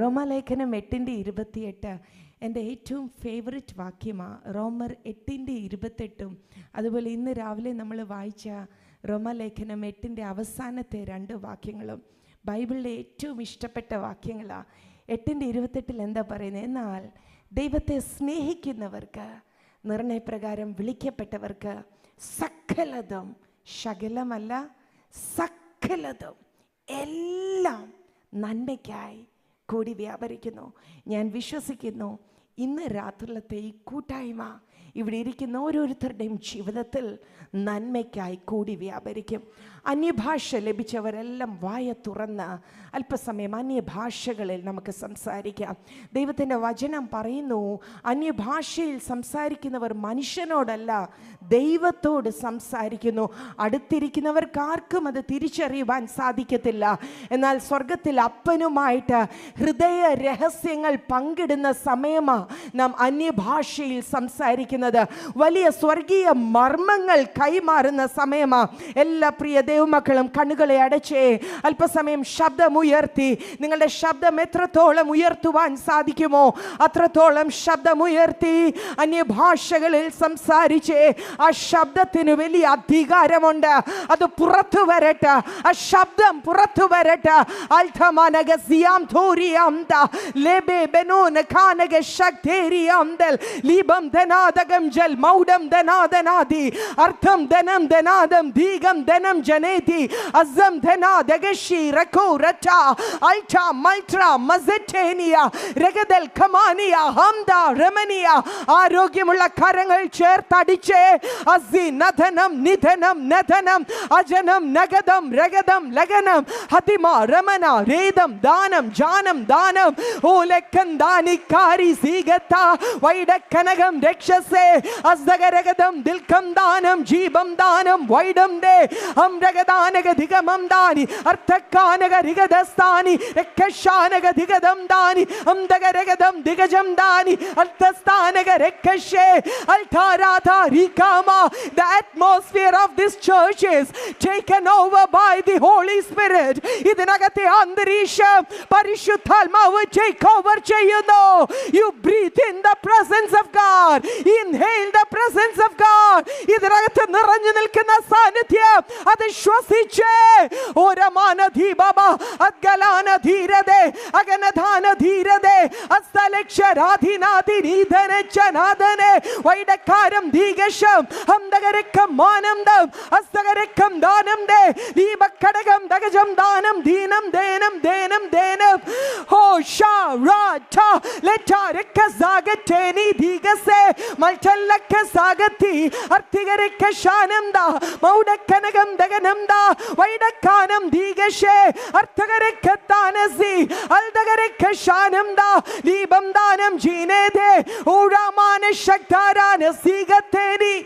റോമാലേഖനം 8:28 എൻ്റെ ഏറ്റവും ഫേവററ്റ് വാക്യമാണ്. റോമർ 8:28 അതുപോലെ ഇന്ന് രാവിലെ നമ്മൾ വായിച്ച റോമാലേഖനം 8 അവസാനത്തെ 2 വാക്യങ്ങളും ബൈബിളിലെ ഏറ്റവും ഇഷ്ടപ്പെട്ട വാക്യങ്ങളാണ്. 8:28 എന്താ പറയുന്നത്? എന്നാൽ ദൈവത്തെ സ്നേഹിക്കുന്നവർക്ക്, നിർണയപ്രകാരം വിളിക്കപ്പെട്ടവർക്ക് സകലതും, ശകലമല്ല സകലതും എല്ലാം നന്മയ്ക്കായി കൂടി വ്യാപരിക്കുന്നു. ഞാൻ വിശ്വസിക്കുന്നു ഇന്ന് രാത്രിയിലത്തെ ഈ കൂട്ടായ്മ ഇവിടെ ഇരിക്കുന്ന ഓരോരുത്തരുടെയും ജീവിതത്തിൽ നന്മയ്ക്കായി കൂടി വ്യാപരിക്കും. അന്യഭാഷ ലഭിച്ചവരെല്ലാം വായ തുറന്ന് അല്പസമയം അന്യഭാഷകളിൽ നമുക്ക് സംസാരിക്കാം. ദൈവത്തിൻ്റെ വചനം പറയുന്നു, അന്യഭാഷയിൽ സംസാരിക്കുന്നവർ മനുഷ്യനോടല്ല ദൈവത്തോട് സംസാരിക്കുന്നു. അടുത്തിരിക്കുന്നവർക്കാർക്കും അത് തിരിച്ചറിയുവാൻ സാധിക്കത്തില്ല. എന്നാൽ സ്വർഗത്തിൽ അപ്പനുമായിട്ട് ഹൃദയ രഹസ്യങ്ങൾ പങ്കിടുന്ന സമയമാണ് നാം അന്യഭാഷയിൽ സംസാരിക്കുന്നത്. വലിയ സ്വർഗീയ മർമ്മങ്ങൾ കൈമാറുന്ന സമയമാണ്. എല്ലാ പ്രിയ ദൈവമക്കളും കണ്ണുകളെ അടച്ചേ അല്പസമയം ശബ്ദമുയർത്തി, നിങ്ങളുടെ ശബ്ദം എത്രത്തോളം ഉയർത്തുവാൻ സാധിക്കുമോ അത്രത്തോളം ശബ്ദമുയർത്തി അന്യഭാഷകളിൽ സംസാരിച്ചേ. ആ ശബ്ദത്തിന് വലിയ അധികാരമുണ്ട്. അത് പുറത്തു വരട്ടെ, ആ ശബ്ദം പുറത്തു വരട്ടെ. മൗഡം ധനാദനാദി അർത്ഥം ധനം ധനാദം ദീഗം ധനം ജനേതി അസം ധനാദഗശി റകോ ററ്റ അൽറ്റ മൽട്ര മസറ്റേനിയ രഗദൽ ഖമാനിയ ഹംദ രമനിയ. ആരോഗ്യമുള്ള കരങ്ങൾ ചേർത്തടിച്ചേ. അസി നധനം നിധനം നധനം അജനം നഗദം രഗദം ലഗനം ഹതിമ രമന രേദം ദാനം ജാനം ദാനം ഓലക്കൻ ദാനിക്കാരി സീഗത്ത വൈഡക്കനകം രക്ഷസേ അസ്ദഗരഗദം ദിൽക്കം ദാനം ജീവം ദാനം വൈഡം ദേ ഹം രഗദാനക ദിഗമം ദാനി അർത്ഥക്കാനക രിഗദസ്താനി രക്ഷാനക ദിഗദം ദാനി ഹം ദഗരഗദം ദിഗജം Dani അർത്ഥസ്ഥാനക രക്ഷേ അൽഥാരാധാ റികാമ. The atmosphere of this church is taken over by the Holy Spirit. ഇതിനകത്തെ അന്തരീക്ഷം പരിശുദ്ധാത്മാവ് take over ചെയ്യുന്നു. You breathe in the presence of God. Inhale the presence of God. ഇതിനകത്ത് നിറഞ്ഞു നിൽക്കുന്ന സാന്നിധ്യം അത് ശ്വസിച്ചേ. ഓരമാന ധീബബ അദ്ഗലാന ധീരദേ അഗനധാന ധീരദേ അസ്തലക്ഷരാധിനാതി നീധനച്ചനാദനേ വൈഡക്കാരം ദീഗശം ഹംദഗരക്കം മാനംദം അസ്തഗരക്കം ദാനം ദേ ദീപക്കടകം ദഗജം ദാനം ദീനം ദേനം ദേനം ദേനം ഹോ ഷാ റാ ഠ ലഠ രക്ക സാഗറ്റേനി ദീഗസേ മൽചല്ലക്ക സാഗത്തി അർത്തിഗരക്ക ശാനംദ മൗഡക്കനകം ദഗനംദ വൈഡക്കാനം ദീഗശേ അർത്തഗരക്ക താനസി അൽദഗരക്ക ശാനംദ ദീപം ദാനം ജീനേദേ ഊരാമാന ശക്താരാന സീഗത്തേനി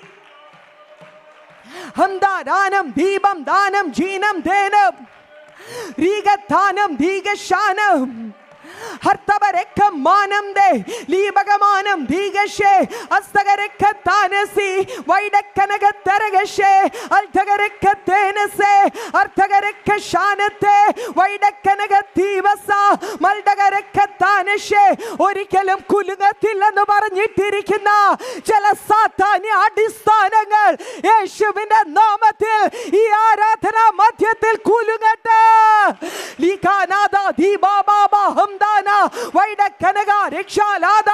ഹംദാനം ദീപം ദാനം ജീനം ദേനം രീഗത്താനം ദീഗശാനം ഹർത്തബരക്കം മാനം ദേ ലീബകമാനം ദീഗശേ അസ്തഗരക്ക താനസി വൈഡക്കനക തരഗശേ അൽധഗരക്ക തേനസേ അർത്ഥഗരക്ക ശാനത്തെ വൈഡക്കനക തീവസ മൽഡഗരക്ക താനശേ. ഒരിക്കലും കുലുങ്ങത്തില്ലെന്ന് പറഞ്ഞിട്ടിരിക്കുന്ന ചില സാത്താന്യ അടിസ്ഥാനങ്ങൾ യേശുവിന്റെ നാമത്തിൽ ഈ ആരാധനാ മധ്യത്തിൽ കുലുങ്ങട്ടെ. ലീകാനാദ ദീബാബാബ ഹംദാന വൈഡക്കനക രക്ഷാലാദ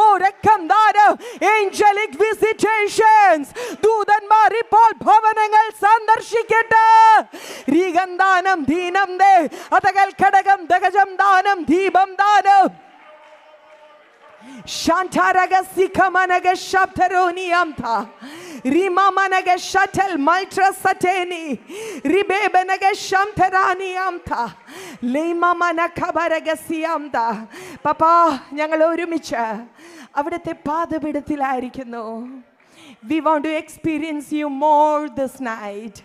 ഓ രക്കംദാനം ഏഞ്ചലിക് വിസിറ്റേഷൻസ്. ദൂതന്മാർ ഇപ്പോൾ ഭവനങ്ങൾ സന്ദർശിക്കട്ടെ. രീഗന്ദാനം ദീനം ദേ അതകൽ ഘടകം ദഗജം ദാനം ദീപം ദാനം ശാന്താരഗസിഖമനഗ ശബ്ദരോനിയംത റിമമനഗ ശതൽ മൾട്രസതേനി റിബേബനഗ ശംതരാനിയംത ലൈമമന ഖബരഗസിയംത. പപ്പാ, ഞങ്ങൾ ഒരുമിച്ച് അവിടുത്തെ പാദപീഠത്തിലായിരിക്കുന്നു. We want to experience you more this night.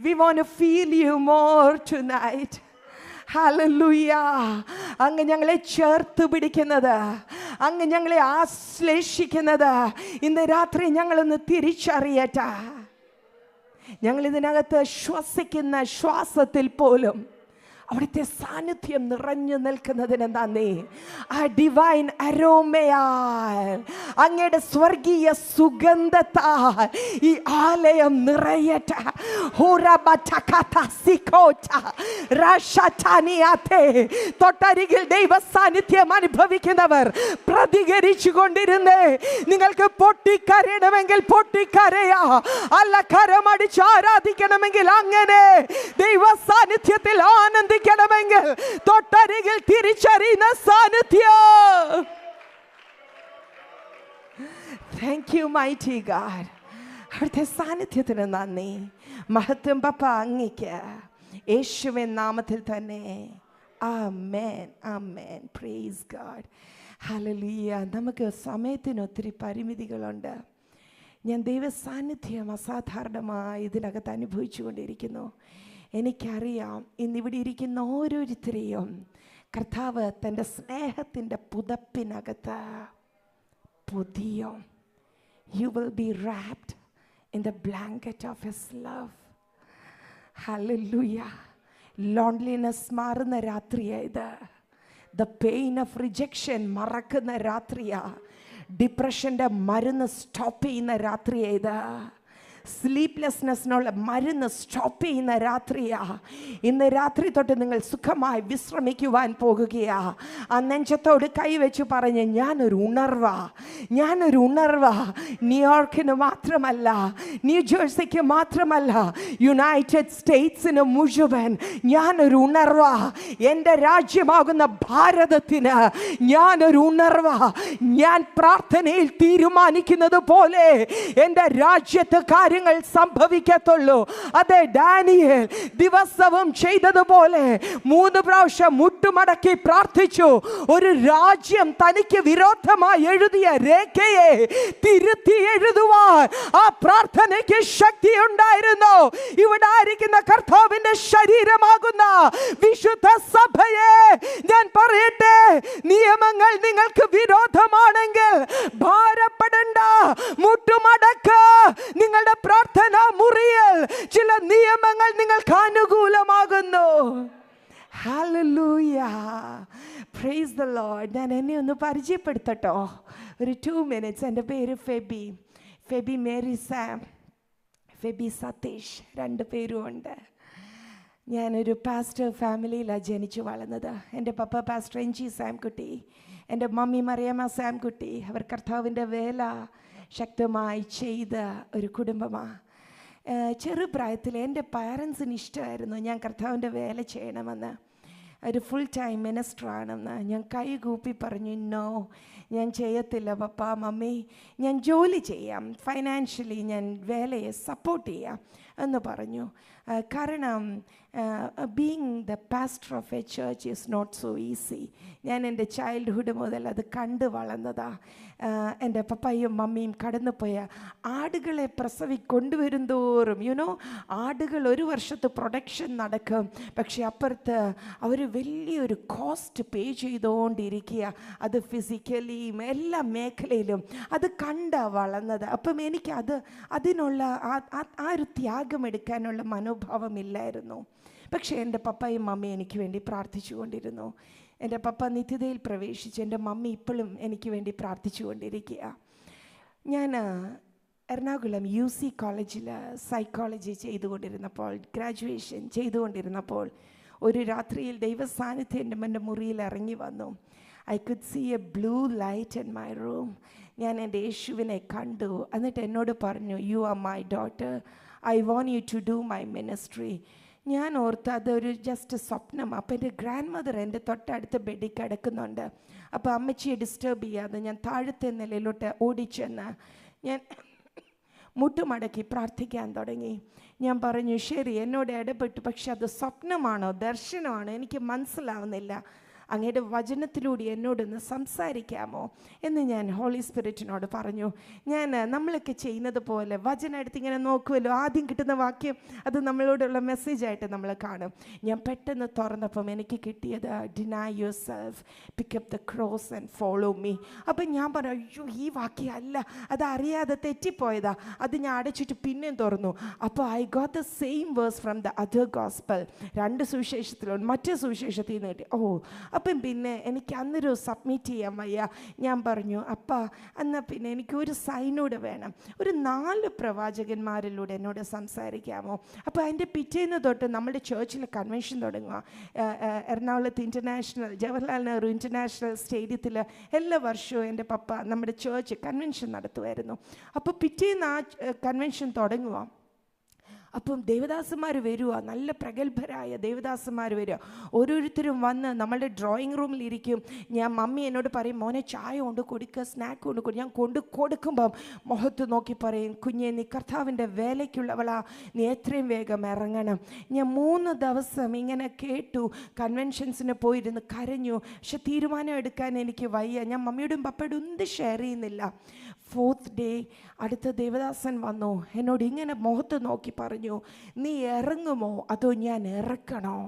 We want to feel you more tonight. Hallelujah. അങ്ങ് ഞങ്ങളെ ചേർത്ത് പിടിക്കുന്നത്, അങ്ങ് ഞങ്ങളെ ആശ്ലേഷിക്കുന്നത് ഇന്ന് രാത്രി ഞങ്ങളൊന്ന് തിരിച്ചറിയട്ടെ. ഞങ്ങൾ ഇതിനകത്ത് ശ്വസിക്കുന്ന ശ്വാസത്തിൽ പോലും അവിടുത്തെ സാന്നിധ്യം നിറഞ്ഞു നിൽക്കുന്നതിന് നന്ദി. ആ ഡിവൈൻ അരോമയാൽ, അങ്ങയുടെ സ്വർഗീയ സുഗന്ധത്താൽ ഈ ആലയം നിറയട്ടെ. തൊട്ടരികിൽ ദൈവ സാന്നിധ്യം അനുഭവിക്കുന്നവർ പ്രതികരിച്ചു കൊണ്ടിരുന്നേ. നിങ്ങൾക്ക് പൊട്ടിക്കരയണമെങ്കിൽ പൊട്ടിക്കരയാ, അല്ല കരമടിച്ച് ആരാധിക്കണമെങ്കിൽ അങ്ങനെ, ദൈവ സാന്നിധ്യത്തിൽ ആനന്ദിക്കണമെങ്കിൽ തൊട്ടരികിൽ തിരിച്ചറിയുന്ന സാന്നിധ്യം. Thank you mighty God. അവിടുത്തെ സാന്നിധ്യത്തിന് നന്ദി. മഹത്വം പപ്പ അങ്ങയ്ക്ക്, യേശുവിൻ നാമത്തിൽ തന്നെ. ആമേൻ, ആമേൻ. Praise God. ഹല്ലേലൂയ. നമുക്ക് സമയത്തിന് ഒത്തിരി പരിമിതികളുണ്ട്. ഞാൻ ദൈവ സാന്നിധ്യം അസാധാരണമായി ഇതിനകത്ത് അനുഭവിച്ചു കൊണ്ടിരിക്കുന്നു. എനിക്കറിയാം ഇന്നിവിടെ ഇരിക്കുന്ന ഓരോരുത്തരെയും കർത്താവ് തൻ്റെ സ്നേഹത്തിൻ്റെ പുതപ്പിനകത്ത് പൊതിയും. You will be wrapped in the blanket of His love. Hallelujah. Loneliness മാറുന്ന രാത്രിയായത്. The pain of rejection മറക്കുന്ന രാത്രിയാ. ഡിപ്രഷൻ്റെ മരുന്ന് സ്റ്റോപ്പ് ചെയ്യുന്ന രാത്രിയായത്. സ്ലീപ്ലെസ്നെസ്സിനുള്ള മരുന്ന് സ്റ്റോപ്പ് ചെയ്യുന്ന രാത്രിയാ. ഇന്ന് രാത്രി തൊട്ട് നിങ്ങൾ സുഖമായി വിശ്രമിക്കുവാൻ പോകുകയാ. ആ നെഞ്ചത്തോട് കൈവച്ച് പറഞ്ഞ്, ഞാനൊരു ഉണർവാ, ഞാനൊരു ഉണർവാ. ന്യൂയോർക്കിന് മാത്രമല്ല, ന്യൂജേഴ്സിക്ക് മാത്രമല്ല, യുണൈറ്റഡ് സ്റ്റേറ്റ്സിന് മുഴുവൻ ഞാനൊരു ഉണർവാ. എൻ്റെ രാജ്യമാകുന്ന ഭാരതത്തിന് ഞാനൊരു ഉണർവാ. ഞാൻ പ്രാർത്ഥനയിൽ തീരുമാനിക്കുന്നത് പോലെ എൻ്റെ രാജ്യത്ത് കാര്യങ്ങൾ സംഭവിക്കത്തുള്ളൂ. അതെ, ഡാനിയേൽ ദിവസവും ചെയ്തതുപോലെ 3 പ്രാവശ്യം മുട്ടുമടക്കി പ്രാർത്ഥിച്ചു. ഒരു രാജ്യം തനിക്ക് വിരോധമായി എഴുതിയ രേഖയെ തിരുത്തി എഴുതുവാൻ ആ പ്രാർത്ഥനയ്ക്ക് ശക്തി ഉണ്ടായിരുന്നു. ഇവിടെ ആയിരിക്കുന്ന കർത്താവിന്റെ ശരീരമാകുന്ന വിശുദ്ധ സഭയെ ഞാൻ പറയട്ടെ, നിയമങ്ങൾ നിങ്ങൾക്ക് വിരോധമാണെങ്കിൽ ഭാരപ്പെടണ്ട, മുട്ടുമടക്ക്. നിങ്ങളുടെ പ്രാർത്ഥനാ മുറിയിൽ ചില നിയമങ്ങൾ നിങ്ങൾക്ക് അനുകൂലമാകുന്നു. Hallelujah. Praise the Lord. ഞാൻ എന്നെ ഒന്ന് പരിചയപ്പെടുത്തട്ടോ, ഒരു 2 minutes. എൻ്റെ പേര് ഫെബി, ഫെബി മേരി സാം, ഫെബി സതീഷ്, 2 പേരും ഉണ്ട്. ഞാനൊരു പാസ്റ്റർ ഫാമിലിയിലാണ് ജനിച്ചു വളർന്നത്. എൻ്റെ പപ്പ പാസ്റ്റർ എൻജി സാംകുട്ടി, എൻ്റെ മമ്മി മറിയമ്മ സാംകുട്ടി. അവർ കർത്താവിൻ്റെ വേല ശക്തമായി ചെയ്ത ഒരു കുടുംബമാണ്. ചെറുപ്രായത്തിൽ എൻ്റെ പാരൻസിന് ഇഷ്ടമായിരുന്നു ഞാൻ കർത്താവിൻ്റെ വേല ചെയ്യണമെന്ന്. ഒരു ഫുൾ ടൈം മിനിസ്റ്ററാണെന്ന്. ഞാൻ കൈകൂപ്പി പറഞ്ഞു, നോ, ഞാൻ ചെയ്യത്തില്ല പപ്പ മമ്മി, ഞാൻ ജോലി ചെയ്യാം, ഫൈനാൻഷ്യലി ഞാൻ വേലയെ സപ്പോർട്ട് ചെയ്യാം എന്ന് പറഞ്ഞു. കാരണം being the pastor of a church is not so easy. ഞാൻ എൻ്റെ ചൈൽഡ്ഹുഡ് മുതൽ അത് കണ്ടു വളർന്നതാണ്. എൻ്റെ പപ്പയും മമ്മിയും കടന്നുപോയ ആടുകളെ കൊണ്ടുവരും തോറും ആടുകൾ 1 വർഷത്തെ പ്രൊഡക്ഷൻ നടക്കും, പക്ഷെ അപ്പുറത്ത് അവർ വലിയൊരു കോസ്റ്റ് പേ ചെയ്തുകൊണ്ടിരിക്കുക. അത് ഫിസിക്കലിയും എല്ലാ മേഖലയിലും അത് വളർന്നത്. അപ്പം എനിക്ക് അതിനുള്ള ആ ഒരു ത്യാഗം എടുക്കാനുള്ള മനോഭാവമില്ലായിരുന്നു. പക്ഷേ എൻ്റെ പപ്പയും മമ്മിയും എനിക്ക് വേണ്ടി പ്രാർത്ഥിച്ചു കൊണ്ടിരുന്നു. എൻ്റെ പപ്പ നിത്യതയിൽ പ്രവേശിച്ച് എൻ്റെ മമ്മി ഇപ്പോഴും എനിക്ക് വേണ്ടി പ്രാർത്ഥിച്ചു കൊണ്ടിരിക്കുക. ഞാൻ എറണാകുളം UC കോളേജിൽ സൈക്കോളജി ചെയ്തുകൊണ്ടിരുന്നപ്പോൾ, ഗ്രാജുവേഷൻ ചെയ്തുകൊണ്ടിരുന്നപ്പോൾ ഒരു രാത്രിയിൽ ദൈവ സാന്നിധ്യം എൻ്റെ മുറിയിൽ ഇറങ്ങി വന്നു. I could see a blue light in my room. ഞാൻ എൻ്റെ യേശുവിനെ കണ്ടു. എന്നിട്ട് എന്നോട് പറഞ്ഞു, you are my daughter, I want you to do my ministry. ഞാൻ ഓർത്ത് അതൊരു ജസ്റ്റ് സ്വപ്നം. അപ്പോൾ എൻ്റെ ഗ്രാൻഡ് മദർ എൻ്റെ തൊട്ടടുത്ത് ബെഡിൽ കിടക്കുന്നുണ്ട്. അപ്പോൾ അമ്മച്ചിയെ ഡിസ്റ്റർബ് ചെയ്യാതെ ഞാൻ താഴത്തെ നിലയിലോട്ട് ഓടിച്ചെന്ന് ഞാൻ മുട്ടുമടക്കി പ്രാർത്ഥിക്കാൻ തുടങ്ങി. ഞാൻ പറഞ്ഞു, ശരി, എന്നോട് ഇടപെട്ടു, പക്ഷെ അത് സ്വപ്നമാണോ ദർശനമാണോ എനിക്ക് മനസ്സിലാവുന്നില്ല. അങ്ങയുടെ വചനത്തിലൂടെ എന്നോടൊന്ന് സംസാരിക്കാമോ എന്ന് ഞാൻ ഹോളി സ്പിരിറ്റിനോട് പറഞ്ഞു. നമ്മളൊക്കെ ചെയ്യുന്നത് പോലെ വചനം എടുത്ത് ഇങ്ങനെ നോക്കുമല്ലോ, ആദ്യം കിട്ടുന്ന വാക്യം അത് നമ്മളോടുള്ള മെസ്സേജായിട്ട് നമ്മൾ കാണും. ഞാൻ പെട്ടെന്ന് തുറന്നപ്പം എനിക്ക് കിട്ടിയത് deny your self, pickup the cross and follow me. അപ്പം ഞാൻ പറഞ്ഞു, അയ്യോ ഈ വാക്യം അല്ല, അത് അറിയാതെ തെറ്റിപ്പോയതാ. അത് ഞാൻ അടച്ചിട്ട് പിന്നെയും തുറന്നു. അപ്പോൾ I got the same verse from the other gospel. 2 സുവിശേഷത്തിലുണ്ട്, മറ്റേ സുവിശേഷത്തിൽ നിന്ന് കിട്ടി. അപ്പം പിന്നെ എനിക്ക് അന്നൊരു സബ്മിറ്റ് ചെയ്യാൻ വയ്യ. ഞാൻ പറഞ്ഞു, അപ്പാ എന്നാൽ പിന്നെ എനിക്കൊരു സൈനൂടെ വേണം, ഒരു 4 പ്രവാചകന്മാരിലൂടെ എന്നോട് സംസാരിക്കാമോ? അപ്പോൾ അതിൻ്റെ പിറ്റേന്ന് തൊട്ട് നമ്മുടെ ചേർച്ചിൽ കൺവെൻഷൻ തുടങ്ങുക. എറണാകുളത്ത് ഇൻ്റർനാഷണൽ ജവഹർലാൽ നെഹ്റു ഇൻ്റർനാഷണൽ സ്റ്റേഡിയത്തിൽ എല്ലാ വർഷവും എൻ്റെ പപ്പ നമ്മുടെ ചേർച്ച് കൺവെൻഷൻ നടത്തുമായിരുന്നു. അപ്പോൾ പിറ്റേന്ന് ആ കൺവെൻഷൻ തുടങ്ങുക. അപ്പം ദേവദാസന്മാർ വരിക, നല്ല പ്രഗത്ഭരായ ദേവദാസന്മാർ വരിക. ഓരോരുത്തരും വന്ന് നമ്മളുടെ ഡ്രോയിങ് റൂമിലിരിക്കും. മമ്മി എന്നോട് പറയും, മോനെ ചായ കൊണ്ട് കൊടുക്കുക, സ്നാക്ക് കൊണ്ട് കൊടുക്കുക. ഞാൻ കൊടുക്കുമ്പം മുഖത്ത് നോക്കി പറയും, കുഞ്ഞെ നീ കർത്താവിൻ്റെ വേലയ്ക്കുള്ളവളാ, നീ എത്രയും വേഗം ഇറങ്ങണം. ഞാൻ 3 ദിവസം ഇങ്ങനെ കേട്ടു, കൺവെൻഷൻസിന് പോയിരുന്ന് കരഞ്ഞു. പക്ഷെ തീരുമാനം എടുക്കാൻ എനിക്ക് വയ്യ. ഞാൻ മമ്മിയോടും പപ്പയോടും ഒന്നും ഷെയർ ചെയ്യുന്നില്ല. 4th day അടുത്ത ദേവദാസൻ വന്നു, എന്നോട് ഇങ്ങനെ മുഖത്ത് നോക്കി പറഞ്ഞു, നീ ഇറങ്ങുമോ അതോ ഞാൻ ഇറക്കണോ?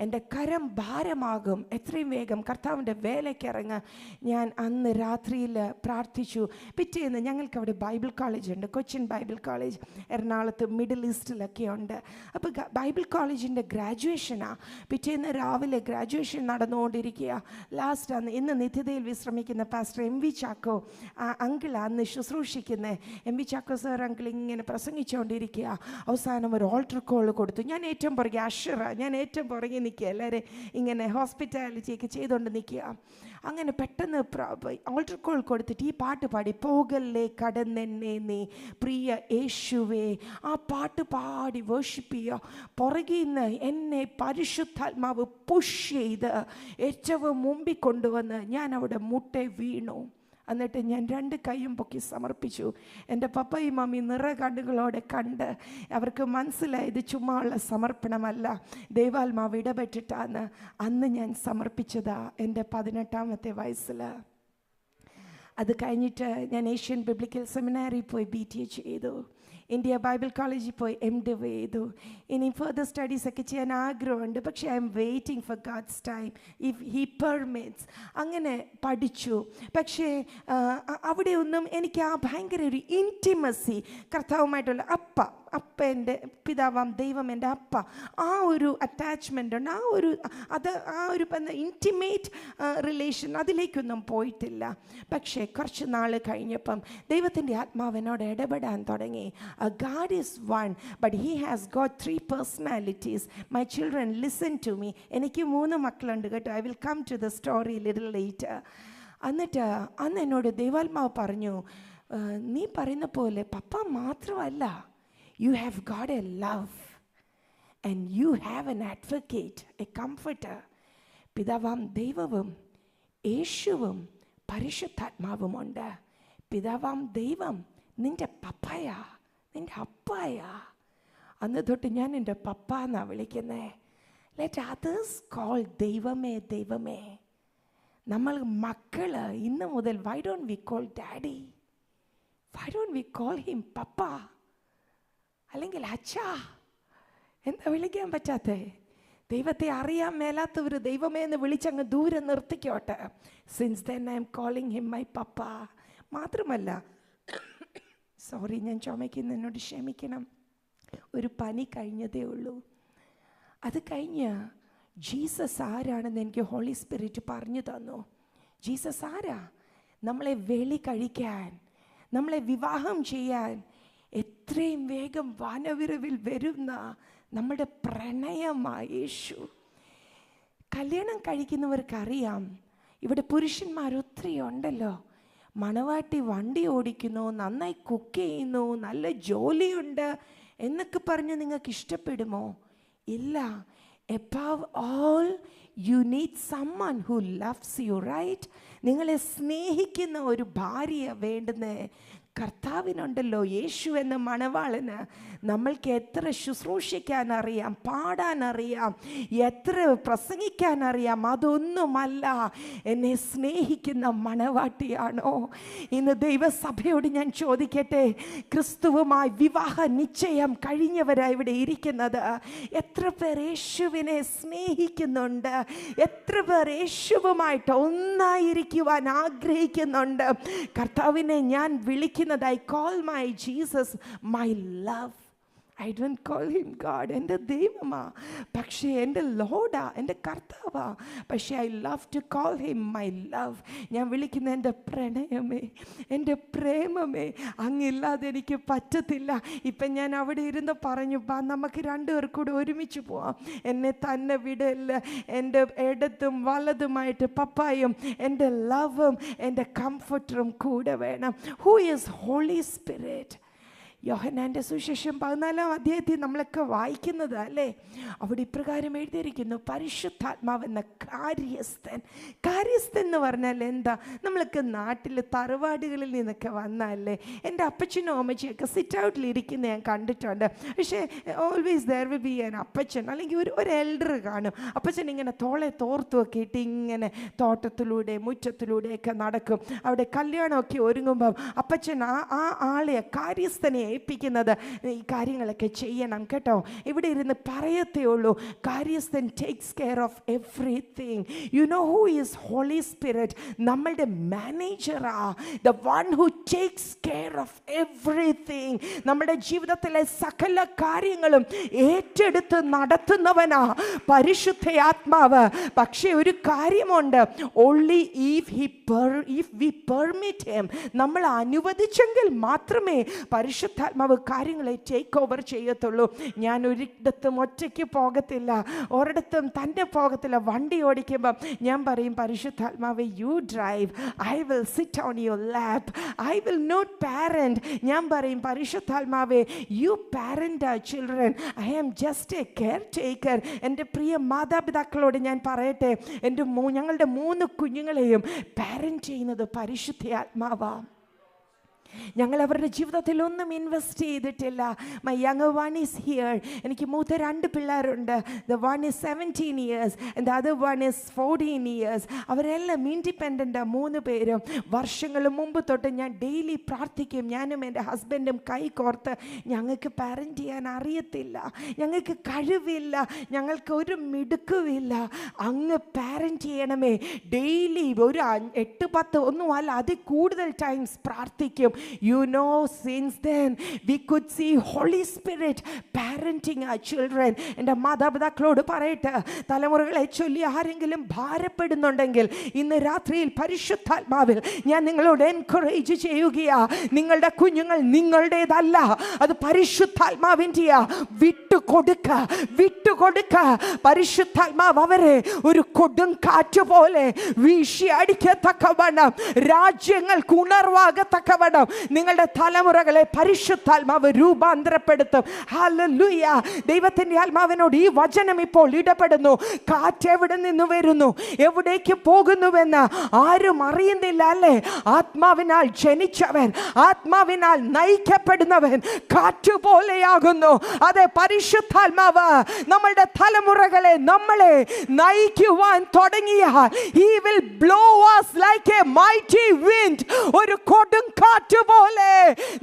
എൻ്റെ കരം ഭാരമാകും, എത്രയും വേഗം കർത്താവിൻ്റെ വേലയ്ക്ക് ഇറങ്ങുക. ഞാൻ അന്ന് രാത്രിയിൽ പ്രാർത്ഥിച്ചു. പിറ്റേന്ന് ഞങ്ങൾക്ക് അവിടെ ബൈബിൾ കോളേജ് ഉണ്ട്, കൊച്ചിൻ ബൈബിൾ കോളേജ്, എറണാകുളത്ത് മിഡിൽ ഈസ്റ്റിലൊക്കെ ഉണ്ട്. അപ്പോൾ ബൈബിൾ കോളേജിൻ്റെ ഗ്രാജുവേഷനാണ്. പിറ്റേന്ന് രാവിലെ ഗ്രാജുവേഷൻ നടന്നുകൊണ്ടിരിക്കുക. ലാസ്റ്റ് ഇന്ന് നിത്യതയിൽ വിശ്രമിക്കുന്ന pastor M V Chacko uncle അന്ന് ശുശ്രൂഷിക്കുന്നത്. M V Chacko sir uncle ഇങ്ങനെ പ്രസംഗിച്ചുകൊണ്ടിരിക്കുക. അവസാനം ഒരു ഓൾട്ടർ കോൾ കൊടുത്തു. ഞാൻ ഏറ്റവും പുറകെ ഞാൻ ഏറ്റവും പുറകെ നിൽക്കുക, എല്ലാവരും ഇങ്ങനെ ഹോസ്പിറ്റാലിറ്റിയൊക്കെ ചെയ്തുകൊണ്ട് നിൽക്കുക. അങ്ങനെ പെട്ടെന്ന് ഓൾട്ടർ കോൾ കൊടുത്തിട്ട് ഈ പാട്ട് പാടി, പോകല്ലേ കടന്നെന്നെ നീ പ്രിയ യേശുവേ. ആ പാട്ട് പാടി വേർഷിപ്പ് ചെയ്യുക. പുറകിൽ നിന്ന് എന്നെ പരിശുദ്ധാത്മാവ് പുഷ് ചെയ്ത് ഏറ്റവും മുമ്പിൽ കൊണ്ടുവന്ന് ഞാൻ അവിടെ മുട്ടെ വീണു. എന്നിട്ട് ഞാൻ 2 കൈയും പൊക്കി സമർപ്പിച്ചു. എൻ്റെ പപ്പയും മമ്മി നിറകണ്ണുകളോടെ കണ്ട് അവർക്ക് മനസ്സിലായി ഇത് ചുമ്മാ ഉള്ള സമർപ്പണമല്ല, ദൈവാത്മാവ് ഇടപെട്ടിട്ടാണ്. അന്ന് ഞാൻ സമർപ്പിച്ചതാ എൻ്റെ 18ാമത്തെ വയസ്സിൽ. അത് കഴിഞ്ഞിട്ട് ഞാൻ ഏഷ്യൻ ബിബ്ലിക്കൽ സെമിനാറിൽ പോയി BTA ചെയ്തു. ഇന്ത്യ ബൈബിൾ കോളേജിൽ പോയി MDiv ചെയ്തു. ഇനി ഫർദർ സ്റ്റഡീസൊക്കെ ചെയ്യാൻ ആഗ്രഹമുണ്ട്, പക്ഷേ I M waiting for God's time if he permits. അങ്ങനെ പഠിച്ചു. പക്ഷേ അവിടെ ഒന്നും എനിക്ക് ആ ഭയങ്കര ഒരു ഇൻറ്റിമസി കർത്താവുമായിട്ടുള്ള അപ്പ എൻ്റെ പിതാവാം ദൈവം എൻ്റെ അപ്പ, ആ ഒരു അറ്റാച്ച്മെൻ്റ് ഉണ്ട്, ആ ഒരു ഇൻറ്റിമേറ്റ് റിലേഷൻ അതിലേക്കൊന്നും പോയിട്ടില്ല. പക്ഷേ കുറച്ച് നാൾ കഴിഞ്ഞപ്പം ദൈവത്തിൻ്റെ ആത്മാവിനോട് ഇടപെടാൻ തുടങ്ങി. God is one, but he has got 3 personalities. My children, listen to me. എനിക്ക് 3 മക്കളുണ്ട് കേട്ടോ. I will come to the story little later. എന്നിട്ട് അന്ന് എന്നോട് ദൈവാത്മാവ് പറഞ്ഞു, നീ പറയുന്ന പോലെ പപ്പ മാത്രമല്ല, you have got a love and you have an advocate, a comforter. പിതാവാം ദൈവവും യേശുവും പരിശുദ്ധാത്മാവുമുണ്ട്. പിതാവാം ദൈവം നിൻ്റെ പപ്പയാ, നിൻ്റെ അപ്പായാ. അന്ന് തൊട്ട് ഞാൻ എൻ്റെ പപ്പ എന്നാണ് വിളിക്കുന്നത്. ലെറ്റ് അതേഴ്സ് കോൾ ദൈവമേ ദൈവമേ. നമ്മൾ മക്കൾ ഇന്ന് മുതൽ why don't we call daddy, why don't we call him papa അല്ലെങ്കിൽ അച്ഛാ? എന്താ വിളിക്കാൻ പറ്റാത്തേ? ദൈവത്തെ അറിയാൻ മേലാത്തവർ ദൈവമേ എന്ന് വിളിച്ചങ്ങ് ദൂരെ നിർത്തിക്കോട്ടെ. Since then I am calling him my papa. മാത്രമല്ല, സോറി ഞാൻ ചുമയ്ക്കുന്ന, എന്നോട് ക്ഷമിക്കണം, ഒരു പനി കഴിഞ്ഞതേ ഉള്ളൂ. അത് കഴിഞ്ഞ് ജീസസ് ആരാണെന്ന് എനിക്ക് ഹോളി സ്പിരിറ്റ് പറഞ്ഞു തന്നു. ജീസസ് ആരാ? നമ്മളെ വെളി കഴിക്കാൻ, നമ്മളെ വിവാഹം ചെയ്യാൻ എത്രയും വേഗം വാനവിരവിൽ വരുന്ന നമ്മുടെ പ്രണയമായ യേശു. കല്യാണം കഴിക്കുന്നവർക്കറിയാം, ഇവിടെ പുരുഷന്മാരൊത്തിരി ഉണ്ടല്ലോ. മണവാട്ടി വണ്ടി ഓടിക്കുന്നു, നന്നായി കുക്ക് ചെയ്യുന്നു, നല്ല ജോലിയുണ്ട് എന്നൊക്കെ പറഞ്ഞ് നിങ്ങൾക്ക് ഇഷ്ടപ്പെടുമോ? ഇല്ല. above all you need someone who loves you, right? നിങ്ങളെ സ്നേഹിക്കുന്ന ഒരു ഭാര്യ വേണ്ടുന്നേ. കർത്താവിനുണ്ടല്ലോ, യേശു എന്ന മണവാളന് നമ്മൾക്ക് എത്ര ശുശ്രൂഷിക്കാൻ അറിയാം, പാടാൻ അറിയാം, എത്ര പ്രസംഗിക്കാൻ അറിയാം. അതൊന്നുമല്ല, എന്നെ സ്നേഹിക്കുന്ന മണവാട്ടിയാണോ? ഇന്ന് ദൈവസഭയോട് ഞാൻ ചോദിക്കട്ടെ, ക്രിസ്തുവുമായി വിവാഹ നിശ്ചയം കഴിഞ്ഞവരാണ് ഇവിടെ ഇരിക്കുന്നത്. എത്ര പേർ യേശുവിനെ സ്നേഹിക്കുന്നുണ്ട്? എത്ര പേർ യേശുവുമായിട്ട് ഒന്നായിരിക്കുവാൻ ആഗ്രഹിക്കുന്നുണ്ട്? കർത്താവിനെ ഞാൻ വിളിക്കുന്നത്, I call my Jesus my love. I don't call him God. എൻ്റെ ദൈവമാ, പക്ഷേ എൻ്റെ ലോഡാ, എൻ്റെ കർത്താവാ, പക്ഷേ I love to call him my love. ഞാൻ വിളിക്കുന്ന എൻ്റെ പ്രണയമേ, എൻ്റെ പ്രേമമേ, അങ്ങില്ലാതെ എനിക്ക് പറ്റത്തില്ല. ഇപ്പം ഞാൻ അവിടെ ഇരുന്ന് പറഞ്ഞു, നമുക്ക് രണ്ടുപേർ കൂടെ ഒരുമിച്ച് പോവാം, എന്നെ തന്നെ വിടല്ല. എൻ്റെ ഇടത്തും വലതുമായിട്ട് പപ്പായും എൻ്റെ ലവും എൻ്റെ കംഫർട്ടറും കൂടെ വേണം. Who is holy spirit? യോഹന്നാൻ്റെ സുവിശേഷം 14-ാം അധ്യായത്തിൽ നമ്മളൊക്കെ വായിക്കുന്നത് അല്ലേ, അവിടെ ഇപ്രകാരം എഴുതിയിരിക്കുന്നു, പരിശുദ്ധാത്മാവെന്ന കാര്യസ്ഥൻ. കാര്യസ്ഥൻ എന്ന് പറഞ്ഞാൽ എന്താ? നമ്മളൊക്കെ നാട്ടിൽ തറവാടുകളിൽ നിന്നൊക്കെ വന്നല്ലേ, എൻ്റെ അപ്പച്ചനും അമ്മച്ചിയൊക്കെ സിറ്റ് ഔട്ടിലിരിക്കുന്ന ഞാൻ കണ്ടിട്ടുണ്ട്. പക്ഷേ always there will be an അപ്പച്ചൻ, അല്ലെങ്കിൽ ഒരു എൽഡർ കാണും. അപ്പച്ചൻ ഇങ്ങനെ തോളെ തോർത്തുമൊക്കെ ഇട്ട് ഇങ്ങനെ തോട്ടത്തിലൂടെ മുറ്റത്തിലൂടെയൊക്കെ നടക്കും. അവിടെ കല്യാണമൊക്കെ ഒരുങ്ങുമ്പം അപ്പച്ചൻ ആ ആളെ, കാര്യസ്ഥനെ ഏൽപ്പിക്കുന്നത് ഈ കാര്യങ്ങളൊക്കെ ചെയ്യണം കേട്ടോ. ഇവിടെ ഇരുന്ന് പറയത്തേ ഉള്ളൂ, കാര്യസ്ഥൻ takes care of everything. You know who is holy spirit? നമ്മളുടെ മാനേജറാ, the one who takes care of everything. നമ്മുടെ ജീവിതത്തിലെ സകല കാര്യങ്ങളും ഏറ്റെടുത്ത് നടത്തുന്നവനാ പരിശുദ്ധാത്മാവ്. പക്ഷേ ഒരു കാര്യമുണ്ട്, only if we permit him, നമ്മൾ അനുവദിച്ചെങ്കിൽ മാത്രമേ പരിശുദ്ധാത്മാവ് കാര്യങ്ങളെ ടേക്ക് ഓവർ ചെയ്യത്തുള്ളൂ. ഞാൻ ഒരിടത്തും ഒറ്റയ്ക്ക് പോകത്തില്ല, ഒരിടത്തും തന്നെ പോകത്തില്ല. വണ്ടി ഓടിക്കുമ്പം ഞാൻ പറയും, പരിശുദ്ധാത്മാവേ you drive, I will sit on your lap, I will not parent. ഞാൻ പറയും, പരിശുദ്ധാത്മാവേ you parent our children, I am just a caretaker. എൻ്റെ പ്രിയ മാതാപിതാക്കളോട് ഞാൻ പറയട്ടെ, ഞങ്ങളുടെ 3 കുഞ്ഞുങ്ങളെയും പാരന്റ് ചെയ്യുന്നത് പരിശുദ്ധാത്മാവാണ്. ഞങ്ങൾ അവരുടെ ജീവിതത്തിൽ ഒന്നും ഇൻവെസ്റ്റ് ചെയ്തിട്ടില്ല. My younger one is here. എനിക്ക് മൂത്ത 2 പിള്ളേരുണ്ട്. The one is 17 years and the other one is 14 years. അവരെല്ലാം ഇൻഡിപെൻഡൻ്റാണ് 3 പേരും. വർഷങ്ങൾ മുമ്പ് തൊട്ട് ഞാൻ ഡെയിലി പ്രാർത്ഥിക്കും. ഞാനും എൻ്റെ ഹസ്ബൻഡും കൈ കോർത്ത്, ഞങ്ങൾക്ക് പാരൻ്റ് ചെയ്യാൻ അറിയത്തില്ല, ഞങ്ങൾക്ക് കഴിവില്ല, ഞങ്ങൾക്ക് ഒരു മിടുക്കുമില്ല, അങ്ങ് പാരൻ്റ് ചെയ്യണമേ. ഡെയിലി ഒരു 8-10 ഒന്നും അല്ല, അതിൽ കൂടുതൽ ടൈംസ് പ്രാർത്ഥിക്കും. You know, since then we could see Holy Spirit parenting our children. എൻ്റെ മാതാപിതാക്കളോട് പറയട്ടെ, തലമുറകളെ ചൊല്ലി ആരെങ്കിലും ഭാരപ്പെടുന്നുണ്ടെങ്കിൽ ഇന്ന് രാത്രിയിൽ പരിശുദ്ധാത്മാവിൽ ഞാൻ നിങ്ങളോട് എൻകറേജ് ചെയ്യുകയാ, നിങ്ങളുടെ കുഞ്ഞുങ്ങൾ നിങ്ങളുടേതല്ല, അത് പരിശുദ്ധാത്മാവിൻ്റെയാ. വിട്ടുകൊടുക്ക. പരിശുദ്ധാത്മാവ് അവരെ ഒരു കൊടും കാറ്റ് പോലെ വീശി അടിക്കത്തക്കവണ്ണം, രാജ്യങ്ങൾക്ക് ഉണർവാകത്തക്കവണ്ണം നിങ്ങളുടെ തലമുറകളെ പരിശുദ്ധാത്മാവ് രൂപാന്തരപ്പെടുത്തും. ഹല്ലേലൂയ. ദൈവത്തിൻ്റെ ആത്മാവിനോട് ഈ വചനം ഇപ്പോൾ ഇടപെടുന്നു. കാറ്റ് എവിടെ നിന്ന് വരുന്നു, എവിടേക്ക് പോകുന്നുവെന്ന് ആരും അറിയുന്നില്ല അല്ലേ? ആത്മാവിനാൽ ജനിച്ചവൻ, ആത്മാവിനാൽ നയിക്കപ്പെടുന്നവൻ കാറ്റുപോലെയാകുന്നു. അതെ, പരിശുദ്ധാത്മാവ് നമ്മളുടെ തലമുറകളെ, നമ്മളെ നയിക്കുവാൻ തുടങ്ങിയാൽ he will blow us like a mighty wind. ഒരു കൊടുങ്കാറ്റ് പോലെ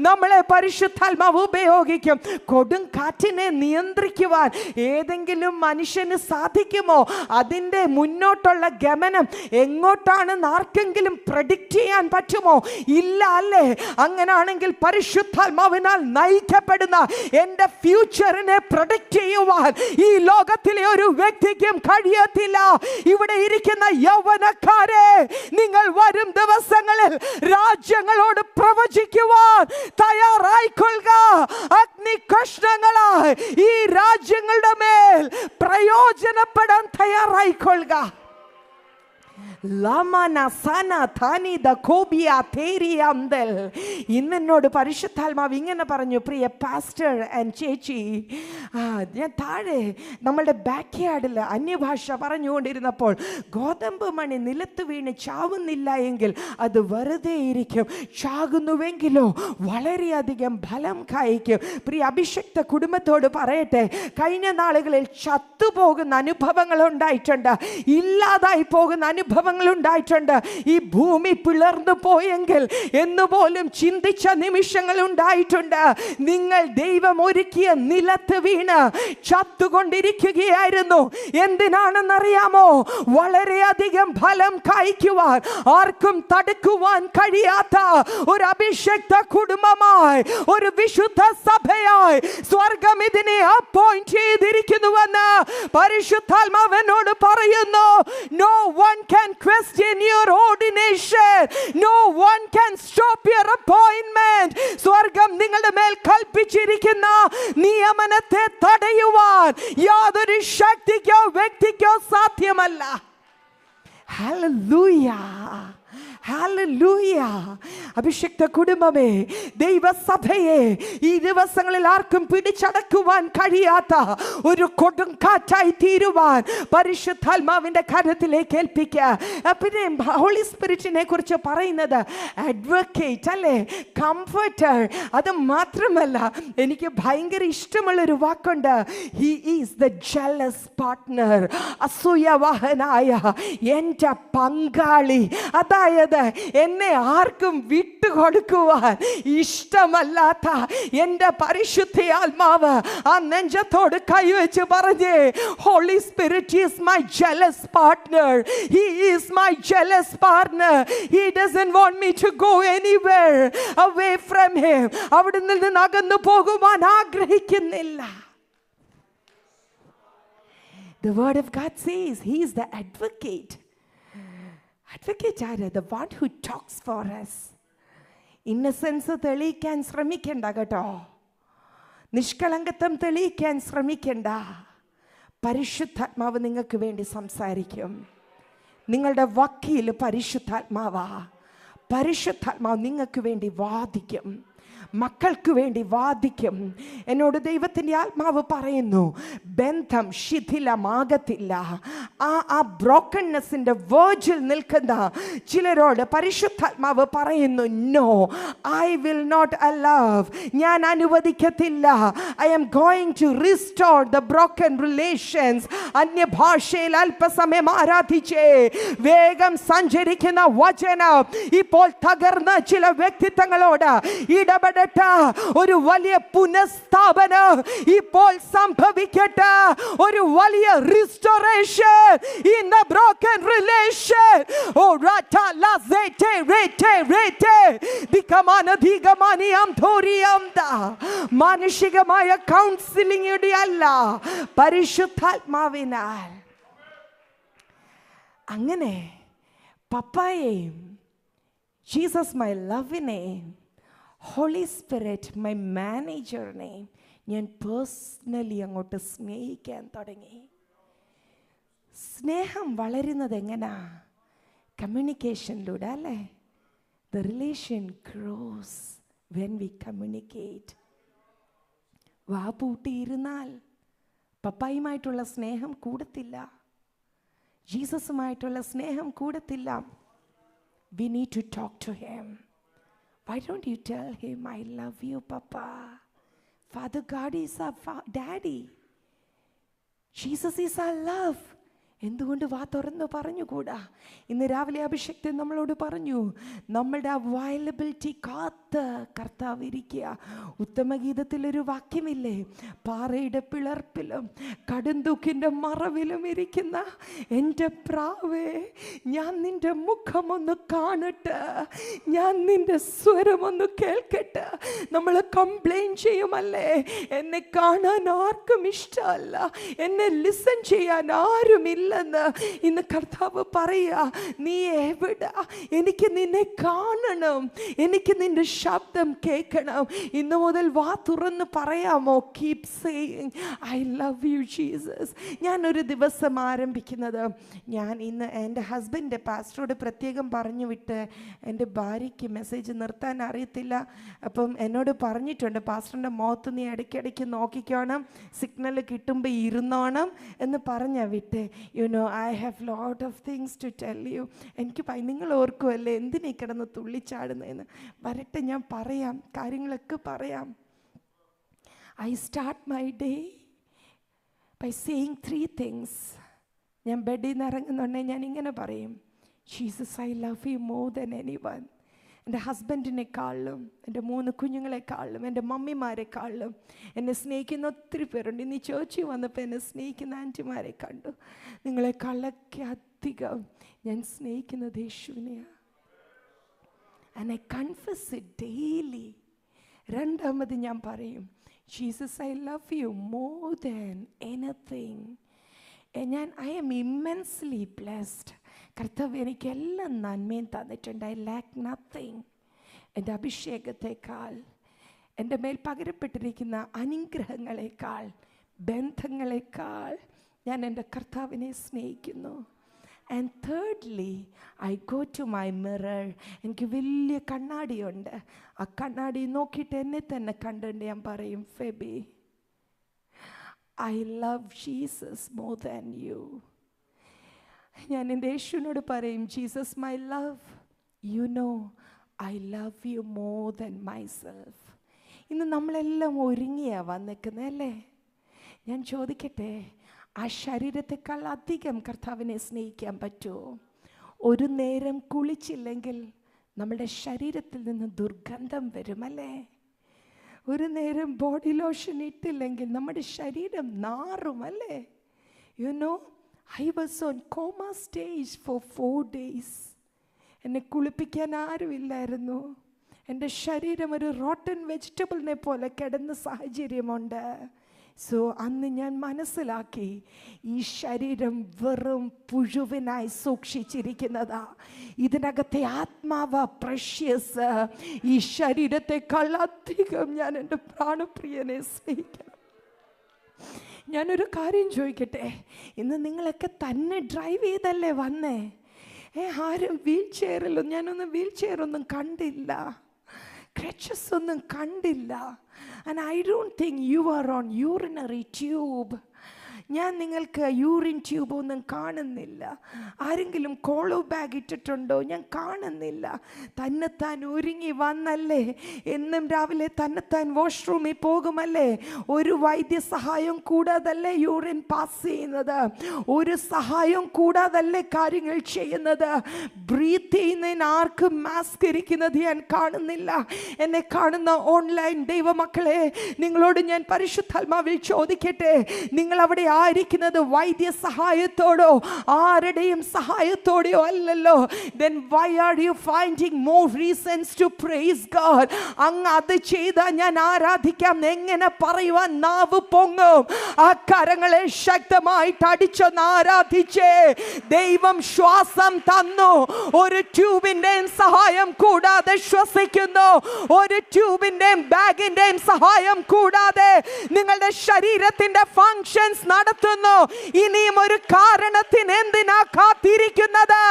നമ്മളെ പരിശുദ്ധാത്മാവ് ഉപയോഗിക്കും. കൊടുങ്കാറ്റിനെ നിയന്ത്രിക്കുവാൻ ഏതെങ്കിലും മനുഷ്യന് സാധിക്കുമോ? അതിൻ്റെ മുന്നോട്ടുള്ള ഗമനം എങ്ങോട്ടാണെന്ന് ആർക്കെങ്കിലും പ്രഡിക്റ്റ് ചെയ്യാൻ പറ്റുമോ? ഇല്ല അല്ലേ? അങ്ങനാണെങ്കിൽ പരിശുദ്ധാത്മാവിനാൽ നയിക്കപ്പെടുന്ന എൻ്റെ ഫ്യൂച്ചറിനെ പ്രഡിക്റ്റ് ചെയ്യുവാൻ ഈ ലോകത്തിലെ ഒരു വ്യക്തിക്കും കഴിയത്തില്ല. ഇവിടെ ഇരിക്കുന്ന യൗവനക്കാരെ, നിങ്ങൾ വരും ദിവസങ്ങളിൽ രാജ്യങ്ങളോട് പ്രവചിക്കുവാൻ തയ്യാറായിക്കൊള്ളുക. അഗ്നി കഷ്ണങ്ങളായി ഈ രാജ്യങ്ങളുടെ മേൽ പ്രയോജനപ്പെടാൻ തയ്യാറായിക്കൊള്ളുക. ഇന്നെന്നോട് പരിശുദ്ധാത്മാവ് ഇങ്ങനെ പറഞ്ഞു, പ്രിയ പാസ്റ്റർ ആൻഡ് ചേച്ചി, ഞാൻ താഴെ നമ്മളുടെ ബാക്ക് യാർഡിൽ അന്യഭാഷ പറഞ്ഞുകൊണ്ടിരുന്നപ്പോൾ ഗോതമ്പ് മണി നിലത്ത് വീണ് ചാവുന്നില്ല എങ്കിൽ അത് വെറുതെ ഇരിക്കും, ചാകുന്നുവെങ്കിലോ വളരെയധികം ഫലം കായ്ക്കും. പ്രിയ അഭിഷക്ത കുടുംബത്തോട് പറയട്ടെ, കഴിഞ്ഞ നാളുകളിൽ ചത്തുപോകുന്ന അനുഭവങ്ങൾ ഉണ്ടായിട്ടുണ്ട്, ഇല്ലാതായി പോകുന്ന അനുഭവങ്ങൾ ഉണ്ടായിട്ടുണ്ട്. ഈ ഭൂമി പിളർന്നു പോയെങ്കിൽ എന്നുപോലും ചിന്തിച്ച നിമിഷങ്ങൾ ഉണ്ടായിട്ടുണ്ട്. നിങ്ങൾ ദൈവം ഒരുക്കിയ നിലത്ത് വീണ് ചത്തുകൊണ്ടിരിക്കുകയായിരുന്നു. എന്തിനാണെന്നറിയാമോ? വളരെയധികം ഫലം കായ്ക്കുവാൻ ആർക്കും തടുക്കുവാൻ കഴിയാത്ത ഒരു അഭിഷക്ത കുടുംബമായി, ഒരു വിശുദ്ധ സഭയായി സ്വർഗം ഇതിനെ അപ്പോയിന്റ് ചെയ്തിരിക്കുന്നുവെന്ന് പരിശുദ്ധാത്മാവനോട് പറയുന്നു. No one can question your ordination. No one can stop your appointment. സ്വർഗം നിങ്ങളുടെ മേൽ കൽപ്പിച്ചിരിക്കുന്ന നിയമനത്തെ തടയുവാൻ യാതൊരു ശക്തിക്കോ വ്യക്തിക്കോ സാധ്യമല്ല. Hallelujah, hallelujah. അഭിഷിക്ത കുടുംബമേ, ദൈവസഭയെ ഈ ദിവസങ്ങളിൽ ആർക്കും പിടിച്ചടക്കുവാൻ കഴിയാത്ത ഒരു കൊടുങ്കാറ്റായി തീരുവാൻ പരിശുദ്ധാത്മാവിന്റെ കരത്തിലേക്ക് ഏൽപ്പിക്കുക. പിന്നെ ഹോളി സ്പിരിറ്റിനെ കുറിച്ച് പറയുന്നത് അഡ്വക്കേറ്റ് അല്ലേ, കംഫർട്ടർ. അത് മാത്രമല്ല, എനിക്ക് ഭയങ്കര ഇഷ്ടമുള്ളൊരു വാക്കുണ്ട്, he is the jealous partner. അസൂയവാഹനായ എൻ്റെ പങ്കാളി. അതായത് എന്നെ ആർക്കും വിട്ടുകൊടുക്കുവാൻ ഇഷ്ടമല്ലാത്ത എൻ്റെ പരിശുദ്ധ ആത്മാവ് ആ നെഞ്ചത്തോട് കൈവച്ച് പറഞ്ഞേ, holy spirit is my jealous partner. He is my jealous partner. He doesn't want me to go anywhere away from him. അവിടെ നിന്ന് അകന്നു പോകുവാൻ ആഗ്രഹിക്കുന്നില്ല. The word of God says he is the advocate. Advocate are the one who talks for us. Innocence തെളിയിക്കാൻ ശ്രമിക്കണ്ട കേട്ടോ, നിഷ്കളങ്കത്വം തെളിയിക്കാൻ ശ്രമിക്കണ്ട. പരിശുദ്ധാത്മാവ് നിങ്ങൾക്ക് വേണ്ടി സംസാരിക്കും. നിങ്ങളുടെ വക്കീൽ പരിശുദ്ധാത്മാവാ. പരിശുദ്ധാത്മാവ് നിങ്ങൾക്ക് വേണ്ടി വാദിക്കും, മക്കൾക്ക് വേണ്ടി വാദിക്കും. എന്നോട് ദൈവത്തിൻ്റെ ആത്മാവ് പറയുന്നു, ബന്ധം ശിഥിലമാകത്തില്ല. ആ ബ്രോക്കൺനെസ്സിൻ്റെ വേർജിൽ നിൽക്കുന്ന ചിലരോട് പരിശുദ്ധാത്മാവ് പറയുന്നു, no, I will not allow. ഞാൻ അനുവദിക്കത്തില്ല. I am going to restore the broken relations. അന്യഭാഷയിൽ അല്പസമയം ആരാധിച്ചേ വേഗം സഞ്ചരിക്കുന്ന വചനം ഇപ്പോൾ തകർന്ന ചില വ്യക്തിത്വങ്ങളോട് ഇടപെട ഒരു വലിയ പുനഃസ്ഥാപനം ഇപ്പോൾ സംഭവിക്കട്ടെ. ഒരു വലിയ restoration in the broken relation. Oh rata la zete rete rete dikamana digamaniyam thoriyamda. മാനുഷികമായ കൗൺസിലിംഗിയുടെ അല്ല, പരിശുദ്ധാത്മാവിനാൽ. അങ്ങനെ പപ്പായെയും ജീസസ് മൈ ലവിനെയും ഹോളി സ്പിരിറ്റ് മൈ മാനേജറിനെ ഞാൻ പേഴ്സണലി അങ്ങോട്ട് സ്നേഹിക്കാൻ തുടങ്ങി. സ്നേഹം വളരുന്നത് എങ്ങനാ? കമ്മ്യൂണിക്കേഷനിലൂടെ അല്ലേ? The relation grows when we communicate. വാ പൂട്ടിയിരുന്നാൽ പപ്പായുമായിട്ടുള്ള സ്നേഹം കൂടത്തില്ല, ജീസസുമായിട്ടുള്ള സ്നേഹം കൂടത്തില്ല. We need to talk to him. Why don't you tell him, I love you, Papa? Father God is our daddy. Jesus is our love. എന്തുകൊണ്ട് വാ തുറന്ന് പറഞ്ഞുകൂടാ? ഇന്ന് രാവിലെ അഭിഷേകത്തെ നമ്മളോട് പറഞ്ഞു, നമ്മളുടെ അവൈലബിലിറ്റി കാത്ത് കർത്താവ് ഇരിക്കുക. ഉത്തമഗീതത്തിലൊരു വാക്യമില്ലേ, പാറയുടെ പിളർപ്പിലും കടുന്തൂക്കിൻ്റെ മറവിലും ഇരിക്കുന്ന എൻ്റെ പ്രാവേ, ഞാൻ നിൻ്റെ മുഖമൊന്ന് കാണട്ടെ, ഞാൻ നിൻ്റെ സ്വരമൊന്ന് കേൾക്കട്ടെ. നമ്മൾ കംപ്ലൈൻ ചെയ്യുമല്ലേ, എന്നെ കാണാൻ ആർക്കും ഇഷ്ടമല്ല, എന്നെ ലിസൺ ചെയ്യാൻ ആരുമില്ല, അല്ലെന്ന് ഇന്ന് കർത്താവ് പറയുക. നീ എവിടെ? എനിക്ക് നിന്നെ കാണണം, എനിക്ക് നിന്റെ ശബ്ദം കേൾക്കണം. ഇന്ന് മുതൽ വാ തുറന്ന് പറയാമോ? Keep saying I love you Jesus. ഞാനൊരു ദിവസം ആരംഭിക്കുന്നത്, ഞാൻ ഇന്ന് എൻ്റെ ഹസ്ബൻഡ് പാസ്റ്ററോട് പ്രത്യേകം പറഞ്ഞു വിട്ട്, എൻ്റെ ഭാര്യയ്ക്ക് മെസ്സേജ് നിർത്താൻ അറിയത്തില്ല. അപ്പം എന്നോട് പറഞ്ഞിട്ടുണ്ട്, പാസ്റ്ററിൻ്റെ മുഖത്ത് നീ ഇടയ്ക്കിടയ്ക്ക് നോക്കിക്കോണം, സിഗ്നൽ കിട്ടുമ്പോൾ ഇരുന്നോണം എന്ന് പറഞ്ഞാൽ വിട്ട്. You know I have lot of things to tell you. എനിക്ക് നിങ്ങൾ ഓർക്കുമല്ലേ എന്തിനീ കിടന്ന് തുള്ളിച്ചാടുന്നതെന്ന്. വരട്ടെ, ഞാൻ പറയാം, കാര്യങ്ങളൊക്കെ പറയാം. I start my day by saying 3 things. ഞാൻ ബെഡിൽ നിന്ന് ഇറങ്ങുന്നുണ്ടെങ്കിൽ ഞാൻ ഇങ്ങനെ പറയും, Jesus I love you more than anyone. എൻ്റെ ഹസ്ബൻഡിനെക്കാളിലും, എൻ്റെ 3 കുഞ്ഞുങ്ങളെക്കാളിലും, എൻ്റെ മമ്മിമാരെക്കാളിലും എന്നെ സ്നേഹിക്കുന്ന ഒത്തിരി പേരുണ്ട്. ഇന്ന് ചേർച്ചിൽ വന്നപ്പോൾ എന്നെ സ്നേഹിക്കുന്ന ആൻറ്റിമാരെ കണ്ടു. നിങ്ങളെക്കാളൊക്കെ അധികം ഞാൻ സ്നേഹിക്കുന്നത് യേശുവിനെയാണ്. And I confess it daily. രണ്ടാമത് ഞാൻ പറയും, Jesus I love you more than anything. I am immensely blessed. കർത്താവ് എനിക്ക് എല്ലാം നന്മയും തന്നിട്ടുണ്ട്. I lack nothing. എൻ്റെ അഭിഷേകത്തെക്കാൾ, എൻ്റെ മേൽ പകരപ്പെട്ടിരിക്കുന്ന അനുഗ്രഹങ്ങളെക്കാൾ, ബന്ധങ്ങളെക്കാൾ ഞാൻ എൻ്റെ കർത്താവിനെ സ്നേഹിക്കുന്നു. And thirdly I go to my mirror. എനിക്ക് വലിയ കണ്ണാടിയുണ്ട്. ആ കണ്ണാടി നോക്കിയിട്ട് എന്നെ തന്നെ കണ്ടുകൊണ്ട് ഞാൻ പറയും, Febi I love Jesus more than you. ഞാൻ എൻ്റെ യേശുവിനോട് പറയും, Jesus my love, U know I love you more than myself. ഇന്ന് നമ്മളെല്ലാം ഒരുങ്ങിയാണ് വന്നേക്കുന്നത് അല്ലേ? ഞാൻ ചോദിക്കട്ടെ, ആ ശരീരത്തെക്കാൾ അധികം കർത്താവിനെ സ്നേഹിക്കാൻ പറ്റുമോ? ഒരു നേരം കുളിച്ചില്ലെങ്കിൽ നമ്മുടെ ശരീരത്തിൽ നിന്ന് ദുർഗന്ധം വരുമല്ലേ? ഒരു നേരം ബോഡി ലോഷൻ ഇട്ടില്ലെങ്കിൽ നമ്മുടെ ശരീരം നാറുമല്ലേ? You know I was on coma stage for 4 days. എന്നെ കുളിപ്പിക്കാൻ ആരുമില്ലായിരുന്നു. എൻ്റെ ശരീരം ഒരു റോട്ടൻ വെജിറ്റബിളിനെ പോലെ കിടന്ന സാഹചര്യമുണ്ട്. സോ അന്ന് ഞാൻ മനസ്സിലാക്കി, ഈ ശരീരം വെറും പുഴുവിനായി സൂക്ഷിച്ചിരിക്കുന്നതാ. ഇതിനകത്തെ ആത്മാവ് പ്രഷ്യസ്. ഈ ശരീരത്തെക്കാൾ അധികം ഞാൻ എൻ്റെ പ്രാണപ്രിയനെ സ്നേഹിക്കണം. ഞാനൊരു കാര്യം ചോദിക്കട്ടെ, ഇന്ന് നിങ്ങളൊക്കെ തന്നെ ഡ്രൈവ് ചെയ്തല്ലേ വന്നേ? ആരും വീൽ ചെയറിലും, ഞാനൊന്നും വീൽ ചെയറൊന്നും കണ്ടില്ല, ക്രച്ചസ് ഒന്നും കണ്ടില്ല. And I don't think you are on urinary tube. ഞാൻ നിങ്ങൾക്ക് യൂറിൻ ട്യൂബ് ഒന്നും കാണുന്നില്ല. ആരെങ്കിലും കോളോ ബാഗ് ഇട്ടിട്ടുണ്ടോ? ഞാൻ കാണുന്നില്ല. തന്നെത്താൻ ഒരുങ്ങി വന്നല്ലേ? എന്നും രാവിലെ തന്നെത്താൻ വാഷ്റൂമിൽ പോകുമല്ലേ? ഒരു വൈദ്യസഹായം കൂടാതല്ലേ യൂറിൻ പാസ് ചെയ്യുന്നത്? ഒരു സഹായം കൂടാതല്ലേ കാര്യങ്ങൾ ചെയ്യുന്നത്? ബ്രീത്ത് ചെയ്യുന്നതിന് ആർക്കും മാസ്ക് ഇരിക്കുന്നത് ഞാൻ കാണുന്നില്ല. എന്നെ കാണുന്ന ഓൺലൈൻ ദൈവമക്കളെ, നിങ്ങളോട് ഞാൻ പരിശുദ്ധാത്മാവിൽ ചോദിക്കട്ടെ, നിങ്ങൾ അവിടെ ആയിരിക്കുന്നത് വൈദ്യ സഹായത്തോടോ ആരുടെയും സഹായത്തോടെയോ അല്ലല്ലോ. Then why are you finding more reasons to praise God? അങ്ങ് അത് ചെയ്താൽ ഞാൻ ആരാധിക്കാം എങ്ങനെ പറയുവാൻ നാവ് പൊങ്ങും? ആ കരങ്ങളെ ശക്തമായിട്ട് അടിച്ചൊന്ന് ആരാധിച്ചേ. ദൈവം ശ്വാസം തന്നു. ഒരു ട്യൂബിന്റെയും സഹായം കൂടാതെ ശ്വസിക്കുന്നു. ഒരു ട്യൂബിന്റെയും ബാഗിന്റെയും സഹായം കൂടാതെ നിങ്ങളുടെ ശരീരത്തിന്റെ ഫങ്ഷൻസ് നടത്തുന്നു. ഇനിയും ഒരു കാരണത്തിന് എന്തിനാ കാത്തിരിക്കുന്നത്?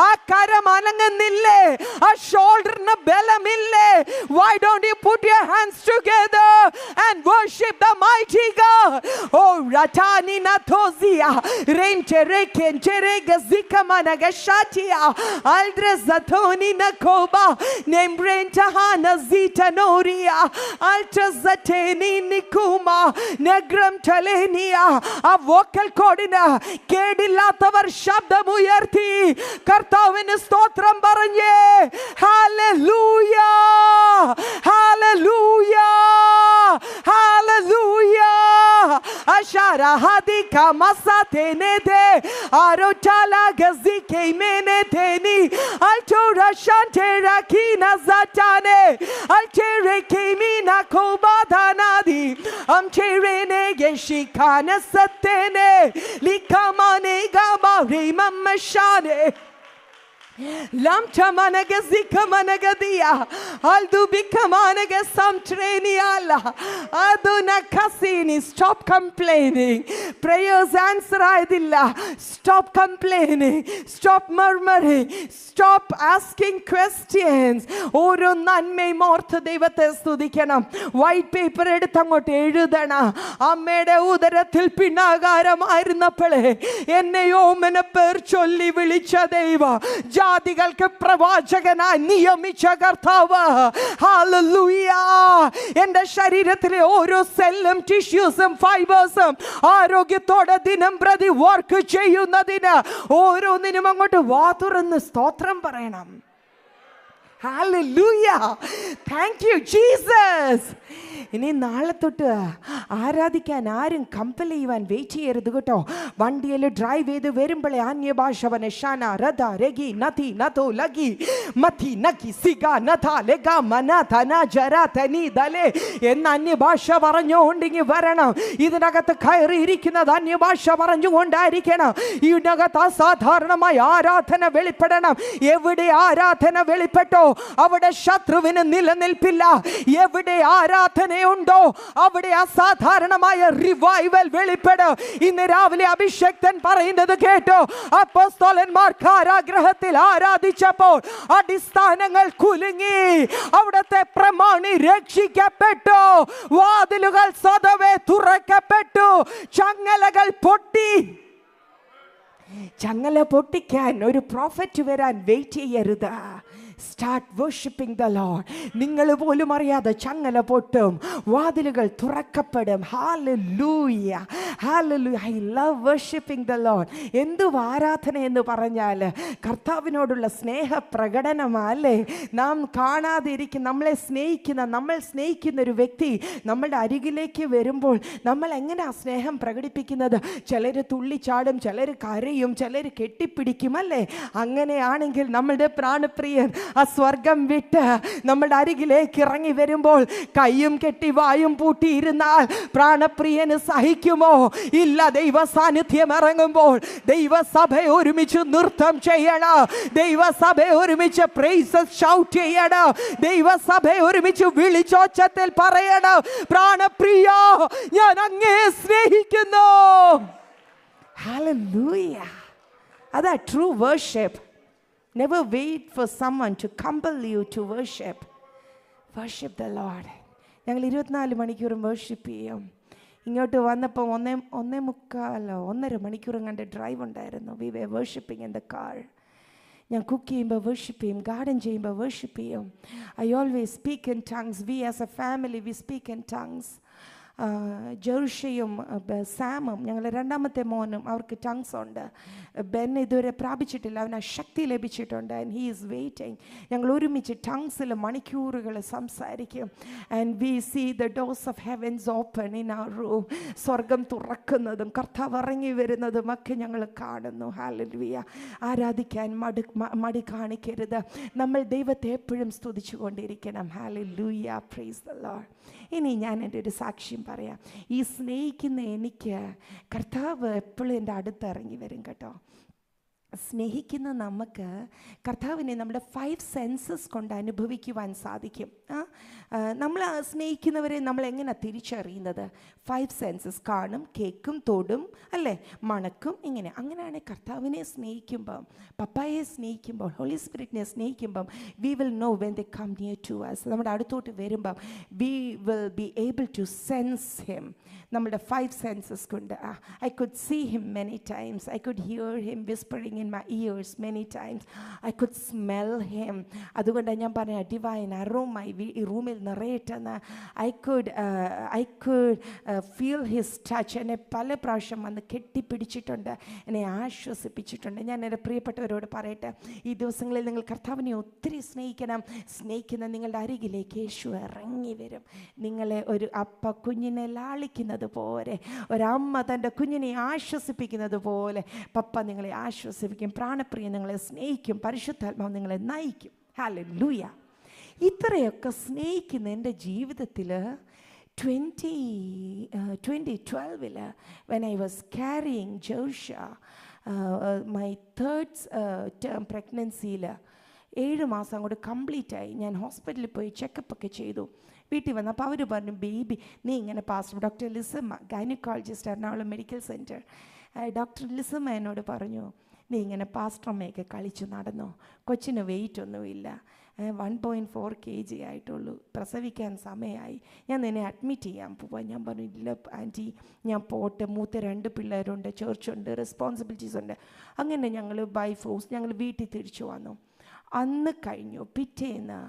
ആ കരം അനങ്ങുന്നില്ലേ? ആ ഷോൾഡറിന് ബലമില്ലേ? Why don't you put your hands together and worship the mighty God? Oh ratani na tozia renchereke cherega zikamana gashatia aldre zatoni na koba nembrenta hana zita noria altra zateni nikuma negram talenia. ആ vocal കോഡിന് കേടില്ലാത്തവർ ശബ്ദമുയർത്തി കർത്താവിന് സ്തോത്രം പറഞ്ഞേ. Hallelujah, hallelujah, hallelujah. അശാരഹദി കമസതേനെദേ ആരോചാല ഗസികൈമെനെതേനി അൽട്ടോ Ora shantera kina zatane. Al tere kemina kobadanadi. Am tere nege shikana satene. Likamane gamari mamashane. Lamta managa zika managa dia. Aldu bika managa samtreni alla. Aduna kasini. Stop complaining. Prayers answer aydilla. Stop complaining. Stop murmuring. Stop asking questions. Oro nanmeyum ഓർത്ത് ദൈവത്തെ സ്തുതിക്കണം. White paper എടുത്ത് അങ്ങോട്ട് എഴുതണം. അമ്മയുടെ ഉദരത്തിൽ പിന്നാകാരമായിരുന്നപ്പോഴേ എന്നെ ഓമന പേർ ചൊല്ലി വിളിച്ച ദൈവം ജാതികൾക്ക് പ്രവാചകനായി നിയമിച്ച കർത്താവ്. ഹല്ലേലൂയ. എൻ്റെ ശരീരത്തിലെ ഓരോ സെല്ലും ടിഷ്യൂസും ഫൈബേഴ്സും ആരോഗ്യത്തോടെ ദിനം പ്രതി വർക്ക് ചെയ്യുന്നതിന് ഓരോന്നിനും അങ്ങോട്ട് വാ തുറന്ന് സ്തോത്രം പറയണം. Hallelujah. Thank you, Jesus. ഇനി നാളെ തൊട്ട് ആരാധിക്കാൻ ആരും കമ്പൽ ചെയ്യുവാൻ വെയിറ്റ് ചെയ്യരുത് കേട്ടോ. വണ്ടിയിൽ ഡ്രൈവ് ചെയ്ത് വരുമ്പോഴേ അന്യഭാഷ ഷാന രഥ രഗി നഥി നഥോ ലഗി മഥി നക്കി സിഗ നഥ ലഗ മന ധന ജര ധനി ദലേ എന്ന അന്യഭാഷ പറഞ്ഞുകൊണ്ടിങ്ങി വരണം. ഇതിനകത്ത് കയറിയിരിക്കുന്നത് അന്യഭാഷ പറഞ്ഞുകൊണ്ടായിരിക്കണം. ഇതിനകത്ത് അസാധാരണമായ ആരാധന വെളിപ്പെടണം. എവിടെ ആരാധന വെളിപ്പെട്ടോ അവിടെ ശത്രുവിന് നിലനിൽപ്പില്ല. എവിടെ ആരാധനയുണ്ടോ അവിടെ അസാധാരണമായ റിവൈവൽ വെളിപ്പെടും. ഇന്ന് രാവിലെ അഭിഷക്തൻ പറയുന്നത് കേട്ടോ. അപ്പോസ്തലന്മാർ കാരാഗ്രഹത്തിൽ ആരാധിച്ചപ്പോൾ അടിസ്ഥാനങ്ങൾ കുലുങ്ങി. അവിടുത്തെ പ്രമാണി രക്ഷിക്കപ്പെട്ടു. വാതിലുകൾ സ്വതവേ തുറക്കപ്പെട്ടു. ചങ്ങലകൾ പൊട്ടി. ചങ്ങല പൊട്ടിക്കാൻ ഒരു പ്രോഫറ്റ് വരാൻ വെയിറ്റ് ചെയ്യരുത്. Start worshiping the Lord. നിങ്ങൾ പോലും അറിയാതെ ചങ്ങല പൊട്ടും, വാതിലുകൾ തുറക്കപ്പെടും. Hallelujah. Hallelujah. I love worshiping the Lord. എന്തു ആരാധന എന്ന് പറഞ്ഞാൽ കർത്താവിനോടുള്ള സ്നേഹ പ്രകടനമല്ലേ. നാം കാണാതെ ഇരിക്കുന്ന നമ്മൾ സ്നേഹിക്കുന്ന ഒരു വ്യക്തി നമ്മളുടെ അരികിലേക്ക് വരുമ്പോൾ നമ്മൾ എങ്ങനെയാ സ്നേഹം പ്രകടിപ്പിക്കുന്നത്? ചിലർ തുള്ളിച്ചാടും, ചിലർ കരയും, ചിലർ കെട്ടിപ്പിടിക്കും അല്ലേ. അങ്ങനെയാണെങ്കിൽ നമ്മളുടെ പ്രാണപ്രിയൻ ആ സ്വർഗം വിട്ട് നമ്മുടെ അരികിലേക്ക് ഇറങ്ങി വരുമ്പോൾ കൈയും കെട്ടി വായും പൂട്ടിയിരുന്നാൽ പ്രാണപ്രിയന് സഹിക്കുമോ? ഇല്ല. ദൈവ സാന്നിധ്യം ഇറങ്ങുമ്പോൾ ദൈവസഭ ഒരുമിച്ച് നൃത്തം ചെയ്യണം. ദൈവസഭ ഒരുമിച്ച് പ്രൈസസ് ഷൗട്ട് ചെയ്യണം. ദൈവസഭ ഒരുമിച്ച് വിളിച്ചോച്ചത്തിൽ പറയണം, പ്രാണപ്രിയ ഞാൻ അങ്ങേ സ്നേഹിക്കുന്നു. Hallelujah. അതാ true worship. Never wait for someone to compel you to worship. Worship the Lord. ഞങ്ങൾ 24 മണിക്കൂറും വർഷിപ്പ് ചെയ്യും. ഇങ്ങോട്ട് വന്നപ്പോൾ 1.25 മണിക്കൂറും കണ്ട് ഡ്രൈവ് ഉണ്ടായിരുന്നു. We were worshiping in the car. ഞാൻ കുക്ക് ചെയ്യുമ്പോൾ വർഷിപ്പ് ചെയ്യും, ഗാർഡൻ ചെയ്യുമ്പോൾ വർഷിപ്പ് ചെയ്യും. I always speak in tongues. We as a family, we speak in tongues. ജെറുഷയും സാമും ഞങ്ങൾ രണ്ടാമത്തെ മോനും അവർക്ക് ടങ്സ് ഉണ്ട്. ബെൻ ഇതുവരെ പ്രാപിച്ചിട്ടില്ല, അവന് ആ ശക്തി ലഭിച്ചിട്ടുണ്ട്. And he is waiting. ഞങ്ങൾ ഒരുമിച്ച് ടങ്സിൽ മണിക്കൂറുകൾ സംസാരിക്കും. And we see the doors of heavens open in our room. സ്വർഗം തുറക്കുന്നതും കർത്താവ് ഇറങ്ങി വരുന്നതും ഒക്കെ ഞങ്ങൾ കാണുന്നു. ഹല്ലേലൂയ. ആരാധിക്കാൻ മടി കാണിക്കരുത്. നമ്മൾ ദൈവത്തെ എപ്പോഴും സ്തുതിച്ചു കൊണ്ടിരിക്കണം. ഹല്ലേലൂയ. Praise the Lord. ഇനി ഞാൻ എൻ്റെ ഒരു സാക്ഷ്യം പറയാം. ഈ സ്നേഹിക്കുന്ന എനിക്ക് കർത്താവ് എപ്പോഴും എൻ്റെ അടുത്ത് ഇറങ്ങി വരും കേട്ടോ. സ്നേഹിക്കുന്ന നമുക്ക് കർത്താവിനെ നമ്മുടെ 5 സെൻസസ് കൊണ്ട് അനുഭവിക്കുവാൻ സാധിക്കും. നമ്മൾ സ്നേഹിക്കുന്നവരെ നമ്മൾ എങ്ങനെ തിരിച്ചറിയുന്നത്? 5 സെൻസസ്. കാണും, കേൾക്കും, തൊടും, അല്ലേ, മണക്കും. അങ്ങനെയാണ് കർത്താവിനെ സ്നേഹിക്കുമ്പം, പപ്പായെ സ്നേഹിക്കുമ്പോൾ, ഹോളി സ്പിരിറ്റിനെ സ്നേഹിക്കുമ്പം we will know when they come near to us. നമ്മുടെ അടുത്തോട്ട് വരുമ്പം we will be able to sense him. നമ്മുടെ 5 സെൻസസ് കൊണ്ട് I could see him many times. I could hear him whispering in my ears many times. I could smell him. അതുകൊണ്ടാണ് ഞാൻ പറഞ്ഞ divine aroma ഈ റൂമിൽ നിറയട്ടെന്ന്. I could feel his touch. എന്നെ പല പ്രാവശ്യം വന്ന് കെട്ടിപ്പിടിച്ചിട്ടുണ്ട്, എന്നെ ആശ്വസിപ്പിച്ചിട്ടുണ്ട്. ഞാൻ എൻ്റെ പ്രിയപ്പെട്ടവരോട് പറയട്ടെ, ഈ ദിവസങ്ങളിൽ നിങ്ങൾ കർത്താവിനെ ഒത്തിരി സ്നേഹിക്കണം. സ്നേഹിക്കുന്ന നിങ്ങളുടെ അരികിലേക്ക് യേശു ഇറങ്ങി വരും. നിങ്ങളെ ഒരു അപ്പ കുഞ്ഞിനെ ലാളിക്കുന്നത് പോലെ, ഒരമ്മ തൻ്റെ കുഞ്ഞിനെ ആശ്വസിപ്പിക്കുന്നത് പോലെ പപ്പ നിങ്ങളെ ആശ്വസിപ്പിക്കും. സേവിക്കും. പ്രാണപ്രിയ നിങ്ങളെ സ്നേഹിക്കും. പരിശുദ്ധാത്മാവ് നിങ്ങളെ നയിക്കും. ഹല്ലേലൂയ. ഇത്രയൊക്കെ സ്നേഹിക്കുന്ന എൻ്റെ ജീവിതത്തിൽ 2012 when I was carrying Joshua, my third term pregnancy-ൽ 7 മാസം അങ്ങോട്ട് കംപ്ലീറ്റ് ആയി. ഞാൻ ഹോസ്പിറ്റലിൽ പോയി ചെക്കപ്പ് ഒക്കെ ചെയ്തു. വീട്ടിൽ വന്നു. അപ്പോൾ അവർ പറഞ്ഞു, ബേബി നീ ഇങ്ങനെ pastor doctor Lisamma, gynaecologist, Ernakulam medical centre, doctor Lisamma എന്നോട് പറഞ്ഞു, നീ ഇങ്ങനെ പാസ്റ്ററമ്മയൊക്കെ കളിച്ചു നടന്നോ, കൊച്ചിന് വെയിറ്റ് ഒന്നുമില്ല, 1.4 kg ആയിട്ടുള്ളൂ, പ്രസവിക്കാൻ സമയമായി, ഞാൻ നിന്നെ അഡ്മിറ്റ് ചെയ്യാൻ പോവാം. ഞാൻ പറഞ്ഞു, ഇല്ല ആൻറ്റി ഞാൻ പോട്ടെ, മൂത്ത 2 പിള്ളേരുണ്ട്, ചേർച്ചുണ്ട്, റെസ്പോൺസിബിലിറ്റീസ് ഉണ്ട്. അങ്ങനെ ഞങ്ങൾ ബൈ ഫോഴ്സ് ഞങ്ങൾ വീട്ടിൽ തിരിച്ചു വന്നു. അന്ന് കഴിഞ്ഞു. പിറ്റേന്ന്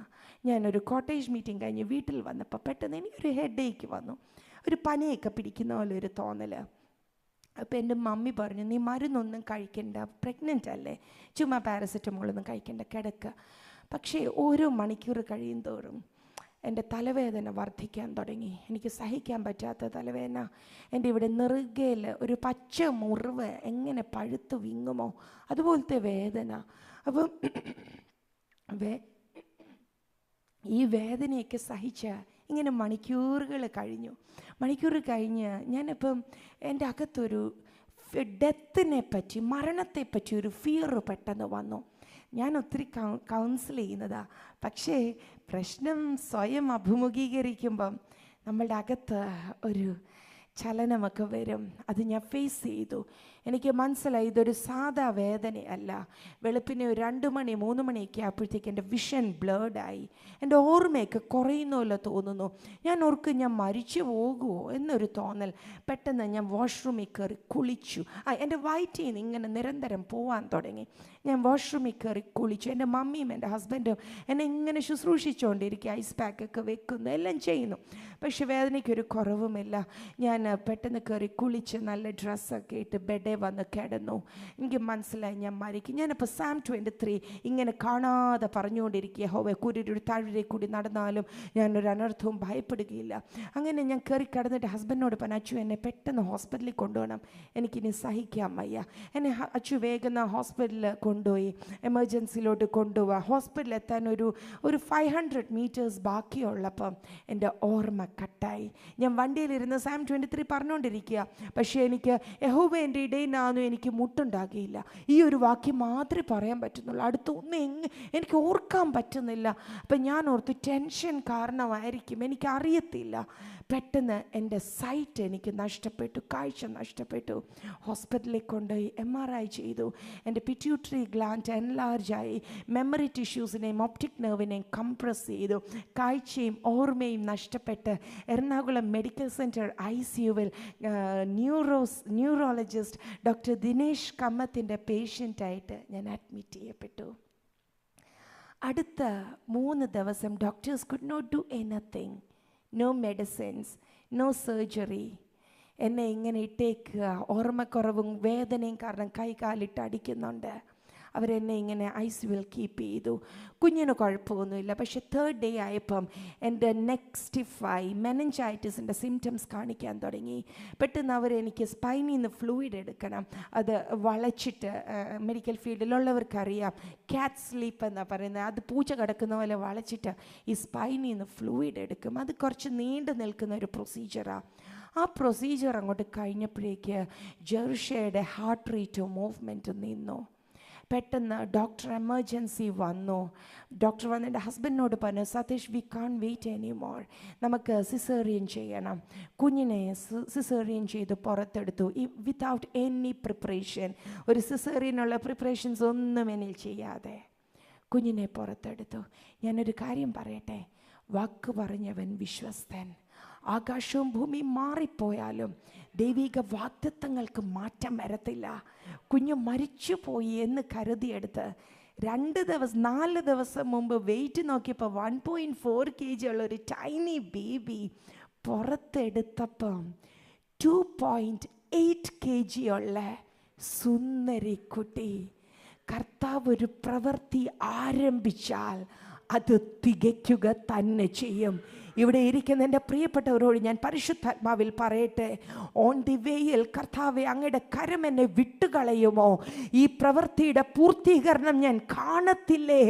ഞാനൊരു കോട്ടേജ് മീറ്റിംഗ് കഴിഞ്ഞ് വീട്ടിൽ വന്നപ്പോൾ പെട്ടെന്ന് എനിക്കൊരു ഹെഡേക്ക് വന്നു, ഒരു പനിയൊക്കെ പിടിക്കുന്ന പോലെ ഒരു തോന്നൽ. അപ്പോൾ എൻ്റെ മമ്മി പറഞ്ഞു, നീ മരുന്നൊന്നും കഴിക്കണ്ട, പ്രഗ്നൻ്റ് അല്ലേ, ചുമ്മാ പാരസെറ്റമോളൊന്നും കഴിക്കണ്ട, കിടക്കുക. പക്ഷേ ഓരോ മണിക്കൂർ കഴിയും തോറും എൻ്റെ തലവേദന വർദ്ധിക്കാൻ തുടങ്ങി. എനിക്ക് സഹിക്കാൻ പറ്റാത്ത തലവേദന. എൻ്റെ ഇവിടെ നെറുകയിൽ ഒരു പച്ച മുറിവ് എങ്ങനെ പഴുത്ത് വിങ്ങുമോ അതുപോലത്തെ വേദന. അപ്പം ഈ വേദനയൊക്കെ സഹിച്ച് ഇങ്ങനെ മണിക്കൂറുകൾ കഴിഞ്ഞ് ഞാനിപ്പം എൻ്റെ അകത്തൊരു ഡെത്തിനെ പറ്റി, മരണത്തെപ്പറ്റി ഒരു ഫിയർ പെട്ടെന്ന് വന്നു. ഞാൻ ഒത്തിരി കൗൺസിൽ ചെയ്യുന്നതാണ്. പക്ഷേ പ്രശ്നം സ്വയം അഭിമുഖീകരിക്കുമ്പം നമ്മളുടെ അകത്ത് ഒരു ചലനമൊക്കെ വരും. അത് ഞാൻ ഫേസ് ചെയ്തു. എനിക്ക് മനസ്സിലായി ഇതൊരു സാധാ വേദനയല്ല. വെളുപ്പിനെ ഒരു 2 മണി 3 മണിയൊക്കെ ആയപ്പോഴത്തേക്ക് എൻ്റെ വിഷൻ ബ്ലേഡായി. എൻ്റെ ഓർമ്മയൊക്കെ കുറയുന്നല്ലോ തോന്നുന്നു. ഞാൻ ഓർക്കും ഞാൻ മരിച്ചു പോകുമോ എന്നൊരു തോന്നൽ. പെട്ടെന്ന് ഞാൻ വാഷ്റൂമിൽ കയറി കുളിച്ചു. എൻ്റെ വയറ്റിൽ നിന്ന് ഇങ്ങനെ നിരന്തരം പോവാൻ തുടങ്ങി. ഞാൻ വാഷ്റൂമിൽ കയറി കുളിച്ചു. എൻ്റെ മമ്മിയും എൻ്റെ ഹസ്ബൻഡും എന്നെ ഇങ്ങനെ ശുശ്രൂഷിച്ചുകൊണ്ടിരിക്കുക, ഐസ് പാക്കൊക്കെ വെക്കുന്നു, എല്ലാം ചെയ്യുന്നു. പക്ഷെ വേദനയ്ക്കൊരു കുറവുമില്ല. ഞാൻ പെട്ടെന്ന് കയറി കുളിച്ച് നല്ല ഡ്രസ്സൊക്കെ ഇട്ട് ബെഡേ വന്ന് കിടന്നു. എനിക്ക് മനസ്സിലായി ഞാൻ മരിക്കും. ഞാനിപ്പോൾ Psalm 23 ഇങ്ങനെ കാണാതെ പറഞ്ഞുകൊണ്ടിരിക്കുക, ഹോവേ കുരിയുടെ താഴ്വരയിൽ കൂടി നടന്നാലും ഞാനൊരു അനർത്ഥവും ഭയപ്പെടുകയില്ല. അങ്ങനെ ഞാൻ കയറി കിടന്നിട്ട് ഹസ്ബൻഡിനോട് പറഞ്ഞു, അച്ചു എന്നെ പെട്ടെന്ന് ഹോസ്പിറ്റലിൽ കൊണ്ടുപോകണം, എനിക്കിനി സഹിക്കാൻ വയ്യ. എന്നെ അച്ചു വേഗം ഹോസ്പിറ്റലിൽ കൊണ്ടുപോയി, എമർജൻസിയിലോട്ട് കൊണ്ടുപോവുക. ഹോസ്പിറ്റലിൽ എത്താൻ ഒരു 500 meters ബാക്കിയുള്ളപ്പം എൻ്റെ ഓർമ്മ കട്ടായി. ഞാൻ വണ്ടിയിലിരുന്ന് Psalm 23 പറഞ്ഞുകൊണ്ടിരിക്കുക. പക്ഷേ എനിക്ക് യഹോവ എൻ്റെ ഇടയിനാന്നും എനിക്ക് മുട്ടുണ്ടാകിയില്ല, ഈ ഒരു വാക്യം മാത്രമേ പറയാൻ പറ്റുന്നുള്ളൂ. അടുത്തൊന്നും എനിക്ക് ഓർക്കാൻ പറ്റുന്നില്ല. അപ്പം ഞാൻ ഓർത്ത് ടെൻഷൻ കാരണമായിരിക്കും, എനിക്കറിയത്തില്ല. പെട്ടെന്ന് എൻ്റെ സൈറ്റ് എനിക്ക് നഷ്ടപ്പെട്ടു, കാഴ്ച നഷ്ടപ്പെട്ടു. ഹോസ്പിറ്റലിൽ കൊണ്ടുപോയി MRI ചെയ്തു. എൻ്റെ പിറ്റ്യൂട്ടറി ഗ്ലാൻഡ് എൻലാർജായി, മെമ്മറി ടിഷ്യൂസിനെയും ഒപ്റ്റിക് നെർവിനെയും കംപ്രസ് ചെയ്തു. കാഴ്ചയും ഓർമ്മയും നഷ്ടപ്പെട്ട് എറണാകുളം മെഡിക്കൽ സെൻറ്റർ ICUവിൽ ന്യൂറോളജിസ്റ്റ് ഡോക്ടർ ദിനേശ് കമ്മത്തിൻ്റെ പേഷ്യൻ്റായിട്ട് ഞാൻ അഡ്മിറ്റ് ചെയ്യപ്പെട്ടു. അടുത്ത 3 ദിവസം doctors could not do anything, no medicines, no surgery. എന്നെ ഇങ്ങനെ ഇട്ടേക്കുക, ഓർമ്മക്കുറവും വേദനയും കാരണം കൈകാലിട്ട് അടിക്കുന്നുണ്ട്. അവരെന്നെ ഇങ്ങനെ ICUവിൽ കീപ്പ് ചെയ്തു. കുഞ്ഞിന് കുഴപ്പമൊന്നുമില്ല. പക്ഷെ 3rd day ആയപ്പം എൻ്റെ നെക്ക് സ്റ്റിഫായി, മെനഞ്ചൈറ്റിസിൻ്റെ സിംറ്റംസ് കാണിക്കാൻ തുടങ്ങി. പെട്ടെന്ന് അവരെനിക്ക് സ്പൈനിൽ നിന്ന് ഫ്ലൂയിഡ് എടുക്കണം. അത് വളച്ചിട്ട്, മെഡിക്കൽ ഫീൽഡിലുള്ളവർക്കറിയാം, ക്യാറ്റ് സ്ലീപ്പ് എന്നാണ് പറയുന്നത്, അത് പൂച്ച കിടക്കുന്ന പോലെ വളച്ചിട്ട് ഈ സ്പൈനിൽ നിന്ന് ഫ്ലൂയിഡ് എടുക്കും. അത് കുറച്ച് നീണ്ടു നിൽക്കുന്ന ഒരു പ്രൊസീജിയറാണ്. ആ പ്രൊസീജിയർ അങ്ങോട്ട് കഴിഞ്ഞപ്പോഴേക്ക് ജെറുഷയുടെ ഹാർട്ട് റേറ്റും മൂവ്മെൻറ്റും നിന്നു. പെട്ടെന്ന് ഡോക്ടർ എമർജൻസി വന്നു. ഡോക്ടർ വന്ന് എൻ്റെ ഹസ്ബൻഡിനോട് പറഞ്ഞു, Satheesh we can't wait anymore, നമുക്ക് സിസേറിയൻ ചെയ്യണം. കുഞ്ഞിനെ സിസേറിയൻ ചെയ്ത് പുറത്തെടുത്തു, വിത്തൗട്ട് എനി പ്രിപ്പറേഷൻ. ഒരു സിസേറിയനുള്ള പ്രിപ്പറേഷൻസ് ഒന്നും എന്നിൽ ചെയ്യാതെ കുഞ്ഞിനെ പുറത്തെടുത്തു. ഞാനൊരു കാര്യം പറയട്ടെ, വാക്ക് പറഞ്ഞവൻ വിശ്വസ്തൻ. ആകാശവും ഭൂമിയും മാറിപ്പോയാലും ദൈവിക വാഗ്ദത്തങ്ങൾക്ക് മാറ്റം വരത്തില്ല. കുഞ്ഞ് മരിച്ചുപോയി എന്ന് കരുതിയെടുത്ത് 4 ദിവസം മുമ്പ് വെയിറ്റ് നോക്കിയപ്പോൾ 1.4 kg ഉള്ള ഒരു ടൈനി ബേബി പുറത്തെടുത്തപ്പം 2.8 kg ഉള്ള സുന്ദരി കുട്ടി. കർത്താവ് ഒരു പ്രവൃത്തി ആരംഭിച്ചാൽ അത് തികയ്ക്കുക തന്നെ ചെയ്യും. ഇവിടെ ഇരിക്കുന്ന എൻ്റെ പ്രിയപ്പെട്ടവരോട് ഞാൻ പരിശുദ്ധാത്മാവിൽ പറയട്ടെ, ഓൺ ദി വേയിൽ കർത്താവെ അങ്ങയുടെ കരം എന്നെ വിട്ടുകളയുമോ? ഈ പ്രവൃത്തിയുടെ പൂർത്തീകരണം ഞാൻ കാണത്തില്ലേ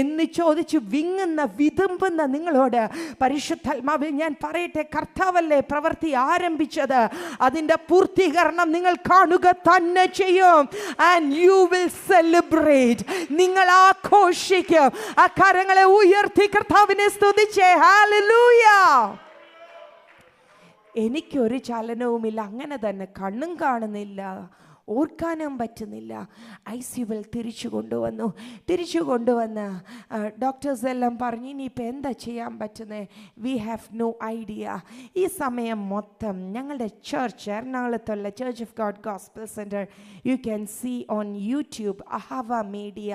എന്ന് ചോദിച്ച് വിങ്ങുന്ന വിതുമ്പുന്ന നിങ്ങളോട് പരിശുദ്ധാത്മാവിൽ ഞാൻ പറയട്ടെ, കർത്താവല്ലേ പ്രവൃത്തി ആരംഭിച്ചത്, അതിൻ്റെ പൂർത്തീകരണം നിങ്ങൾ കാണുക തന്നെ ചെയ്യും. And you will celebrate. നിങ്ങൾ ആഘോഷിക്കും. ആ കരങ്ങളെ ഉയർത്തി കർത്താവിനെ സ്തുതിച്ചേ. ഹല്ലേലൂയ. എനിക്കൊരു ചലനവുമില്ല, അങ്ങനെ തന്നെ കണ്ണും കാണുന്നില്ല, ഓർക്കാനും പറ്റുന്നില്ല. ICUവിൽ തിരിച്ചു കൊണ്ടുവന്ന് ഡോക്ടേഴ്സ് എല്ലാം പറഞ്ഞു ഇനിയിപ്പോൾ എന്താ ചെയ്യാൻ പറ്റുന്നത്, വി ഹാവ് നോ ഐഡിയ. ഈ സമയം മൊത്തം ഞങ്ങളുടെ ചർച്ച്, എറണാകുളത്തുള്ള church of God gospel centre, you can see on YouTube Ahava media,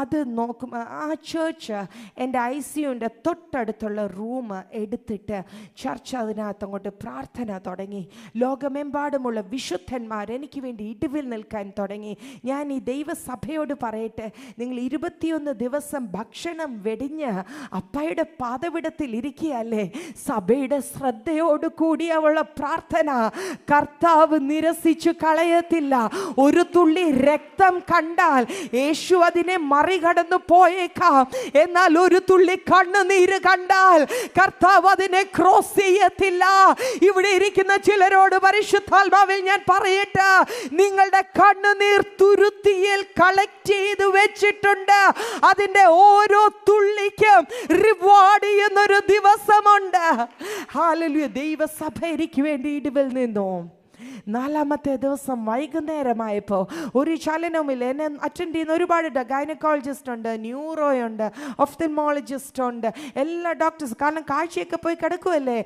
അത് നോക്കും. ആ ചർച്ച് എൻ്റെ ICUവിൻ്റെ തൊട്ടടുത്തുള്ള റൂം എടുത്തിട്ട് ചർച്ച് അതിനകത്ത് അങ്ങോട്ട് പ്രാർത്ഥന തുടങ്ങി. ലോകമെമ്പാടുമുള്ള വിശുദ്ധന്മാർ എനിക്ക് വേണ്ടി ഇടിവിൽ നിൽക്കാൻ തുടങ്ങി. ഞാൻ ഈ ദൈവസഭയോട് പറയട്ടെ, നിങ്ങൾ 21 ദിവസം ഭക്ഷണം വെടിഞ്ഞ് അപ്പയുടെ പാദവിടത്തിൽ ഇരിക്കുകയല്ലേ, സഭയുടെ ശ്രദ്ധയോട് കൂടിയുള്ള പ്രാർത്ഥന കർത്താവ് നിരസിച്ചു കളയത്തില്ല. ഒരു തുള്ളി രക്തം കണ്ടാൽ യേശു അതിനെ മറികടന്നു പോയേക്കാം, എന്നാൽ ഒരു തുള്ളി കണ്ണുനീര് കണ്ടാൽ കർത്താവ് അതിനെ ക്രോസ് ചെയ്യത്തില്ല. ഇവിടെ ഇരിക്കുന്ന ചിലരോട് പരിശുദ്ധാത്മാവിൽ ഞാൻ പറയട്ടെ, നിങ്ങളുടെ കണ്ണുനീർ തുരുത്തിയിൽ കളക്ട് ചെയ്ത് വെച്ചിട്ടുണ്ട്. അതിന്റെ ഓരോ തുള്ളിക്കും റിവാർഡ് ചെയ്യുന്നൊരു ദിവസമുണ്ട്. ഹല്ലേലൂയ. ദൈവസഭ എനിക്ക് വേണ്ടി ഇടിവിൽ നിന്നു. 4-ാമത്തെ ദിവസം വൈകുന്നേരമായപ്പോൾ ഒരു ചലനവുമില്ല. എന്നെ അറ്റൻഡ് ചെയ്യുന്ന ഒരുപാട് ഗൈനക്കോളജിസ്റ്റ് ഉണ്ട്, ന്യൂറോയുണ്ട്, ഒഫ്തൽമോളജിസ്റ്റ് ഉണ്ട്, എല്ലാ ഡോക്ടേഴ്സ്, കാരണം കാഴ്ചയൊക്കെ പോയി കിടക്കുമല്ലേ,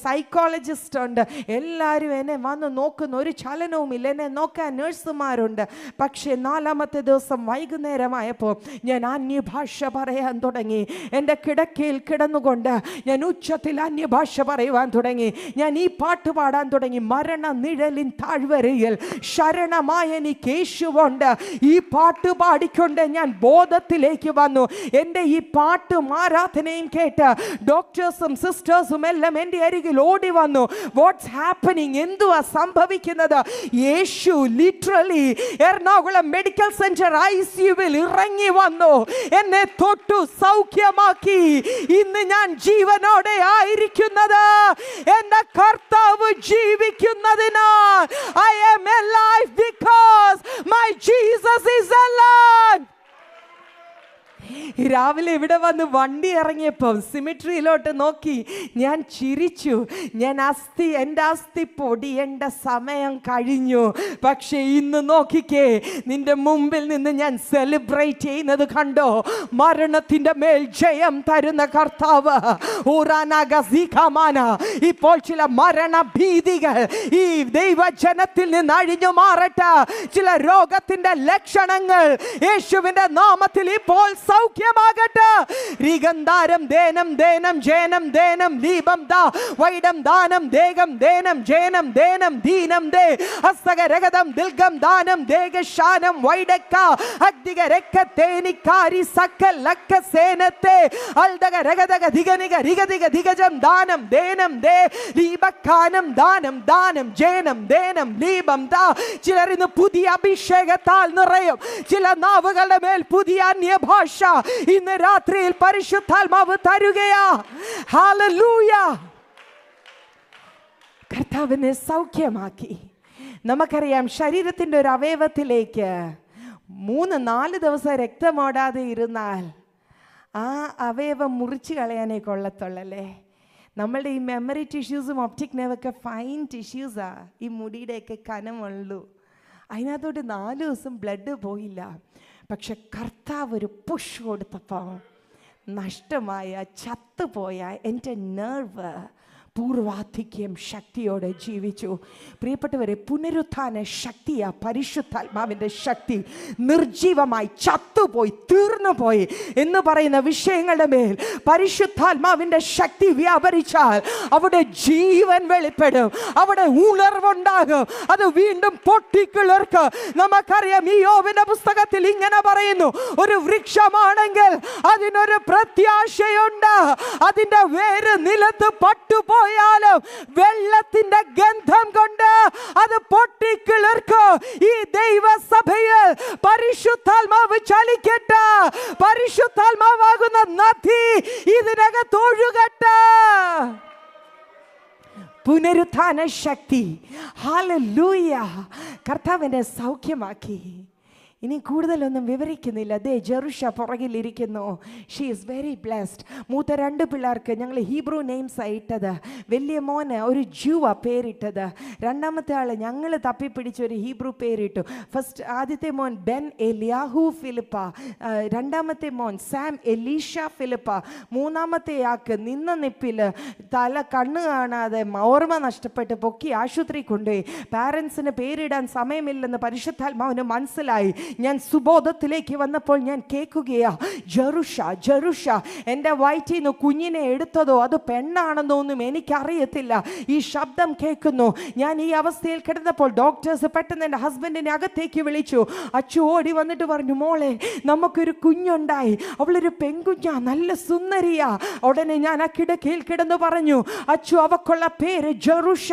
സൈക്കോളജിസ്റ്റ് ഉണ്ട്. എല്ലാവരും എന്നെ വന്ന് നോക്കുന്ന, ഒരു ചലനവുമില്ല. എന്നെ നോക്കാൻ നഴ്സുമാരുണ്ട്. പക്ഷേ 4-ാമത്തെ ദിവസം വൈകുന്നേരമായപ്പോൾ ഞാൻ അന്യഭാഷ പറയാൻ തുടങ്ങി. എൻ്റെ കിടക്കയിൽ കിടന്നുകൊണ്ട് ഞാൻ ഉച്ചത്തിൽ അന്യഭാഷ പറയുവാൻ തുടങ്ങി. ഞാൻ ഈ പാട്ട് പാടാൻ തുടങ്ങി, മരണ നിഴലിൻ താഴ്വരയിൽ ശരണമായ എനിക്ക് യേശുവുണ്ട്. ഈ പാട്ട് പാടിക്കൊണ്ട് ഞാൻ ബോധത്തിലേക്ക് വന്നു. എൻ്റെ ഈ പാട്ടും ആരാധനയും കേട്ട് ഡോക്ടേഴ്സും സിസ്റ്റേഴ്സും എല്ലാം എൻ്റെ അരികിൽ ഓടി വന്നു. വാട്ട്സ് ഹാപ്പനിങ്, എന്തുവാ സംഭവിക്കുന്നത്? യേശു ലിറ്ററലി എറണാകുളം മെഡിക്കൽ സെന്റർ ICUവിൽ ഇറങ്ങി വന്നു, എന്നെ തൊട്ടു സൗഖ്യമാക്കി. ഇന്ന് ഞാൻ ജീവനോടെ ആയിരിക്കുന്നത് എൻ്റെ കർത്താവ് ജീവിക്കുന്നതിനാൽ. I am alive because my Jesus is alive. രാവിലെ ഇവിടെ വന്ന് വണ്ടി ഇറങ്ങിയപ്പോൾ സിമിട്രിയിലോട്ട് നോക്കി ഞാൻ ചിരിച്ചു. എൻ്റെ അസ്ഥി പൊടിയേണ്ട സമയം കഴിഞ്ഞു. പക്ഷേ ഇന്ന് നോക്കിക്കേ, നിന്റെ മുമ്പിൽ നിന്ന് ഞാൻ സെലിബ്രേറ്റ് ചെയ്യുന്നത് കണ്ടോ? മരണത്തിൻ്റെ മേൽ ജയം തരുന്ന കർത്താവ്. ഇപ്പോൾ ചില മരണഭീതികൾ ഈ ദൈവജനത്തിൽ നിന്ന് അഴിഞ്ഞു മാറട്ടെ. ചില രോഗത്തിന്റെ ലക്ഷണങ്ങൾ യേശുവിന്റെ നാമത്തിൽ ഇപ്പോൾ സൗഖ്യമാകട്ടെ. രിഗന്ധാരം ദേനം ദേനം ജേനം ദേനം ദീപം ദാ വൈഡം ദാനം ദേഗം ദേനം ജേനം ദേനം ദീനം ദേ ഹസ്തകരഗതം ദിൽഗം ദാനം ദേഗശാനം വൈഡക്ക അഗ്ദിക രക്ക തേനിക്കാരി സക്കൽ ലക്ക സേനത്തെ അൽദക രഗദക ദിഗനിക രിഗദിക ദിഗജം ദാനം ദേനം ദേ ദീപക്കാനം ദാനം ദാനം ജേനം ദേനം ദീപം ദാ. ചിലർ ഇന്ന് പുതിയ അഭിഷേകത്താൽ നിറയും. ചില നാവുകളുടെ മേൽ പുതിയ അന്യഭാഷ ഇന്ന് രാത്രിയിൽ പരിശുദ്ധാത്മാവ് തരുകയാ. ഹല്ലേലൂയ. കർത്താവിനെ സൗഖ്യമാക്കി. നമുക്കറിയാം, ശരീരത്തിൻ്റെ ഒരു അവയവത്തിലേക്ക് 3-4 ദിവസം രക്തമോടാതെ ഇരുന്നാൽ ആ അവയവം മുറിച്ച് കളയാനേ കൊള്ളത്തുള്ളല്ലേ. നമ്മളുടെ ഈ മെമ്മറി ടിഷ്യൂസും ഒപ്റ്റിക് നെർവൊക്കെ ഫൈൻ ടിഷ്യൂസാ. ഈ മുടിയുടെയൊക്കെ കനമുള്ളൂ. അതിനകത്തോട്ട് 4 ദിവസം ബ്ലഡ് പോയില്ല. പക്ഷെ കർത്താവ് ഒരു പുഷ് കൊടുത്തപ്പോൾ നഷ്ടമായ, ചത്തുപോയ എൻ്റെ നെർവ് പൂർവാധിക്യം ശക്തിയോടെ ജീവിച്ചു. പ്രിയപ്പെട്ടവരെ, പുനരുത്ഥാന ശക്തിയാ പരിശുദ്ധാത്മാവിൻ്റെ ശക്തി. നിർജീവമായി ചത്തുപോയി തീർന്നുപോയി എന്ന് പറയുന്ന വിഷയങ്ങളുടെ മേൽ പരിശുദ്ധാത്മാവിൻ്റെ ശക്തി വ്യാപരിച്ചാൽ അവിടെ ജീവൻ വെളിപ്പെടും, അവിടെ ഉണർവുണ്ടാകും. അത് വീണ്ടും പൊട്ടിക്കിളർക്ക്. നമുക്കറിയാം, ഈ യോബിന്റെ പുസ്തകത്തിൽ ഇങ്ങനെ പറയുന്നു, ഒരു വൃക്ഷമാണെങ്കിൽ അതിനൊരു പ്രത്യാശയുണ്ട്. അതിന്റെ വേര് നിലത്ത് പട്ടുപോയാലും വെള്ളത്തിന്റെ ഗന്ധം കൊണ്ട് അത് പൊട്ടിക്കിളർക്കും. ഈ ദൈവസഭയിൽ പരിശുദ്ധാത്മാവ് ചലിക്കട്ടെ. പരിശുദ്ധാത്മാവാകുന്ന നദി ഇതിനകത്ത് ഒഴുകട്ടെ. പുനരുത്ഥാന ശക്തി. ഹല്ലേലൂയ. കർത്താവിനെ സൗഖ്യമാക്കി. ഇനി കൂടുതലൊന്നും വിവരിക്കുന്നില്ല. ദേ ജെറുഷ പുറകിലിരിക്കുന്നു. She is very blessed. മൂത്ത 2 പിള്ളേർക്ക് ഞങ്ങൾ ഹീബ്രു നെയിംസ് ഇട്ടത്. വലിയ മോന് ഒരു ജൂവ പേരിട്ടത്. രണ്ടാമത്തെ ആൾ ഞങ്ങൾ തപ്പിപ്പിടിച്ചൊരു ഹീബ്രു പേരിട്ടു. ആദ്യത്തെ മോൻ ബെൻ എലിയാഹു ഫിലിപ്പ, രണ്ടാമത്തെ മോൻ സാം എലീഷ ഫിലിപ്പ, മൂന്നാമത്തെ ആൾക്ക് നിന്ന നിപ്പിൽ കണ്ണ് കാണാതെ ഓർമ്മ നഷ്ടപ്പെട്ട് പൊക്കി ആശുപത്രി കൊണ്ടുപോയി. പാരൻസിന് പേരിടാൻ സമയമില്ലെന്ന് പരിശുദ്ധാത്മാവിന് മനസ്സിലായി. ഞാൻ സുബോധത്തിലേക്ക് വന്നപ്പോൾ ഞാൻ കേൾക്കുകയാ, ജെറുഷ ജെറുഷ. എൻ്റെ വയറ്റിൽ നിന്ന് കുഞ്ഞിനെ എടുത്തതോ അത് പെണ്ണാണെന്നൊന്നും എനിക്കറിയത്തില്ല. ഈ ശബ്ദം കേൾക്കുന്നു. ഞാൻ ഈ അവസ്ഥയിൽ കിടന്നപ്പോൾ ഡോക്ടേഴ്സ് പെട്ടെന്ന് എൻ്റെ ഹസ്ബൻഡിനെ അകത്തേക്ക് വിളിച്ചു. അച്ചു ഓടി വന്നിട്ട് പറഞ്ഞു, മോളെ നമുക്കൊരു കുഞ്ഞുണ്ടായി, അവളൊരു പെൺകുഞ്ഞാ, നല്ല സുന്ദരിയാ. ഉടനെ ഞാൻ ആ കിടക്കയിൽ കിടന്നു പറഞ്ഞു, അച്ചു അവക്കുള്ള പേര് ജെറുഷ,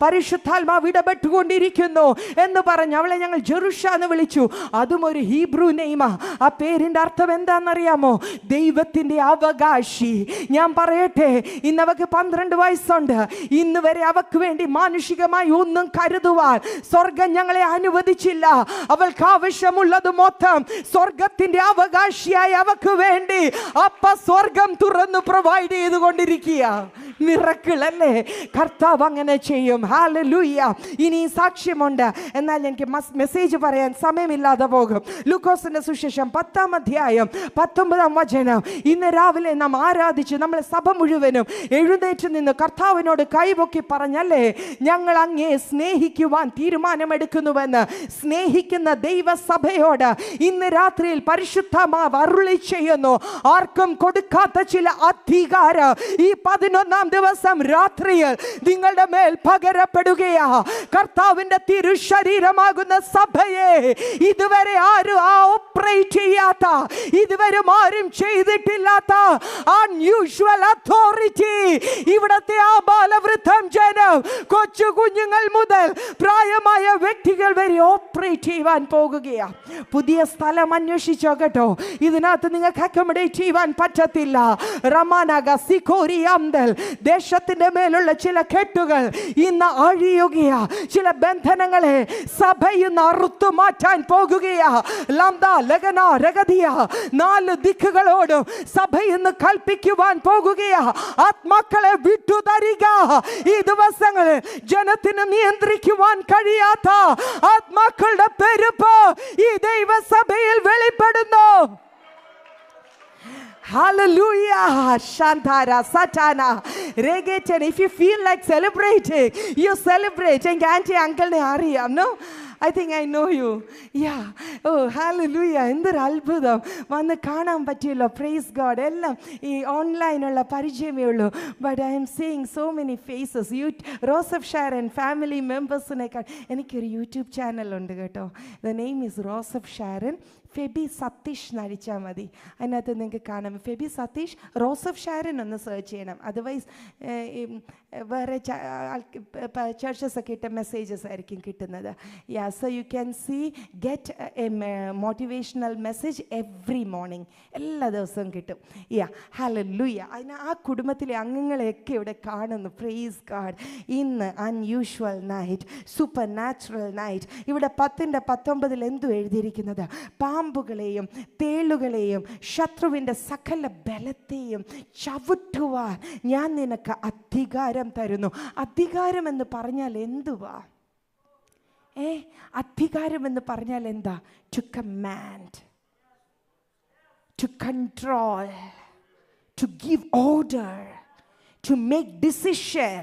പരിശുദ്ധാത്മാവ് ഇടപെട്ടുകൊണ്ടിരിക്കുന്നു എന്ന് പറഞ്ഞു. അവളെ ഞങ്ങൾ ജെറുഷ എന്ന് വിളിച്ചു. അതും ഒരു ഹീബ്രു നെയ്മാ. ആ പേരിന്റെ അർത്ഥം എന്താണെന്നറിയാമോ? ദൈവത്തിന്റെ അവകാശി. ഞാൻ പറയട്ടെ, ഇന്ന് അവക്ക് 12 വയസ്സുണ്ട്. ഇന്ന് വരെ അവക്ക് വേണ്ടി മാനുഷികമായി ഒന്നും കരുതുവാൻ സ്വർഗം ഞങ്ങളെ അനുവദിച്ചില്ല. അവൾക്ക് ആവശ്യമുള്ളത് മൊത്തം സ്വർഗത്തിന്റെ അവകാശിയായി അവക്ക് വേണ്ടി അപ്പ സ്വർഗം തുറന്ന് പ്രൊവൈഡ് ചെയ്തുകൊണ്ടിരിക്കുക. മിറക്കിൾ അല്ലേ? കർത്താവ് അങ്ങനെ ചെയ്യും. ഹല്ലേലൂയ. ഇനി സാക്ഷ്യമുണ്ട്, എന്നാൽ എനിക്ക് മെസ്സേജ് പറയാൻ സമയമില്ലാതെ പോകും. ലൂക്കോസിന്റെ സുവിശേഷം 10-ാം അധ്യായം 19-ാം വചനം. ഇന്ന് രാവിലെ നാം ആരാധിച്ച് നമ്മളെ സഭ മുഴുവനും എഴുന്നേറ്റ് നിന്ന് കർത്താവിനോട് കൈപൊക്കി പറഞ്ഞല്ലേ, ഞങ്ങൾ അങ്ങയെ സ്നേഹിക്കുവാൻ തീരുമാനമെടുക്കുന്നുവെന്ന്. സ്നേഹിക്കുന്ന ദൈവസഭയോട് ഇന്ന് രാത്രിയിൽ പരിശുദ്ധമാവ് അരുളി ചെയ്യുന്നു. ആർക്കും കൊടുക്കാത്ത ചില അധികാരം ഈ 11-ാം ദിവസം രാത്രിയിൽ നിങ്ങളുടെ മേൽ പകരപ്പെടുകയാ. കർത്താവിന്റെ തിരുശരീരമാകുന്ന സഭയെ ഇതുവരെ ആരും ഓപ്പറേറ്റ് ചെയ്യാത്ത, ഇതുവരെ ആരും ചെയ്തിട്ടില്ലാത്ത അൺയൂഷ്വൽ അതോറിറ്റി ഇവിടത്തെ ആബാലവൃദ്ധം ജനം, കൊച്ചു കുഞ്ഞുങ്ങൾ മുതൽ പ്രായമായ വ്യക്തികൾ വരെ ഓപ്പറേറ്റ് ചെയ്യുവാൻ പോകുകയാ. പുതിയ സ്ഥലം അന്വേഷിച്ചോ കേട്ടോ. ഇതിനകത്ത് നിങ്ങൾക്ക് അക്കോമഡേറ്റ് ചെയ്യുവാൻ പറ്റത്തില്ല. റമാനഗ സിക്കോരിയാംദൽ ദേശത്തിന്റെ മേലുള്ള ചില കെട്ടുകൾ ഇന്ന് അഴിയുകയാ. ചില ബന്ധനങ്ങളെ സഭയിൽ നിന്ന് അറുത്തു മാറ്റാൻ പോകുകയാ. ലംദ ലഗന രഗതിയ 4 ദിക്കുകളോടും സഭയിൽ നിന്ന് കൽപ്പിക്കുവാൻ പോകുകയാ. ആത്മാക്കളെ വിട്ടുതരിക. ഈ ദിവസങ്ങളിൽ ജനത്തിന് നിയന്ത്രിക്കുവാൻ കഴിയാത്ത ആത്മാക്കളുടെ പെരുപ്പ് ഈ ദൈവസഭയിൽ വെളിപ്പെടുന്നു. Hallelujah. Shantara, Satana, Reggaeton. If you feel like celebrating, you celebrate. And auntie, uncle, ne ariyam, no? I think I know you. Yeah. Oh, hallelujah. എന്തൊരു അത്ഭുതം. വന്ന് കാണാൻ പറ്റിയല്ലോ. Praise God. എല്ലാം ഈ ഓൺലൈനുള്ള പരിചയമേ ഉള്ളൂ. But I am seeing so many faces. Rose of Sharon family മെമ്പേഴ്സിനേക്കാൾ എനിക്കൊരു യൂട്യൂബ് ചാനലുണ്ട് കേട്ടോ. The name is rose of Sharon. Febi Satheesh എന്നടിച്ചാൽ മതി. അതിനകത്ത് നിങ്ങൾക്ക് കാണാം. ഫെബി സതീഷ്, റോസഫ് ഷാരൻ ഒന്ന് സെർച്ച് ചെയ്യണം. അതർവൈസ് വേറെ ചർച്ചസൊക്കെ ഇട്ട മെസ്സേജസ് ആയിരിക്കും കിട്ടുന്നത്. Yeah, so you can see get a motivational message every morning. എല്ലാ ദിവസവും കിട്ടും. Yeah, hallelujah. അതിന് ആ കുടുംബത്തിലെ അംഗങ്ങളെയൊക്കെ ഇവിടെ കാണുന്നു. Praise God. ഇന്ന് unusual night, super natural night. ഇവിടെ 10:19 എന്തു എഴുതിയിരിക്കുന്നത്? പാമ്പുകളെയും തേളുകളെയും ശത്രുവിൻ്റെ സകല ബലത്തെയും ചവിട്ടുവാൻ ഞാൻ നിനക്ക് അധികാരം തരുന്നു. അധികാരം എന്ന് പറഞ്ഞാൽ എന്തുവാ? അധികാരം എന്ന് പറഞ്ഞാൽ എന്താ? To command, to control, to give order, to make decision.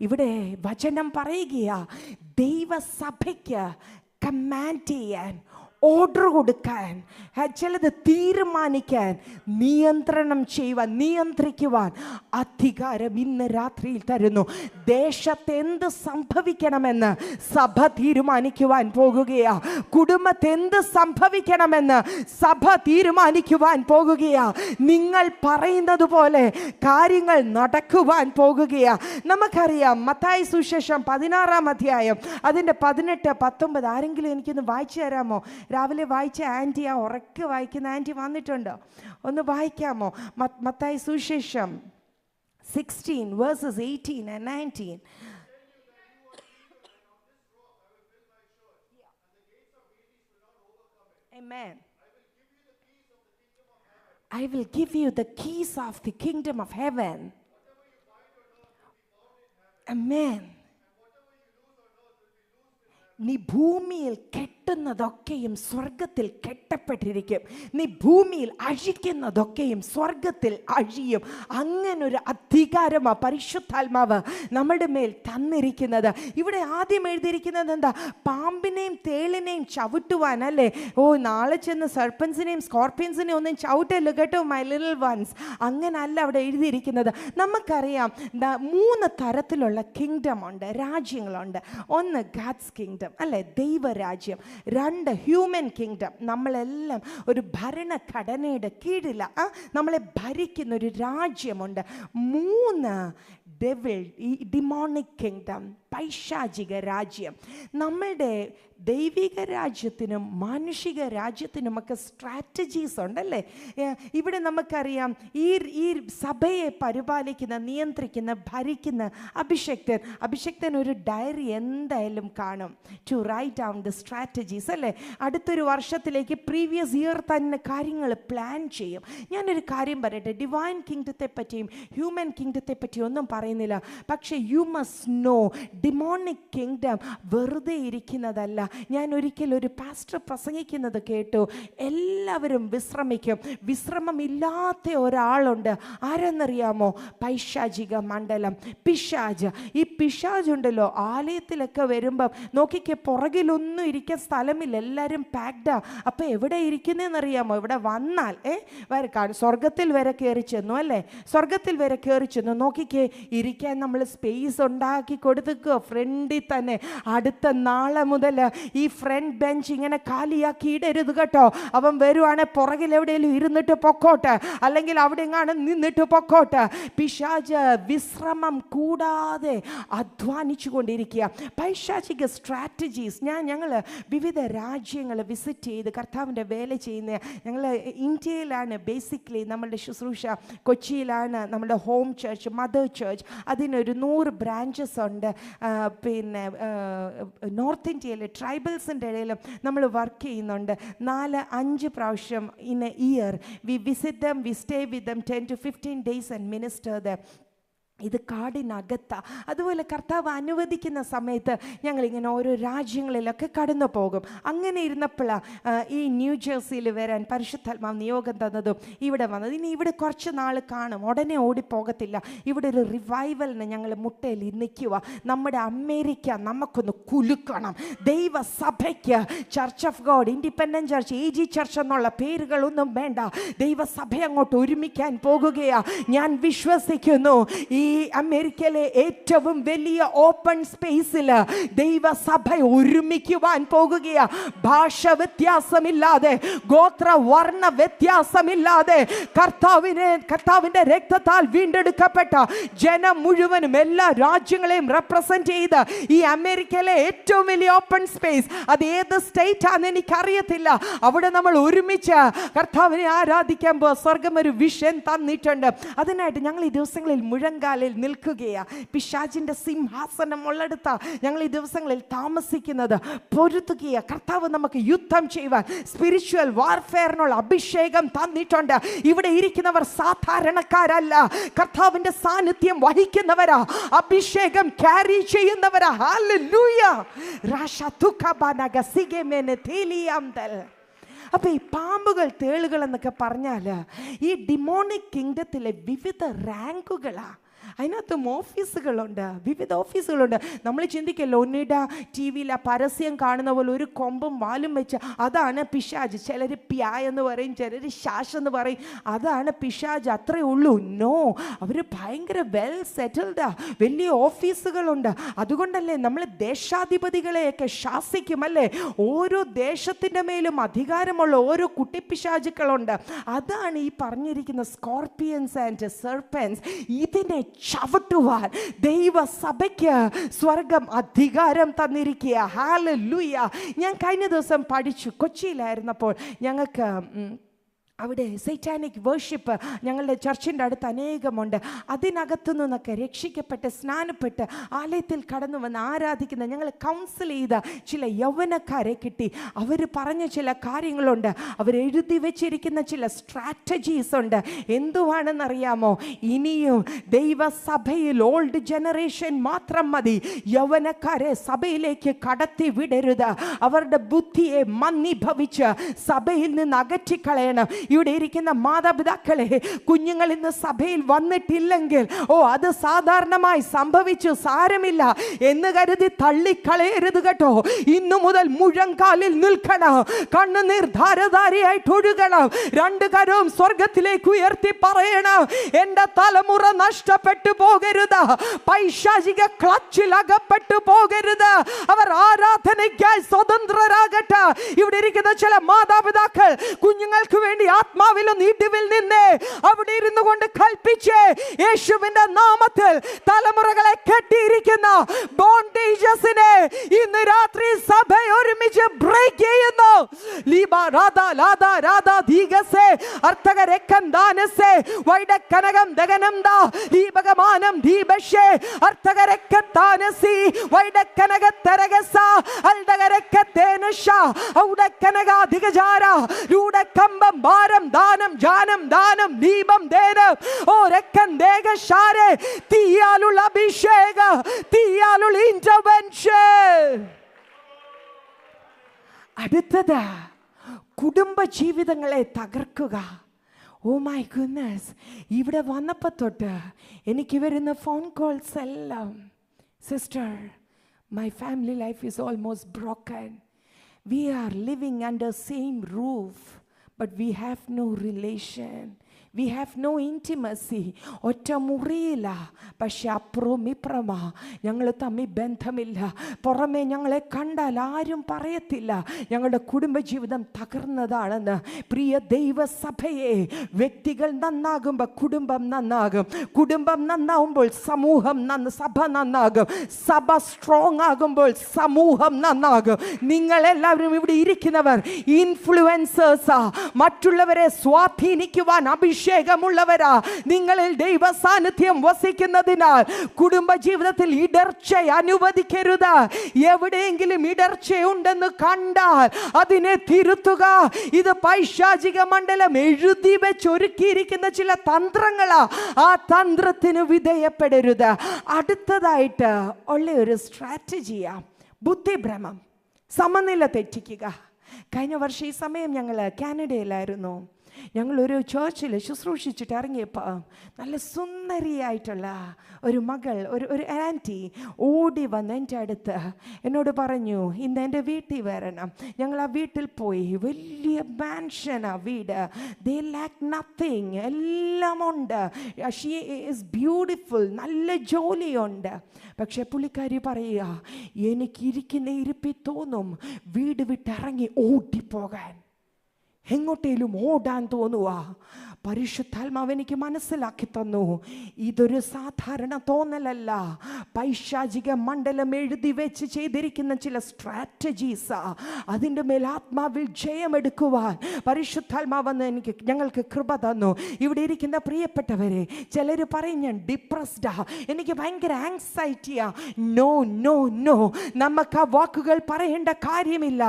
ഇവിടെ വചനം പറയുകയാ, ദൈവസഭയ്ക്ക് കമാൻഡ് ചെയ്യാൻ, ഓർഡർ കൊടുക്കാൻ, ചിലത് തീരുമാനിക്കാൻ, നിയന്ത്രണം ചെയ്യുവാൻ, നിയന്ത്രിക്കുവാൻ അധികാരം ഇന്ന് രാത്രിയിൽ തരുന്നു. ദേശത്ത് എന്ത് സംഭവിക്കണമെന്ന് സഭ തീരുമാനിക്കുവാൻ പോകുകയാ. കുടുംബത്ത് എന്ത് സംഭവിക്കണമെന്ന് സഭ തീരുമാനിക്കുവാൻ പോകുകയാ. നിങ്ങൾ പറയുന്നത് പോലെ കാര്യങ്ങൾ നടക്കുവാൻ പോകുകയാ. നമുക്കറിയാം മത്തായി സുവിശേഷം 16-ാം അധ്യായം അതിൻ്റെ 18-19 ആരെങ്കിലും എനിക്കൊന്ന് വായിച്ചു തരാമോ? രാവിലെ വായിച്ച ആൻറ്റി, ആ ഉറക്കെ വായിക്കുന്ന ആൻറ്റി വന്നിട്ടുണ്ടോ? ഒന്ന് വായിക്കാമോ? മത്തായി സുവിശേഷം 16 verses 18 and 19. Amen. I will give you the keys of the kingdom of heaven. Amen. നീ ഭൂമിയിൽ കെട്ടുന്നതൊക്കെയും സ്വർഗത്തിൽ കെട്ടപ്പെട്ടിരിക്കും. നീ ഭൂമിയിൽ അഴിക്കുന്നതൊക്കെയും സ്വർഗത്തിൽ അഴിയും. അങ്ങനൊരു അധികാരമാണ് പരിശുദ്ധാത്മാവ് നമ്മുടെ മേൽ തന്നിരിക്കുന്നത്. ഇവിടെ ആദ്യം എഴുതിയിരിക്കുന്നത് എന്താ? പാമ്പിനെയും തേളിനെയും ചവിട്ടുവാൻ അല്ലേ? ഓ, നാളെ ചെന്ന് സർപ്പൻസിനെയും സ്കോർപ്പിയൻസിനെയും ഒന്നും ചവിട്ടല്ലോ കേട്ടോ മൈ ലിറ്റിൽ വൺസ്. അങ്ങനല്ല അവിടെ എഴുതിയിരിക്കുന്നത്. നമുക്കറിയാം 3 തരത്തിലുള്ള കിങ്ഡം ഉണ്ട്, രാജ്യങ്ങളുണ്ട്. ഒന്ന് ഗാഡ്സ് കിങ്ഡം അല്ലേ, ദൈവരാജ്യം. 2 ഹ്യൂമൻ കിങ്ഡം, നമ്മളെല്ലാം ഒരു ഭരണഘടനയുടെ കീഴില നമ്മളെ ഭരിക്കുന്ന ഒരു രാജ്യമുണ്ട്. 3 ഡെവിൾ, ഈ ഡിമോണിക് കിങ്ഡം, പൈശാചിക രാജ്യം. നമ്മളുടെ ദൈവിക രാജ്യത്തിനും മാനുഷിക രാജ്യത്തിനുമൊക്കെ സ്ട്രാറ്റജീസ് ഉണ്ടല്ലേ? ഇവിടെ നമുക്കറിയാം ഈ സഭയെ പരിപാലിക്കുന്ന, നിയന്ത്രിക്കുന്ന, ഭരിക്കുന്ന അഭിഷക്തൻ ഒരു ഡയറി എന്തായാലും കാണും, to write down the strategies അല്ലേ? അടുത്തൊരു വർഷത്തിലേക്ക് പ്രീവിയസ് ഇയർ തന്നെ കാര്യങ്ങൾ പ്ലാൻ ചെയ്യും. ഞാനൊരു കാര്യം പറയട്ടെ, ഡിവൈൻ കിങ്ഡത്തെ പറ്റിയും ഹ്യൂമൻ കിങ്ഡത്തെ പറ്റിയും ഒന്നും പറയുന്നില്ല. പക്ഷേ you must know, demonic kingdom വെറുതെ ഇരിക്കുന്നതല്ല. ഞാൻ ഒരിക്കൽ ഒരു പാസ്റ്റർ പ്രസംഗിക്കുന്നത് കേട്ടു. എല്ലാവരും വിശ്രമിക്കും. വിശ്രമമില്ലാത്ത ഒരാളുണ്ട്. ആരെന്നറിയാമോ? പൈശാചിക മണ്ഡലം, പിശാച്. ഈ പിശാചുണ്ടല്ലോ, ആലയത്തിലൊക്കെ വരുമ്പം നോക്കിക്ക് പുറകിലൊന്നും ഇരിക്കാൻ സ്ഥലമില്ല, എല്ലാവരും പാക്ഡാ. അപ്പം എവിടെ ഇരിക്കുന്നതെന്നറിയാമോ? ഇവിടെ വന്നാൽ സ്വർഗത്തിൽ വരെ കയറി ചെന്നു അല്ലേ? സ്വർഗത്തിൽ വരെ കയറി ചെന്നു. നോക്കിക്കേ, ഇരിക്കാൻ നമ്മൾ സ്പേസ് ഉണ്ടാക്കി കൊടുത്തുക്കോ ഫ്രണ്ടിൽ തന്നെ. അടുത്ത നാളെ മുതൽ ഈ ഫ്രണ്ട് ബെഞ്ച് ഇങ്ങനെ കാലിയാക്കി ഇടരുത് കേട്ടോ. അവൻ വരുവാണ് പുറകിൽ എവിടെയെങ്കിലും ഇരുന്നിട്ട് പൊക്കോട്ടെ, അല്ലെങ്കിൽ അവിടെ എങ്ങാനും നിന്നിട്ട് പൊക്കോട്ടെ. പിശാച് വിശ്രമം കൂടാതെ അധ്വാനിച്ചു കൊണ്ടിരിക്കുക. പൈശാചിക സ്ട്രാറ്റജീസ്. ഞങ്ങൾ വിവിധ രാജ്യങ്ങൾ വിസിറ്റ് ചെയ്ത് കർത്താവിൻ്റെ വേല ചെയ്യുന്ന ഞങ്ങൾ ഇന്ത്യയിലാണ് ബേസിക്കലി നമ്മളുടെ ശുശ്രൂഷ. കൊച്ചിയിലാണ് നമ്മുടെ ഹോം ചർച്ച്, മദർ ചർച്ച്. അതിനൊരു 100 ബ്രാഞ്ചസ് ഉണ്ട്. പിന്നെ നോർത്ത് ഇന്ത്യയിൽ ട്രൈബൽസിൻ്റെ ഇടയിലും നമ്മൾ വർക്ക് ചെയ്യുന്നുണ്ട്. 4-5 പ്രാവശ്യം in a year we visit them, we stay with them 10 to 15 days and minister them. ഇത് കാടിനകത്ത. അതുപോലെ കർത്താവ് അനുവദിക്കുന്ന സമയത്ത് ഞങ്ങളിങ്ങനെ ഓരോ രാജ്യങ്ങളിലൊക്കെ കടന്നു പോകും. അങ്ങനെ ഇരുന്നപ്പോഴാണ് ഈ ന്യൂ ജേഴ്സിയിൽ വരാൻ പരിശുദ്ധാത്മാവ് നിയോഗം തന്നതും ഇവിടെ വന്നത്. ഇനി ഇവിടെ കുറച്ച് നാൾ കാണും, ഉടനെ ഓടിപ്പോകത്തില്ല. ഇവിടെ ഒരു റിവൈവലിന് ഞങ്ങൾ മുട്ടയിൽ നിൽക്കുക. നമ്മുടെ അമേരിക്ക നമുക്കൊന്ന് കുലുക്കണം. ദൈവസഭയ്ക്ക് church of God, independent church, AG church എന്നുള്ള പേരുകളൊന്നും വേണ്ട. ദൈവസഭ അങ്ങോട്ട് ഒരുമിക്കാൻ പോകുകയാണ്. ഞാൻ വിശ്വസിക്കുന്നു ഈ അമേരിക്കയിലെ ഏറ്റവും വലിയ ഓപ്പൺ സ്പേസിൽ ദൈവസഭ ഒരുമിക്കുവാൻ പോകുകയാ. ഭാഷ വ്യത്യാസമില്ലാതെ, ഗോത്ര വർണ്ണ വ്യത്യാസമില്ലാതെ, കർത്താവിന്റെ രക്തത്താൽ വീണ്ടെടുക്കപ്പെട്ട ജനം മുഴുവനും എല്ലാ രാജ്യങ്ങളെയും റെപ്രസെന്റ് ചെയ്ത് ഈ അമേരിക്കയിലെ ഏറ്റവും വലിയ ഓപ്പൺ സ്പേസ്, അത് ഏത് സ്റ്റേറ്റ് ആണെന്ന് എനിക്കറിയത്തില്ല, അവിടെ നമ്മൾ ഒരുമിച്ച് കർത്താവിനെ ആരാധിക്കാൻ സ്വർഗം ഒരു വിഷൻ തന്നിട്ടുണ്ട്. അതിനായിട്ട് ഞങ്ങൾ ഈ ദിവസങ്ങളിൽ മുഴങ്കാലിൽ നിൽക്കുകയാണ്. പിശാചിന്റെ സിംഹാസനം ഉള്ളെടുത്ത ഞങ്ങൾ ഈ ദിവസങ്ങളിൽ താമസിക്കുന്നത്. പൊരുതുകയ കർത്താവ് നമുക്ക് യുദ്ധം ചെയ്യുവാൻ സ്പിരിച്വൽ വാർഫെയറിനുള്ള അഭിഷേകം തന്നിട്ടുണ്ട്. ഇവിടെ ഇരിക്കുന്നവർ സാധാരണക്കാരല്ല, കർത്താവിന്റെ സാന്നിധ്യം വഹിക്കുന്നവരാ, അഭിഷേകം ക്യാരി ചെയ്യുന്നവരാ. ഹല്ലേലൂയ. അപ്പൊ ഈ പാമ്പുകൾ, തേളുകൾ എന്നൊക്കെ പറഞ്ഞാൽ ഈ ഡിമോണിക് കിങ്ഡത്തിലെ വിവിധ റാങ്കുകളാ. അതിനകത്തും ഓഫീസുകളുണ്ട്, വിവിധ ഓഫീസുകളുണ്ട്. നമ്മൾ ചിന്തിക്കല്ലോ, ഒന്നിട ടി വിയിൽ ആ പരസ്യം കാണുന്ന പോലെ ഒരു കൊമ്പും വാലും വെച്ച് അതാണ് പിശാജ്. ചിലർ പ്യാ എന്ന് പറയും, ചിലർ ശാശ് എന്ന് പറയും, അതാണ് പിശാജ്, അത്രേ ഉള്ളൂ. നോ, അവർ ഭയങ്കര വെൽ സെറ്റിൽഡാ, വലിയ ഓഫീസുകളുണ്ട്. അതുകൊണ്ടല്ലേ നമ്മൾ ദേശാധിപതികളെയൊക്കെ ശാസിക്കുമല്ലേ? ഓരോ ദേശത്തിൻ്റെ മേലും അധികാരമുള്ള ഓരോ കുട്ടിപ്പിശാചുക്കളുണ്ട്. അതാണ് ഈ പറഞ്ഞിരിക്കുന്ന സ്കോർപ്പിയൻസ് ആൻഡ് സെർപ്പൻസ്. ഇതിനെ ചവിട്ടുവാൻ ദൈവസഭയ്ക്ക് സ്വർഗം അധികാരം തന്നിരിക്കുക. ഹല്ലേലൂയ. ഞാൻ കഴിഞ്ഞ ദിവസം പഠിച്ചു, കൊച്ചിയിലായിരുന്നപ്പോൾ ഞങ്ങൾക്ക് അവിടെ സൈറ്റാനിക് വേർഷിപ്പ് ഞങ്ങളുടെ ചർച്ചിൻ്റെ അടുത്ത് അനേകമുണ്ട്. അതിനകത്തു നിന്നൊക്കെ രക്ഷിക്കപ്പെട്ട് സ്നാനപ്പെട്ട് ആലയത്തിൽ കടന്നു വന്ന് ആരാധിക്കുന്ന ഞങ്ങൾ കൗൺസിൽ ചെയ്ത ചില യൗവനക്കാരെ കിട്ടി. അവർ പറഞ്ഞ ചില കാര്യങ്ങളുണ്ട്, അവരെഴുതി വെച്ചിരിക്കുന്ന ചില സ്ട്രാറ്റജീസ് ഉണ്ട്. എന്തുവാണെന്നറിയാമോ? ഇനിയും ദൈവസഭയിൽ ഓൾഡ് ജനറേഷൻ മാത്രം മതി, യൗവനക്കാരെ സഭയിലേക്ക് കടത്തി വിടരുത്. അവരുടെ ബുദ്ധിയെ മന്ദീഭവിച്ച് സഭയിൽ നിന്ന് അകറ്റിക്കളയണം. ഇവിടെ ഇരിക്കുന്ന മാതാപിതാക്കളെ, കുഞ്ഞുങ്ങൾ ഇന്ന് സഭയിൽ വന്നിട്ടില്ലെങ്കിൽ അത് സാധാരണമായി സംഭവിച്ചു, സാരമില്ല എന്ന് കരുതി തള്ളിക്കളയരുത് കേട്ടോ. ഇന്നു മുതൽ മുഴങ്കാലിൽ നിൽക്കണം, കണ്ണുനീർ ധാരധാരയായിട്ട് ഒഴുകണം, രണ്ട് കരവും സ്വർഗത്തിലേക്ക് ഉയർത്തി പറയണം, എന്റെ തലമുറ നഷ്ടപ്പെട്ടു പോകരുത്, പൈശാചിക ക്ലച്ചിൽ അകപ്പെട്ടു പോകരുത്, അവർ ആരാധനയ്ക്കായി സ്വതന്ത്രരാകട്ടെ. ഇവിടെ ഇരിക്കുന്ന ചില മാതാപിതാക്കൾ കുഞ്ഞുങ്ങൾക്ക് വേണ്ടി ആത്മാവിലും നീട്ടിവിൽ നിന്ന് അവിടെ ഇരുന്നു കൊണ്ട് കൽപ്പിച്ച് യേശുവിന്റെ നാമത്തിൽ തലമുറകളെ കെട്ടിയിരിക്കുന്ന ബോണ്ടേജസിനെ ഇന്ന് രാത്രി സഭ ഒരുമിച്ച് ബ്രേക്ക് ചെയ്യുന്നു. ലീബ രാധാ ലാദാ രാധാ ദീഗസേ അർത്ഥകരക്കൻ ദാനസേ വൈഡക്കനകം ദഗനം ദാ ലീബകമാനം ദീബശേ അർത്ഥകരക്കൻ ദാനസി വൈഡക്കനക തരഗസ അൽദകരക്കതേനശ ഔഡക്കനക ദിഗജാര രൂഡകമ്പം ഭാരം ദാനം ജാനം ദാനം ദീപം ദേനം ഓരക്കൻ ദേഗശാരെ തീയാലുള്ള അഭിഷേക, തീയാലുള്ള ഇന്റർവെൻഷൻ. അടുത്തത് കുടുംബ ജീവിതങ്ങളെ തകർക്കുക. ഓ മൈ ഗുഡ്നസ്, ഇവിടെ വന്നപ്പോൾ തൊട്ട് എനിക്ക് വരുന്ന ഫോൺ കോൾസ് എല്ലാം, sister, my family life is almost broken. We are living under same roof, but we have no relation. We have no intimacy. ഒറ്റ മുറിയില്ല, പക്ഷെ അപ്പുറവും ഇപ്പുറമാ, ഞങ്ങൾ തമ്മിൽ ബന്ധമില്ല. പുറമെ ഞങ്ങളെ കണ്ടാൽ ആരും പറയത്തില്ല ഞങ്ങളുടെ കുടുംബജീവിതം തകർന്നതാണെന്ന്. പ്രിയ ദൈവസഭയെ, വ്യക്തികൾ നന്നാകുമ്പോൾ കുടുംബം നന്നാകും, കുടുംബം നന്നാവുമ്പോൾ സമൂഹം സഭ നന്നാകും, സഭ സ്ട്രോങ് ആകുമ്പോൾ സമൂഹം നന്നാകും. നിങ്ങളെല്ലാവരും ഇവിടെ ഇരിക്കുന്നവർ ഇൻഫ്ലുവൻസേഴ്സാ, മറ്റുള്ളവരെ സ്വാധീനിക്കുവാൻ അഭിഷേകമുള്ളവരാ. നിങ്ങളിൽ ദൈവ സാന്നിധ്യം വസിക്കുന്നതിനാൽ കുടുംബജീവിതത്തിൽ ഇടർച്ച അനുവദിക്കരുത്. എവിടെയെങ്കിലും ഇടർച്ചയുണ്ടെന്ന് കണ്ടാൽ അതിനെ തിരുത്തുക. ഇത് പൈശാചിക മണ്ഡലം എഴുതി വെച്ചൊരുക്കിയിരിക്കുന്ന ചില തന്ത്രങ്ങളാ, ആ തന്ത്രത്തിന് വിധേയപ്പെടരുത്. അടുത്തതായിട്ട് ഉള്ള ഒരു സ്ട്രാറ്റജിയാ ബുദ്ധിഭ്രമം, സമനില തെറ്റിക്കുക. കഴിഞ്ഞ വർഷം ഈ സമയം ഞങ്ങൾ കാനഡയിലായിരുന്നു. ഞങ്ങളൊരു ചർച്ചിൽ ശുശ്രൂഷിച്ചിട്ട് ഇറങ്ങിയപ്പോൾ നല്ല സുന്ദരിയായിട്ടുള്ള ഒരു മകൾ, ഒരു ആൻറ്റി ഓടി വന്ന് എൻ്റെ അടുത്ത് എന്നോട് പറഞ്ഞു, ഇന്ന് എൻ്റെ വീട്ടിൽ വരണം. ഞങ്ങൾ ആ വീട്ടിൽ പോയി. വലിയ മാൻഷനാ വീട്, ദേ ലാക്ക് നത്തിങ്, എല്ലാം ഉണ്ട്. ഷീ ഈസ് ബ്യൂട്ടിഫുൾ, നല്ല ജോലിയുണ്ട്. പക്ഷെ പുള്ളിക്കാരി പറയുക, എനിക്കിരിക്കുന്ന ഇരിപ്പി തോന്നും വീട് വിട്ടിറങ്ങി ഓടിപ്പോകാൻ, എങ്ങോട്ടേലും ഓടാൻ തോന്നുക. പരിശുദ്ധാത്മാവ് എനിക്ക് മനസ്സിലാക്കി തന്നു, ഇതൊരു സാധാരണ തോന്നലല്ല, പൈശാചിക മണ്ഡലം എഴുതി വെച്ച് ചെയ്തിരിക്കുന്ന ചില സ്ട്രാറ്റജീസാ. അതിൻ്റെ മേൽ ആത്മാവിൽ ജയമെടുക്കുവാൻ പരിശുദ്ധാത്മാവെന്ന് ഞങ്ങൾക്ക് കൃപ തന്നു. ഇവിടെ ഇരിക്കുന്ന പ്രിയപ്പെട്ടവരെ, ചിലർ പറയും ഞാൻ ഡിപ്രസ്ഡാ, എനിക്ക് ഭയങ്കര ആങ്സൈറ്റിയാ. നോ നോ നോ, നമുക്ക് ആ വാക്കുകൾ പറയേണ്ട കാര്യമില്ല.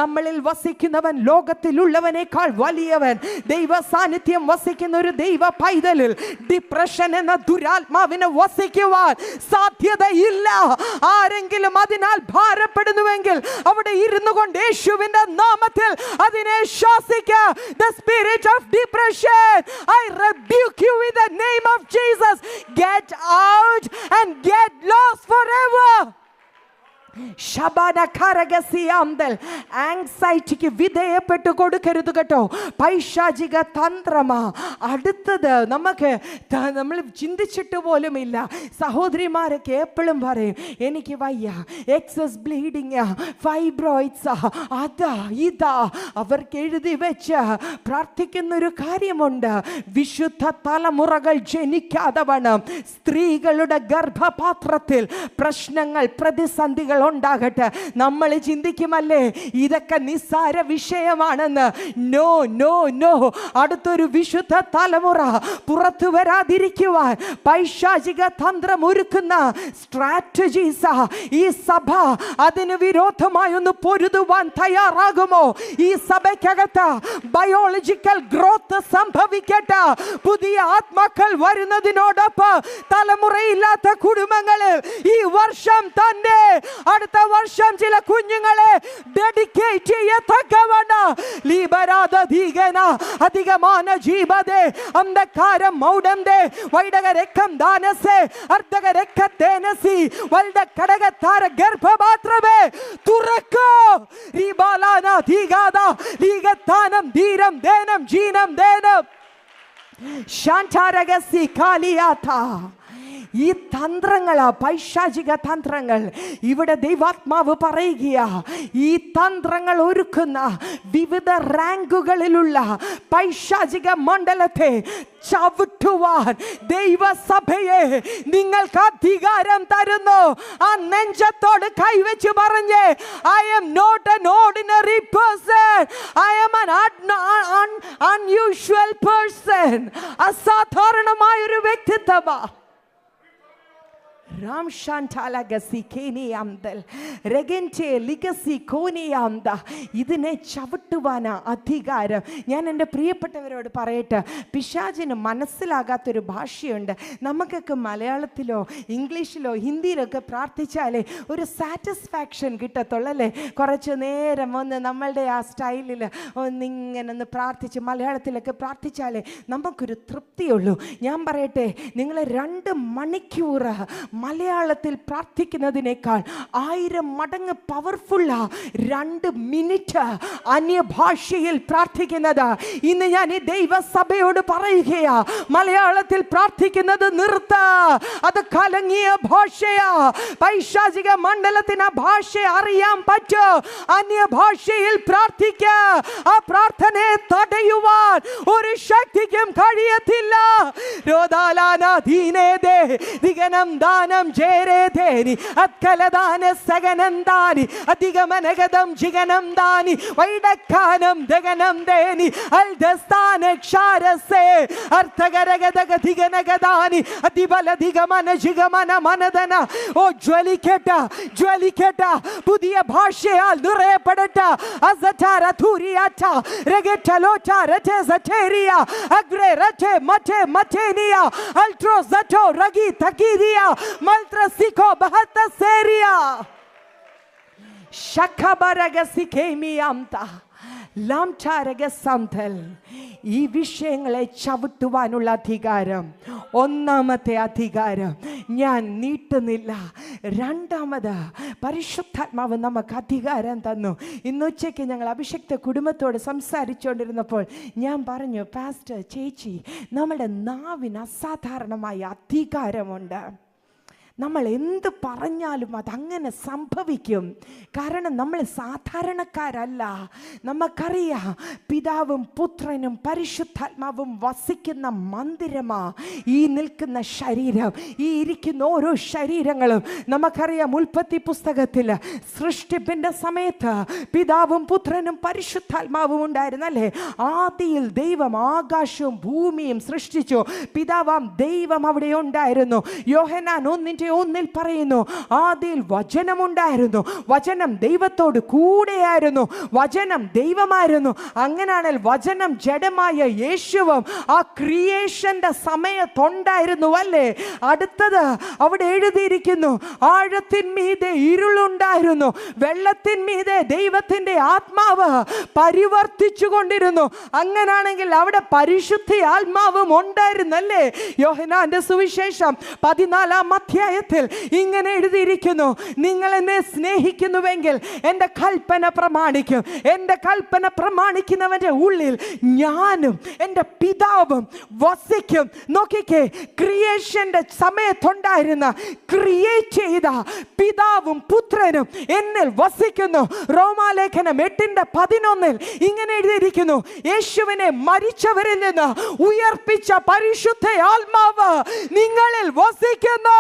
നമ്മളിൽ വസിക്കുന്നവൻ ലോകത്തിലുള്ളവനേക്കാൾ വലിയവൻ. ദൈവ സാന്നിധ്യം വസിക്കുന്ന ഒരു ദൈവ പൈതലിൽ ഡിപ്രഷൻ എന്ന ദുരാത്മാവിനെ വസിക്കുവാൻ സാധ്യതയില്ല. ആരെങ്കിലും അതിനാൽ ഭാരപ്പെടുന്നുവെങ്കിൽ അവിടെ ഇരുന്നു കൊണ്ട് യേശുവിന്റെ നാമത്തിൽ അതിനെ ശ്വാസിക്കുക. The spirit of depression, I rebuke you in the name of Jesus. Get ആങ്സൈറ്റിക്ക് വിധേയപ്പെട്ടു കൊടുക്കരുത് കേട്ടോ. പൈശാചിക തന്ത്രമാ. അടുത്തത് നമ്മൾ ചിന്തിച്ചിട്ട് പോലുമില്ല. സഹോദരിമാരൊക്കെ എപ്പോഴും പറയും എനിക്ക് വയ്യ, എക്സസ് ബ്ലീഡിങ്, ഫൈബ്രോയിഡ്സ്, അതാ ഇതാ. അവർക്ക് എഴുതി വെച്ച് പ്രാർത്ഥിക്കുന്നൊരു കാര്യമുണ്ട്. വിശുദ്ധ തലമുറകൾ ജനിക്കാതെ വണ്ണം സ്ത്രീകളുടെ ഗർഭപാത്രത്തിൽ പ്രശ്നങ്ങൾ, പ്രതിസന്ധികൾ ഉണ്ടാകട്ടെ. നമ്മൾ ചിന്തിക്കുമല്ലേ ഇതൊക്കെ നിസ്സാര വിഷയമാണെന്ന്. No no no. അടുത്തൊരു വിശുദ്ധ തലമുറ പുറത്തു വരാതിരിക്കുവാൻ പൈശാചിക തന്ത്രം ഒരുക്കുന്ന സ്ട്രാറ്റജീസ് ഈ സഭ അതിന് വിരോധമായി ഒന്ന് പൊരുതുവാൻ തയ്യാറാകുമോ? ഈ സഭയ്ക്കകത്ത് ബയോളജിക്കൽ ഗ്രോത്ത് സംഭവിക്കട്ടെ. പുതിയ ആത്മാക്കൾ വരുന്നതിനോടൊപ്പം തലമുറയില്ലാത്ത കുടുംബങ്ങളിൽ ഈ വർഷം തന്നെ അടുത്ത വർഷം ചില കുഞ്ഞുങ്ങളെ ഡെഡിക്കേറ്റ് ചെയ്യത്തക്കവണ്ണം ലീബരാധീകന അധികമാന ജീവതേ അന്ധകാരം മൗഢന്തേ വൈഡകരക്കം ദാനസേ അർദ്ധകരക്കത്തേനസി വൽഡ കടകത്താര ഗർഭപാത്രമേ തുറക്കോ റിബാലാന ധീഗാദ ലീഗത്താനം ധീരം ദേനം ജീനം ദേനം ശാന്താരഗസി കാലിയാഥ. ഈ തന്ത്രങ്ങളാ പൈശാചിക തന്ത്രങ്ങൾ. ഇവിടെ ദൈവാത്മാവ് പറയുകയാ ഈ തന്ത്രങ്ങൾ ഒരുക്കുന്ന വിവിധ റാങ്കുകളിലുള്ള പൈശാചിക മണ്ഡലത്തെ ചവിട്ടുവാൻ ദൈവസഭയെ നിങ്ങൾക്ക് അധികാരം തരുന്നു. ആ നെഞ്ചത്തോട് കൈവച്ച് പറഞ്ഞ് I am not an ordinary person. I am an unusual person. അസാധാരണമായ ഒരു വ്യക്തിത്വമാ. ഇതിനെ ചവിട്ടുവാനാ അധികാരം. ഞാൻ എൻ്റെ പ്രിയപ്പെട്ടവരോട് പറയട്ടെ, പിശാചിന് മനസ്സിലാകാത്തൊരു ഭാഷയുണ്ട്. നമുക്കൊക്കെ മലയാളത്തിലോ ഇംഗ്ലീഷിലോ ഹിന്ദിയിലൊക്കെ പ്രാർത്ഥിച്ചാലേ ഒരു സാറ്റിസ്ഫാക്ഷൻ കിട്ടത്തുള്ളല്ലേ. കുറച്ച് നേരം ഒന്ന് നമ്മളുടെ ആ സ്റ്റൈലിൽ ഒന്നിങ്ങനെ ഒന്ന് പ്രാർത്ഥിച്ച് മലയാളത്തിലൊക്കെ പ്രാർത്ഥിച്ചാലേ നമുക്കൊരു തൃപ്തിയുള്ളൂ. ഞാൻ പറയട്ടെ, നിങ്ങൾ 2 മണിക്കൂർ മലയാളത്തിൽ പ്രാർത്ഥിക്കുന്നതിനേക്കാൾ 1000 മടങ്ങ് പവർഫുള്ളാ 2 മിനിറ്റ് അന്യഭാഷയിൽ പ്രാർത്ഥിക്കുന്നത്. ഇന്ന് ഞാൻ ഈ ദൈവസഭയോട് പറയുകയാ, മലയാളത്തിൽ പ്രാർത്ഥിക്കുന്നത് നിർത്ത. അത് കലങ്ങിയ ഭാഷയാ. പൈശാചിക മണ്ഡലത്തിന് ആ ഭാഷ അറിയാൻ പറ്റോ? അന്യഭാഷയിൽ പ്രാർത്ഥിക്ക. ആ പ്രാർത്ഥനയെ തടയുവാൻ ഒരു ശക്തിക്കും കഴിയത്തില്ല. രോദാലാന ധീനേദേ ദിഗനം ദാനം ജേരേധേനി അത്കലദാന സഗനന്ദാനി അധികമനഗതം ജിഗനം ദാനി വൈഡക്കാനം ദഗനം ദേനി അൽദസ്ഥാന ക്ഷാരസേ അർത്ഥകരഗതഗതിഗനഗദാനി അതിബലധികമന ജിഗമന മനദന. ഓ ജ്വലിക്കട്ട ജ്വലിക്കട്ട. പുതിയ ഭാഷയാൽ നിറയപ്പെടട്ട. അസറ്റാര ധൂരിയാറ്റ രഗറ്റ ലോറ്റ രറ്റേ സറ്റേരിയ അഗ്രേ രറ്റേ മറ്റേ മറ്റേനിയ അൾട്രോ സറ്റോ രഗി തകീരിയ മൽത്രസിക്കോ ബഹത്ത സേരിയ ശഖബരഗസിക്കേമിയാംത ലാംചാരഗസംതൽ. ഈ വിഷയങ്ങളെ ചവിട്ടുവാനുള്ള അധികാരം, ഒന്നാമത്തെ അധികാരം ഞാൻ നീട്ടുന്നില്ല. രണ്ടാമത് പരിശുദ്ധാത്മാവ് നമുക്ക് അധികാരം തന്നു. ഇന്നുച്ചയ്ക്ക് ഞങ്ങൾ അഭിഷക്ത കുടുംബത്തോട് സംസാരിച്ചുകൊണ്ടിരുന്നപ്പോൾ ഞാൻ പറഞ്ഞു, പാസ്റ്റർ ചേച്ചി, നമ്മുടെ നാവിന് അസാധാരണമായ അധികാരമുണ്ട്. നമ്മൾ എന്ത് പറഞ്ഞാലും അതങ്ങനെ സംഭവിക്കും. കാരണം നമ്മൾ സാധാരണക്കാരല്ല. നമുക്കറിയാം പിതാവും പുത്രനും പരിശുദ്ധാത്മാവും വസിക്കുന്ന മന്ദിരമാ ഈ നിൽക്കുന്ന ശരീരം, ഈ ഇരിക്കുന്ന ഓരോ ശരീരങ്ങളും. നമുക്കറിയാം ഉൽപ്പത്തി പുസ്തകത്തിൽ സൃഷ്ടിപ്പിൻ്റെ സമയത്ത് പിതാവും പുത്രനും പരിശുദ്ധാത്മാവും ഉണ്ടായിരുന്നല്ലേ. ആദിയിൽ ദൈവം ആകാശവും ഭൂമിയും സൃഷ്ടിച്ചു. പിതാവാം ദൈവം അവിടെ ഉണ്ടായിരുന്നു. യോഹന്നാൻ 1:1 പറയുന്നു, ആദിയിൽ വചനമുണ്ടായിരുന്നു, വചനം ദൈവത്തോട് കൂടെയായിരുന്നു, വചനം ദൈവമായിരുന്നു. അങ്ങനെയാണെങ്കിൽ വചനം ജഡമായ യേശുവും ആ ക്രിയേഷന്റെ സമയത്തുണ്ടായിരുന്നു അല്ലേ. അടുത്തത് അവിടെ എഴുതിയിരിക്കുന്നു, ആഴത്തിന്മീതെ ഇരുളുണ്ടായിരുന്നു, വെള്ളത്തിന്മീതെ ദൈവത്തിന്റെ ആത്മാവ് പരിവർത്തിച്ചു കൊണ്ടിരുന്നു. അങ്ങനാണെങ്കിൽ അവിടെ പരിശുദ്ധ ആത്മാവും ഉണ്ടായിരുന്നല്ലേ. യോഹന്നാന്റെ സുവിശേഷം 14-ാം അധ്യായം അധ്യായത്തിൽ ഇങ്ങനെ എഴുതിയിരിക്കുന്നു, നിങ്ങൾ എന്നെ സ്നേഹിക്കുന്നുവെങ്കിൽ എൻ്റെ കൽപ്പന പ്രമാണിക്കും. എൻ്റെ കൽപ്പന പ്രമാണിക്കുന്നവൻ്റെ ഉള്ളിൽ ഞാനും എൻ്റെ പിതാവും വസിക്കും. നോക്കിക്കേ, ക്രിയേഷന്റെ സമയത്തുണ്ടായിരുന്ന ക്രിയേറ്റ് ചെയ്ത പിതാവും പുത്രനും എന്നിൽ വസിക്കുന്നു. റോമാലേഖനം 8:11 ഇങ്ങനെ എഴുതിയിരിക്കുന്നു, യേശുവിനെ മരിച്ചവരിൽ നിന്ന് ഉയർപ്പിച്ച പരിശുദ്ധ ആത്മാവ് നിങ്ങളിൽ വസിക്കുന്നു.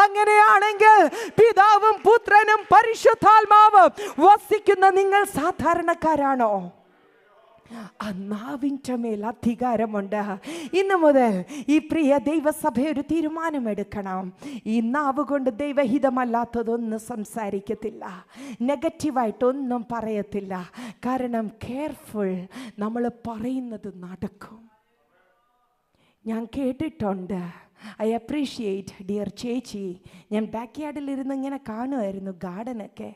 അങ്ങനെയാണെങ്കിൽ പിതാവും പുത്രനും പരിശുദ്ധാത്മാവും വസിക്കുന്ന നിങ്ങൾ സാധാരണക്കാരാണോ? ആ നാവിൻ്റെ മേൽ അധികാരമുണ്ട്. ഇന്നു മുതൽ ഈ പ്രിയ ദൈവസഭ ഒരു തീരുമാനമെടുക്കണം. ഈ നാവ് കൊണ്ട് ദൈവഹിതമല്ലാത്തതൊന്നും സംസാരിക്കത്തില്ല, നെഗറ്റീവായിട്ടൊന്നും പറയത്തില്ല. കാരണം കെയർഫുൾ, നമ്മൾ പറയുന്നത് നടക്കും. ഞാൻ കേട്ടിട്ടുണ്ട്. ഐ അപ്രീഷിയേറ്റ് ഡിയർ ചേച്ചി. ഞാൻ ബാക്ക് യാർഡിലിരുന്ന് ഇങ്ങനെ കാണുമായിരുന്നു ഗാർഡനൊക്കെ.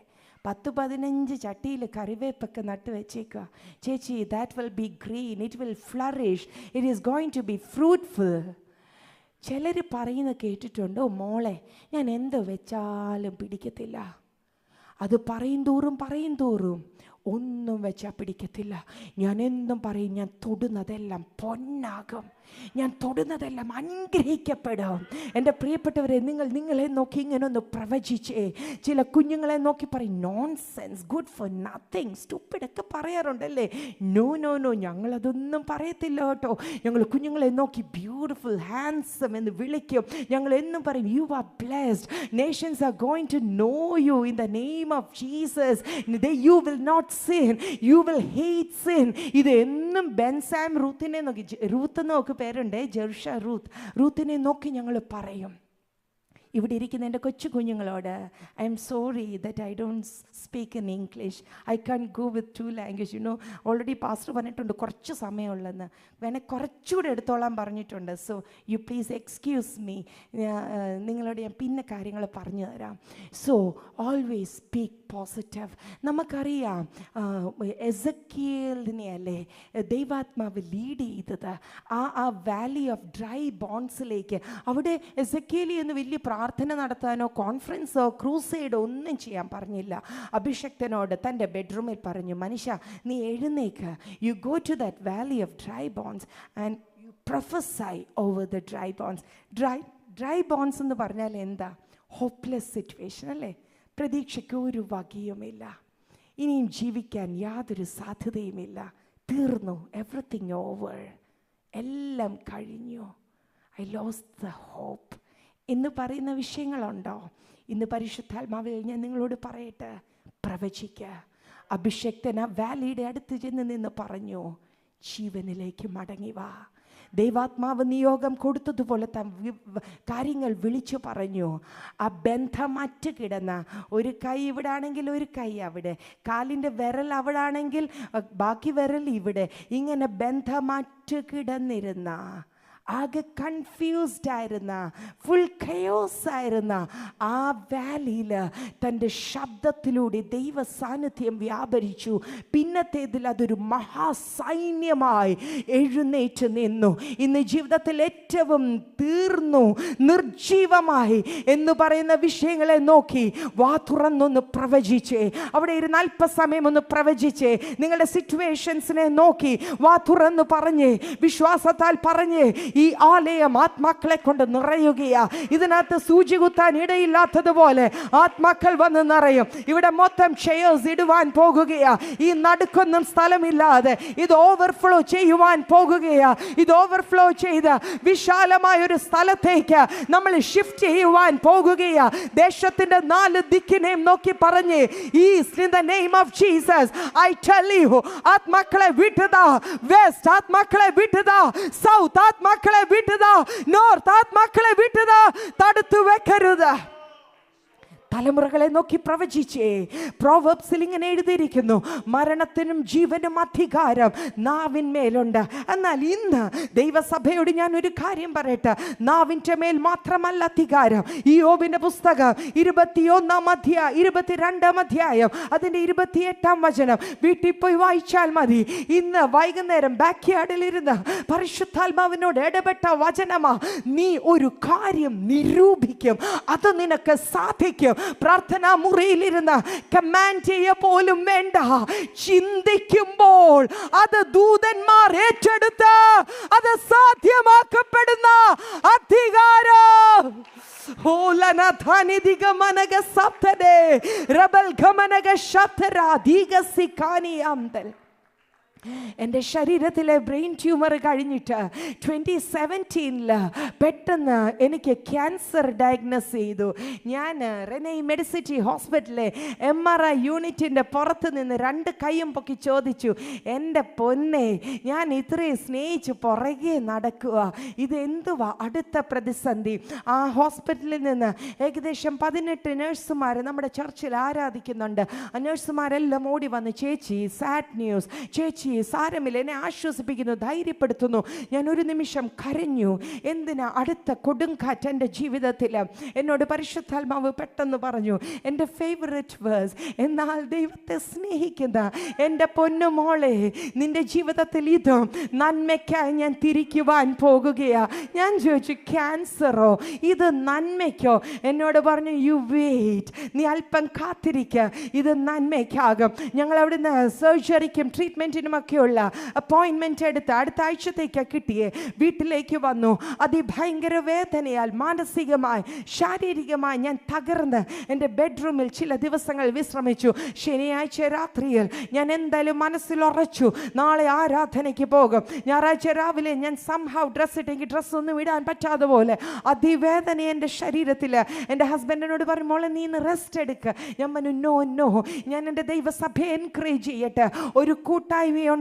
10-15 ചട്ടിയിൽ കറിവേപ്പൊക്കെ നട്ട് വെച്ചേക്കുക. ചേച്ചി, that will be green, it will flourish, it is going to be fruitful. ചിലർ പറയുന്നത് കേട്ടിട്ടുണ്ട്, ഓ മോളെ ഞാൻ എന്ത് വെച്ചാലും പിടിക്കത്തില്ല. അത് പറയും തോറും ഒന്നും വെച്ചാൽ പിടിക്കത്തില്ല. ഞാൻ എന്നും പറയും, ഞാൻ തൊടുന്നതെല്ലാം പൊന്നാകും, ഞാൻ തൊടുന്നതെല്ലാം അനുഗ്രഹിക്കപ്പെടും. എൻ്റെ പ്രിയപ്പെട്ടവരെ, നിങ്ങളെ നോക്കി ഇങ്ങനെ ഒന്ന് പ്രവചിച്ചേ. ചില കുഞ്ഞുങ്ങളെ നോക്കി പറയും, നോൺസെൻസ്, ഗുഡ് ഫോർ നത്തിങ്, സ്റ്റുപ്പിഡൊക്കെ പറയാറുണ്ടല്ലേ. നോ, ഞങ്ങളതൊന്നും പറയത്തില്ല കേട്ടോ. ഞങ്ങൾ കുഞ്ഞുങ്ങളെ നോക്കി ബ്യൂട്ടിഫുൾ, ഹാൻസം എന്ന് വിളിക്കും. ഞങ്ങൾ എന്നും പറയും, you are blessed, nations are going to know you in the name of Jesus, you will not sin, you will hate sin. ഇത് എന്നും ബെൻസാം റൂത്തിനെ നോക്കി, റൂത്ത് നോക്ക് പേരുണ്ട്, ജെർഷ റൂത്തിനെ നോക്കി ഞങ്ങൾ പറയും. ഇവിടെ ഇരിക്കുന്ന എൻ്റെ കൊച്ചു കുഞ്ഞുങ്ങളോട്, I am sorry that I don't speak in English, I can go with 2 language. Already pastor പറഞ്ഞിട്ടുണ്ട് കുറച്ച് സമയമുള്ളതെന്ന്, വേണേൽ കുറച്ചുകൂടെ എടുത്തോളാൻ പറഞ്ഞിട്ടുണ്ട്. So you please excuse me. നിങ്ങളോട് ഞാൻ പിന്നെ കാര്യങ്ങൾ പറഞ്ഞു തരാം. So always speak positive. നമുക്കറിയാം, എസക്കിയേലിനെ അല്ലേ ദൈവാത്മാവ് ലീഡ് ചെയ്തത് ആ വാലി ഓഫ് ഡ്രൈ ബോൺസിലേക്ക്. അവിടെ എസക്കിയേലി എന്ന് വലിയ പ്രാർത്ഥന നടത്താനോ കോൺഫറൻസോ ക്രൂസൈഡോ ഒന്നും ചെയ്യാൻ പറഞ്ഞില്ല. അഭിഷക്തനോട് തൻ്റെ ബെഡ്റൂമിൽ പറഞ്ഞു, മനുഷ്യ നീ എഴുന്നേക്ക്, you go to that valley of dry bones and you prophesy over the dry bones. Dry bones എന്ന് പറഞ്ഞാൽ എന്താ? ഹോപ്പ്ലെസ് സിറ്റുവേഷൻ അല്ലേ? പ്രതീക്ഷയ്ക്ക് ഒരു വകയുമില്ല, ഇനിയും ജീവിക്കാൻ യാതൊരു സാധ്യതയുമില്ല, തീർന്നു, എവറിത്തിങ് ഓവർ, എല്ലാം കഴിഞ്ഞു, ഐ ലോസ്റ്റ് ദ ഹോപ്പ് എന്ന് പറയുന്ന വിഷയങ്ങളുണ്ടോ? ഇന്ന് പരിശുദ്ധാത്മാവിൽ ഞാൻ നിങ്ങളോട് പറയട്ടെ, പ്രവചിക്കുക. അഭിഷക്തൻ ആ വാലിയുടെ അടുത്ത് ചെന്ന് നിന്ന് പറഞ്ഞു, ജീവനിലേക്ക് മടങ്ങി വാ. ദൈവാത്മാവ് നിയോഗം കൊടുത്തതുപോലെ കാര്യങ്ങൾ വിളിച്ചു പറഞ്ഞു. ആ ബന്ധമറ്റ് കിടന്ന ഒരു കൈ ഇവിടെ ആണെങ്കിൽ ഒരു കൈ അവിടെ, കാലിൻ്റെ വിരൽ അവിടെ ആണെങ്കിൽ ബാക്കി വിരൽ ഇവിടെ, ഇങ്ങനെ ബന്ധമറ്റ് കിടന്നിരുന്ന, ആകെ കൺഫ്യൂസ്ഡ് ആയിരുന്ന, ഫുൾ കയോസ് ആയിരുന്ന ആ വാലിയിൽ തൻ്റെ ശബ്ദത്തിലൂടെ ദൈവ സാന്നിധ്യം വ്യാപരിച്ചു. പിന്നത്തേതിൽ അതൊരു മഹാസൈന്യമായി എഴുന്നേറ്റ് നിന്നു. ഇന്ന് ജീവിതത്തിൽ ഏറ്റവും തീർന്നു, നിർജീവമായി എന്ന് പറയുന്ന വിഷയങ്ങളെ നോക്കി വാ തുറന്നൊന്ന് പ്രവചിച്ചേ. അവിടെ ഇരുന്ന് അല്പസമയം ഒന്ന് പ്രവചിച്ചേ. നിങ്ങളുടെ സിറ്റുവേഷൻസിനെ നോക്കി വാ തുറന്ന് പറഞ്ഞ്, വിശ്വാസത്താൽ പറഞ്ഞ്, ഈ ആലയം ആത്മാക്കളെ കൊണ്ട് നിറയുകയാ. ഇതിനകത്ത് സൂചി കുത്താൻ ഇടയില്ലാത്തതുപോലെ ആത്മാക്കൾ വന്ന് നിറയും. ഇവിടെ മൊത്തം ചെയേഴ്സ് ഇടുവാൻ പോകുകയാ. ഈ നടുക്കൊന്നും സ്ഥലമില്ലാതെ ഇത് ഓവർഫ്ലോ ചെയ്യുവാൻ പോകുകയാ. ഇത് ഓവർഫ്ലോ ചെയ്ത് വിശാലമായ ഒരു സ്ഥലത്തേക്ക് നമ്മൾ ഷിഫ്റ്റ് ചെയ്യുവാൻ പോകുകയാ. ദേശത്തിന്റെ 4 ദിക്കിനെയും നോക്കി പറഞ്ഞ്, east in the name of Jesus I tell you, ആത്മാക്കളെ വിട്ടതാ വെസ്റ്റ്, ആത്മാക്കളെ വിട്ടതാ സൗത്ത്, ആത്മാക്കളെ വിട്ടതാ നോർത്ത്, ആത്മാക്കളെ വിട്ടതാ തടുത്തു വെക്കരുത്. തലമുറകളെ നോക്കി പ്രവചിച്ചേ. പ്രോവർബ്സിൽ ഇങ്ങനെ എഴുതിയിരിക്കുന്നു, മരണത്തിനും ജീവനും അധികാരം നാവിന്മേലുണ്ട്. എന്നാൽ ഇന്ന് ദൈവസഭയോട് ഞാൻ ഒരു കാര്യം പറയട്ടെ, നാവിൻ്റെ മേൽ മാത്രമല്ല അധികാരം. യോബിന്റെ പുസ്തകം 22 അധ്യായം അതിന്റെ 28 വചനം വീട്ടിൽ പോയി വായിച്ചാൽ മതി. ഇന്ന് വൈകുന്നേരം ബാക്ക് യാർഡിലിരുന്ന് പരിശുദ്ധാത്മാവിനോട് ഇടപെട്ട വചനമാ. നീ ഒരു കാര്യം നിരൂപിക്കും, അത് നിനക്ക് സാധിക്കും. പ്രാർത്ഥനാ മുറിയിലിരുന്ന് കമാൻഡ് ചെയ്യ പോലും വേണ്ട, ചിന്തിക്കുമ്പോൾ അത് ദൂതന്മാർ ഏറ്റെടുത്ത് അത് സാധ്യമാക്കപ്പെടുന്ന അധികാരം. എൻ്റെ ശരീരത്തിലെ ബ്രെയിൻ ട്യൂമർ കഴിഞ്ഞിട്ട് 2017 പെട്ടെന്ന് എനിക്ക് ക്യാൻസർ ഡയഗ്നോസ് ചെയ്തു. ഞാൻ റെനൈ മെഡിസിറ്റി ഹോസ്പിറ്റലിലെ MRI യൂണിറ്റിൻ്റെ പുറത്ത് നിന്ന് 2 കൈയും പൊക്കി ചോദിച്ചു, എൻ്റെ പൊന്നെ, ഞാൻ ഇത്രയും സ്നേഹിച്ച് പുറകെ നടക്കുക, ഇതെന്തുവാ അടുത്ത പ്രതിസന്ധി? ആ ഹോസ്പിറ്റലിൽ നിന്ന് ഏകദേശം 18 നഴ്സുമാർ നമ്മുടെ ചർച്ചിൽ ആരാധിക്കുന്നുണ്ട്. ആ നഴ്സുമാരെല്ലാം ഓടി വന്ന്, ചേച്ചി സാഡ് ന്യൂസ്, ചേച്ചി സാരമില്ല, എന്നെ ആശ്വസിപ്പിക്കുന്നു, ധൈര്യപ്പെടുത്തുന്നു. ഞാൻ ഒരു നിമിഷം കരഞ്ഞു. എന്തിനാ? അടുത്ത കൊടുങ്കാറ്റ് എൻ്റെ ജീവിതത്തിൽ. എന്നോട് പരിശുദ്ധാത്മാവ് പെട്ടെന്ന് പറഞ്ഞു, എൻ്റെ ഫേവറേറ്റ് വേഴ്സ്, എന്നാൽ ദൈവത്തെ സ്നേഹിക്കുന്ന എൻ്റെ പൊന്നുമോളെ, നിൻ്റെ ജീവിതത്തിൽ ഇത് നന്മയ്ക്കായി ഞാൻ തിരിക്കുവാൻ പോകുകയാ. ഞാൻ ചോദിച്ചു, ക്യാൻസറോ? ഇത് നന്മയ്ക്കോ? എന്നോട് പറഞ്ഞു, യു വെയിറ്റ്, നീ അല്പം കാത്തിരിക്കുക, ഇത് നന്മയ്ക്കാകും. ഞങ്ങൾ അവിടുന്ന് സർജറിക്കും ട്രീറ്റ്മെൻറ്റിനും ഒക്കെയുള്ള അപ്പോയിൻമെൻ്റ് എടുത്ത് അടുത്ത ആഴ്ചത്തേക്കാണ് കിട്ടിയേ. വീട്ടിലേക്ക് വന്നു. അതിഭയങ്കര വേദനയാൽ മാനസികമായി ശാരീരികമായി ഞാൻ തകർന്ന് എൻ്റെ ബെഡ്റൂമിൽ ചില ദിവസങ്ങൾ വിശ്രമിച്ചു. ശനിയാഴ്ച രാത്രിയിൽ ഞാൻ എന്തായാലും മനസ്സിലുറച്ചു, നാളെ ആരാധനയ്ക്ക് പോകും. ഞായറാഴ്ച രാവിലെ ഞാൻ സംഹൗ ഡ്രസ്സ് ഇട്ടെങ്കിൽ ഡ്രസ്സൊന്നും ഇടാൻ പറ്റാതെ പോലെ അതിവേദന എൻ്റെ ശരീരത്തിൽ. എൻ്റെ ഹസ്ബൻഡിനോട് പറഞ്ഞു, മോളെ നീ ഇന്ന് റെസ്റ്റ് എടുക്കുക. ഞാൻ പറഞ്ഞു, നോ നോ, ഞാൻ എൻ്റെ ദൈവസഭയെ എൻകറേജ് ചെയ്യട്ടെ. ഒരു കൂട്ടായ്മയുണ്ടെങ്കിൽ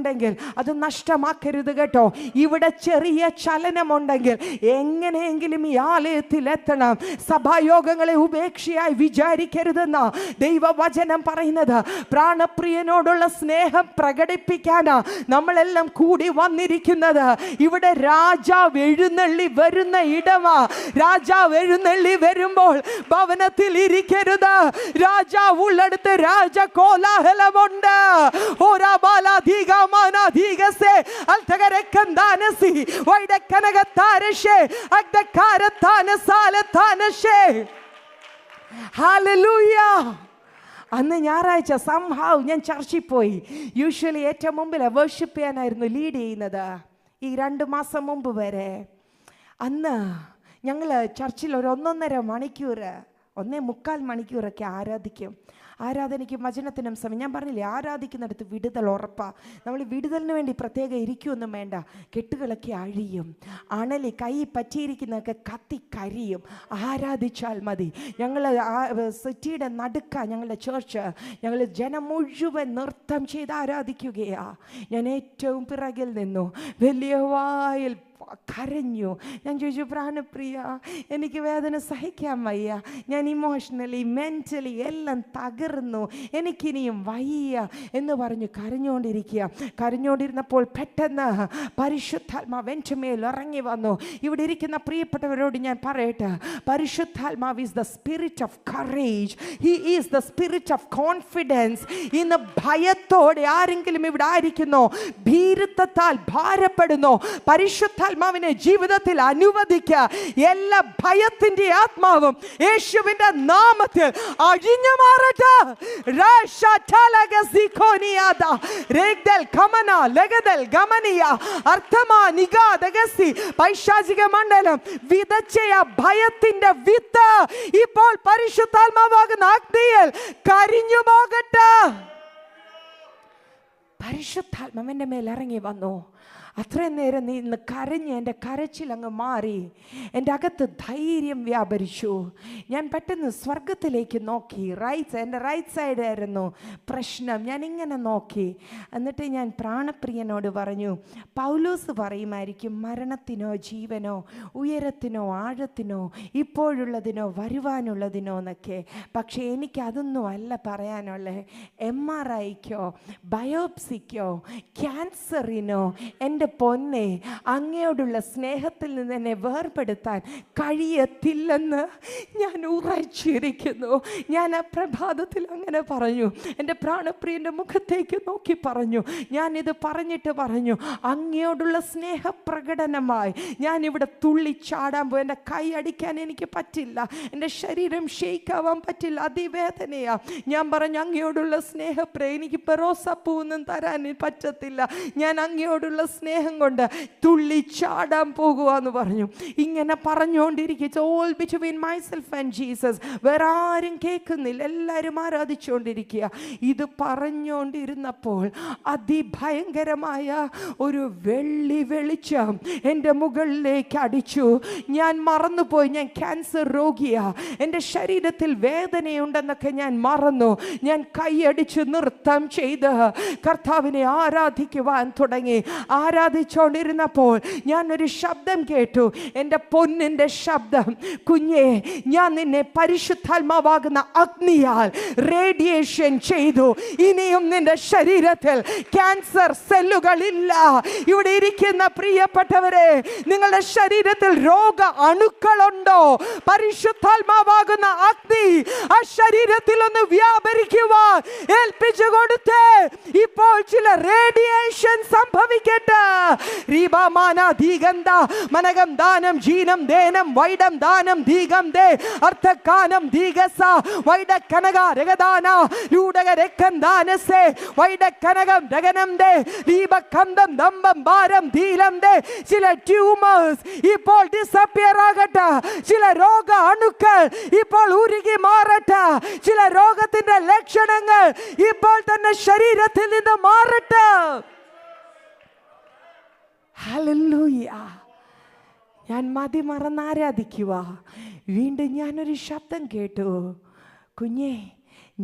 അത് നഷ്ടമാക്കരുത് കേട്ടോ. ഇവിടെ ചെറിയ ചലനമുണ്ടെങ്കിൽ എങ്ങനെയെങ്കിലും ഈ ആലയത്തിൽ എത്തണം. സഭായോഗങ്ങളെ ഉപേക്ഷയായി വിചാരിക്കരുതെന്ന ദൈവവചനം പറയുന്നത്. പ്രാണപ്രിയനോടുള്ള സ്നേഹം പ്രകടിപ്പിക്കാനാ നമ്മളെല്ലാം കൂടി വന്നിരിക്കുന്നത്. ഇവിടെ രാജാവ് എഴുന്നള്ളി വരുന്ന ഇടമാ. രാജാവ് എഴുന്നള്ളി വരുമ്പോൾ ഭവനത്തിൽ ഇരിക്കരുത്. രാജാവ് ഉള്ളടുത്ത് രാജകോലാഹലമുണ്ട്. അന്ന് ഞായറാഴ്ച സംഹാവ് ഞാൻ ചർച്ചിൽ പോയി. യൂഷ്വലി ഏറ്റവും മുമ്പിൽ വർഷിപ്പ് ചെയ്യാനായിരുന്നു ലീഡ് ചെയ്യുന്നത് ഈ 2 മാസം മുമ്പ് വരെ. അന്ന് ഞങ്ങൾ ചർച്ചിൽ ഒരു 1.5 മണിക്കൂർ 1.25 മണിക്കൂറൊക്കെ ആരാധിക്കും. ആരാധനയ്ക്കും വചനത്തിനും സമയം. ഞാൻ പറഞ്ഞില്ലേ, ആരാധിക്കുന്നിടത്ത് വിടുതൽ ഉറപ്പാണ്. നമ്മൾ വിടുതലിന് വേണ്ടി പ്രത്യേകം ഇരിക്കുമൊന്നും വേണ്ട. കെട്ടുകളൊക്കെ അഴിയും, അണലി കൈ പറ്റിയിരിക്കുന്നതൊക്കെ കത്തിക്കരിയും. ആരാധിച്ചാൽ മതി. ഞങ്ങൾ സിറ്റിയുടെ നടുക്ക ഞങ്ങളുടെ ചേർച്ച്. ഞങ്ങൾ ജനം മുഴുവൻ നൃത്തം ചെയ്ത് ആരാധിക്കുകയാണ്. ഞാൻ ഏറ്റവും പിറകിൽ നിന്നു വലിയ വായിൽ കരഞ്ഞു. ഞാൻ ചോദിച്ചു, പ്രാണപ്രിയ, എനിക്ക് വേദന സഹിക്കാൻ വയ്യ, ഞാൻ ഇമോഷണലി മെൻ്റലി എല്ലാം തകർന്നു, എനിക്കിനിയും വയ്യ എന്ന് പറഞ്ഞു കരഞ്ഞുകൊണ്ടിരുന്നപ്പോൾ പെട്ടെന്ന് പരിശുദ്ധാത്മാവ് എൻ്റെ മേൽ ഇറങ്ങി വന്നു. ഇവിടെ ഇരിക്കുന്ന പ്രിയപ്പെട്ടവരോട് ഞാൻ പറയട്ടെ, പരിശുദ്ധാത്മാവ് is the spirit of courage. He is the spirit of confidence. ഇന്ന് ഭയത്തോടെ ആരെങ്കിലും ഇവിടെ ആയിരിക്കുന്നോ, ഭീരുത്വത്താൽ ഭാരപ്പെടുന്നോ, പരിശുദ്ധാത്മാവിനെ ജീവിതത്തിൽ അനുവദിക്കുക. എല്ലാ ഭയത്തിന്റെ ആത്മാവും യേശുവിന്റെ നാമത്തിൽ അഴിഞ്ഞു മാറട്ടെ. പൈശാചിക മണ്ഡലം വിതച്ച ഭയത്തിന്റെ വിത്ത് ഇപ്പോൾ പരിശുദ്ധാത്മാവാകുന്ന അഗ്നിയിൽ കരിഞ്ഞു പോകട്ടെ. പരിശുദ്ധാത്മാവിന്റെ മേൽ ഇറങ്ങി വന്നു. അത്രയും നേരം നിന്ന് കരഞ്ഞ് എൻ്റെ കരച്ചിലങ്ങ് മാറി. എൻ്റെ അകത്ത് ധൈര്യം വ്യാപരിച്ചു. ഞാൻ പെട്ടെന്ന് സ്വർഗത്തിലേക്ക് നോക്കി. എൻ്റെ റൈറ്റ് സൈഡായിരുന്നു പ്രശ്നം. ഞാൻ ഇങ്ങനെ നോക്കി. എന്നിട്ട് ഞാൻ പ്രാണപ്രിയനോട് പറഞ്ഞു, പൗലോസ് പറയുമായിരിക്കും മരണത്തിനോ ജീവനോ ഉയരത്തിനോ ആഴത്തിനോ ഇപ്പോഴുള്ളതിനോ വരുവാനുള്ളതിനോ എന്നൊക്കെ. പക്ഷേ എനിക്കതൊന്നും അല്ല പറയാനുള്ളത്. MRIക്കോ ബയോപ്സിക്കോ ക്യാൻസറിനോ എൻ്റെ പൊന്നെ അങ്ങയോടുള്ള സ്നേഹത്തിൽ നിന്ന് എന്നെ വേർപെടുത്താൻ കഴിയത്തില്ലെന്ന് ഞാൻ ഉറച്ചിരിക്കുന്നു. ഞാൻ ആ പ്രഭാതത്തിൽ അങ്ങനെ പറഞ്ഞു. എൻ്റെ പ്രാണപ്രിയൻ്റെ മുഖത്തേക്ക് നോക്കി പറഞ്ഞു. ഞാനിത് പറഞ്ഞിട്ട് പറഞ്ഞു, അങ്ങയോടുള്ള സ്നേഹപ്രകടനമായി ഞാനിവിടെ തുള്ളിച്ചാടാൻ പോയി. എൻ്റെ കൈ അടിക്കാൻ എനിക്ക് പറ്റില്ല, എൻ്റെ ശരീരം ഷെയ്ക്കാവാൻ പറ്റില്ല, അതിവേദനയാ. ഞാൻ പറഞ്ഞു, അങ്ങയോടുള്ള സ്നേഹപ്രേ എനിക്ക് പെറോസപ്പൂന്നും തരാൻ പറ്റത്തില്ല, ഞാൻ അങ്ങയോടുള്ള സ്നേഹം കൊണ്ട് തുള്ളിച്ചാടാൻ പോകുവാന്ന് പറഞ്ഞു. ഇങ്ങനെ പറഞ്ഞുകൊണ്ടിരിക്കുക. It's all between myself and Jesus. വേറെ ആരും കേൾക്കുന്നില്ല, എല്ലാവരും ആരാധിച്ചുകൊണ്ടിരിക്കുക. ഇത് പറഞ്ഞുകൊണ്ടിരുന്നപ്പോൾ അതിഭയങ്കരമായ ഒരു വെള്ളി വെളിച്ചം എൻ്റെ മുകളിലേക്ക് അടിച്ചു. ഞാൻ മറന്നുപോയി ഞാൻ ക്യാൻസർ രോഗിയാ, എൻ്റെ ശരീരത്തിൽ വേദനയുണ്ടെന്നൊക്കെ ഞാൻ മറന്നു. ഞാൻ കൈയടിച്ച് നൃത്തം ചെയ്ത് കർത്താവിനെ ആരാധിക്കുവാൻ തുടങ്ങി. ആരാധിച്ചുകൊണ്ടിരുന്നപ്പോൾ ഞാനൊരു ശബ്ദം കേട്ടു, എൻ്റെ പൊന്നിൻ്റെ ശബ്ദം. കുഞ്ഞേ, ഞാൻ നിന്നെ പരിശുദ്ധാത്മാവാകുന്ന അഗ്നിയാൽ റേഡിയേഷൻ ചെയ്തു. ഇനിയും നിന്റെ ശരീരത്തിൽ ക്യാൻസർ സെല്ലുകളില്ല. ഇവിടെ ഇരിക്കുന്ന പ്രിയപ്പെട്ടവരെ, നിങ്ങളുടെ ശരീരത്തിൽ രോഗ അണുക്കളുണ്ടോ? പരിശുദ്ധാത്മാവാകുന്ന അഗ്നി ആ ശരീരത്തിൽ ഒന്ന് വ്യാപരിക്കുവാൻ ഏൽപ്പിച്ചു കൊടുത്ത് ഇപ്പോൾ ചില റേഡിയേഷൻ സംഭവിക്കട്ടെ. രീബാമാന ധീഗന്ധ മനകം ദാനം ജീനം ദേനം വൈഡം ദാനം ധീകം ദേ അർത്ഥകാനം ധീഗസ വൈഡ കനക രഗദാന ലൂടക രക്കം ദാനസേ വൈഡ കനകം രഗനം ദേ ദീപകന്ധം ദമ്പം ഭാരം ധീലം ദേ. ചില ട്യൂമേഴ്സ് ഇപ്പോൾ ഡിസപ്പിയർ ആകട്ടെ. ചില രോഗ അണുക്കൾ ഇപ്പോൾ ഉരുകി മാറട്ടെ. ചില രോഗത്തിന്റെ ലക്ഷണങ്ങൾ ഇപ്പോൾ തന്നെ ശരീരത്തിൽ നിന്ന് മാറട്ടെ. ഹല്ലേലൂയ. ഞാൻ മതി മറന്ന് ആരാധിക്കുക. വീണ്ടും ഞാനൊരു ശബ്ദം കേട്ടു, കുഞ്ഞേ,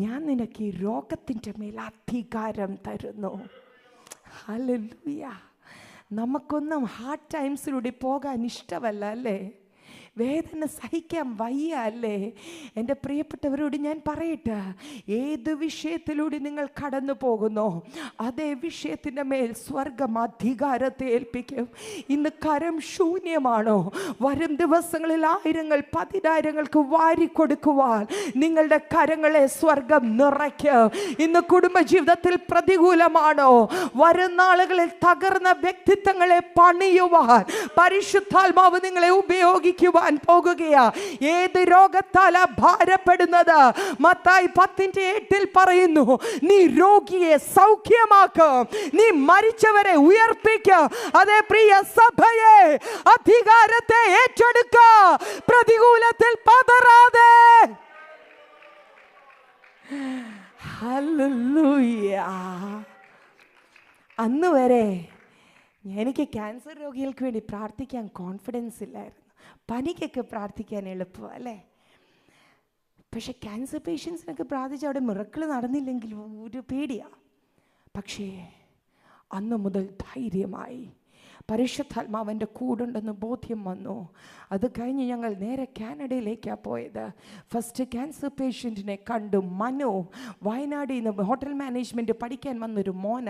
ഞാൻ നിനക്ക് ഈ രോഗത്തിൻ്റെ മേൽ അധികാരം തരുന്നു. ഹല്ലേലൂയ. നമുക്കൊന്നും ഹാർഡ് ടൈംസിലൂടെ പോകാൻ ഇഷ്ടമല്ല അല്ലേ? വേദന സഹിക്കാൻ വയ്യ അല്ലേ? എൻ്റെ പ്രിയപ്പെട്ടവരോട് ഞാൻ പറയട്ടെ, ഏത് വിഷയത്തിലൂടെ നിങ്ങൾ കടന്നു പോകുന്നോ അതേ വിഷയത്തിൻ്റെ മേൽ സ്വർഗം അധികാരത്തെ ഏൽപ്പിക്കും. ഇന്ന് കരം ശൂന്യമാണോ? വരും ദിവസങ്ങളിൽ ആയിരങ്ങൾ പതിനായിരങ്ങൾക്ക് വാരിക്കൊടുക്കുവാൻ നിങ്ങളുടെ കരങ്ങളെ സ്വർഗം നിറയ്ക്കും. ഇന്ന് കുടുംബജീവിതത്തിൽ പ്രതികൂലമാണോ? വരും നാളുകളിൽ തകർന്ന വ്യക്തിത്വങ്ങളെ പണിയുവാൻ പരിശുദ്ധാത്മാവ് നിങ്ങളെ ഉപയോഗിക്കുവാൻ പോകുകയാ. ഏത് രോഗത്താലാ ഭാരപ്പെടുന്നത്? മത്തായി 10:8 പറയുന്നു, നീ രോഗിയെ സൗഖ്യമാക്കും, നീ മരിച്ചവരെ ഉയർപ്പിക്കും. അതേ പ്രിയ സഭയെ, അധികാരത്തെ ഏറ്റെടുക്ക, പ്രതികൂലത്തിൽ പതറാതെ. ഹല്ലേലൂയ. അന്ന് വരെ എനിക്ക് ക്യാൻസർ രോഗികൾക്ക് വേണ്ടി പ്രാർത്ഥിക്കാൻ കോൺഫിഡൻസ് ഇല്ലായിരുന്നു. പനിക്കൊക്കെ പ്രാർത്ഥിക്കാൻ എളുപ്പമാണ് അല്ലേ? പക്ഷെ ക്യാൻസർ പേഷ്യൻസിനൊക്കെ പ്രാർത്ഥിച്ച് അവിടെ മിറക്കിൾ നടന്നില്ലെങ്കിൽ ഒരു പേടിയാണ്. പക്ഷേ അന്ന് മുതൽ ധൈര്യമായി. പരിശുദ്ധാത്മാവിൻ്റെ കൂടുണ്ടെന്ന് ബോധ്യം വന്നു. അത് കഴിഞ്ഞ് ഞങ്ങൾ നേരെ കാനഡയിലേക്കാണ് പോയത്. ഫസ്റ്റ് ക്യാൻസർ പേഷ്യൻറ്റിനെ കണ്ടു. മനു, വയനാടിൽ നിന്ന് ഹോട്ടൽ മാനേജ്മെൻറ്റ് പഠിക്കാൻ വന്നൊരു മോന,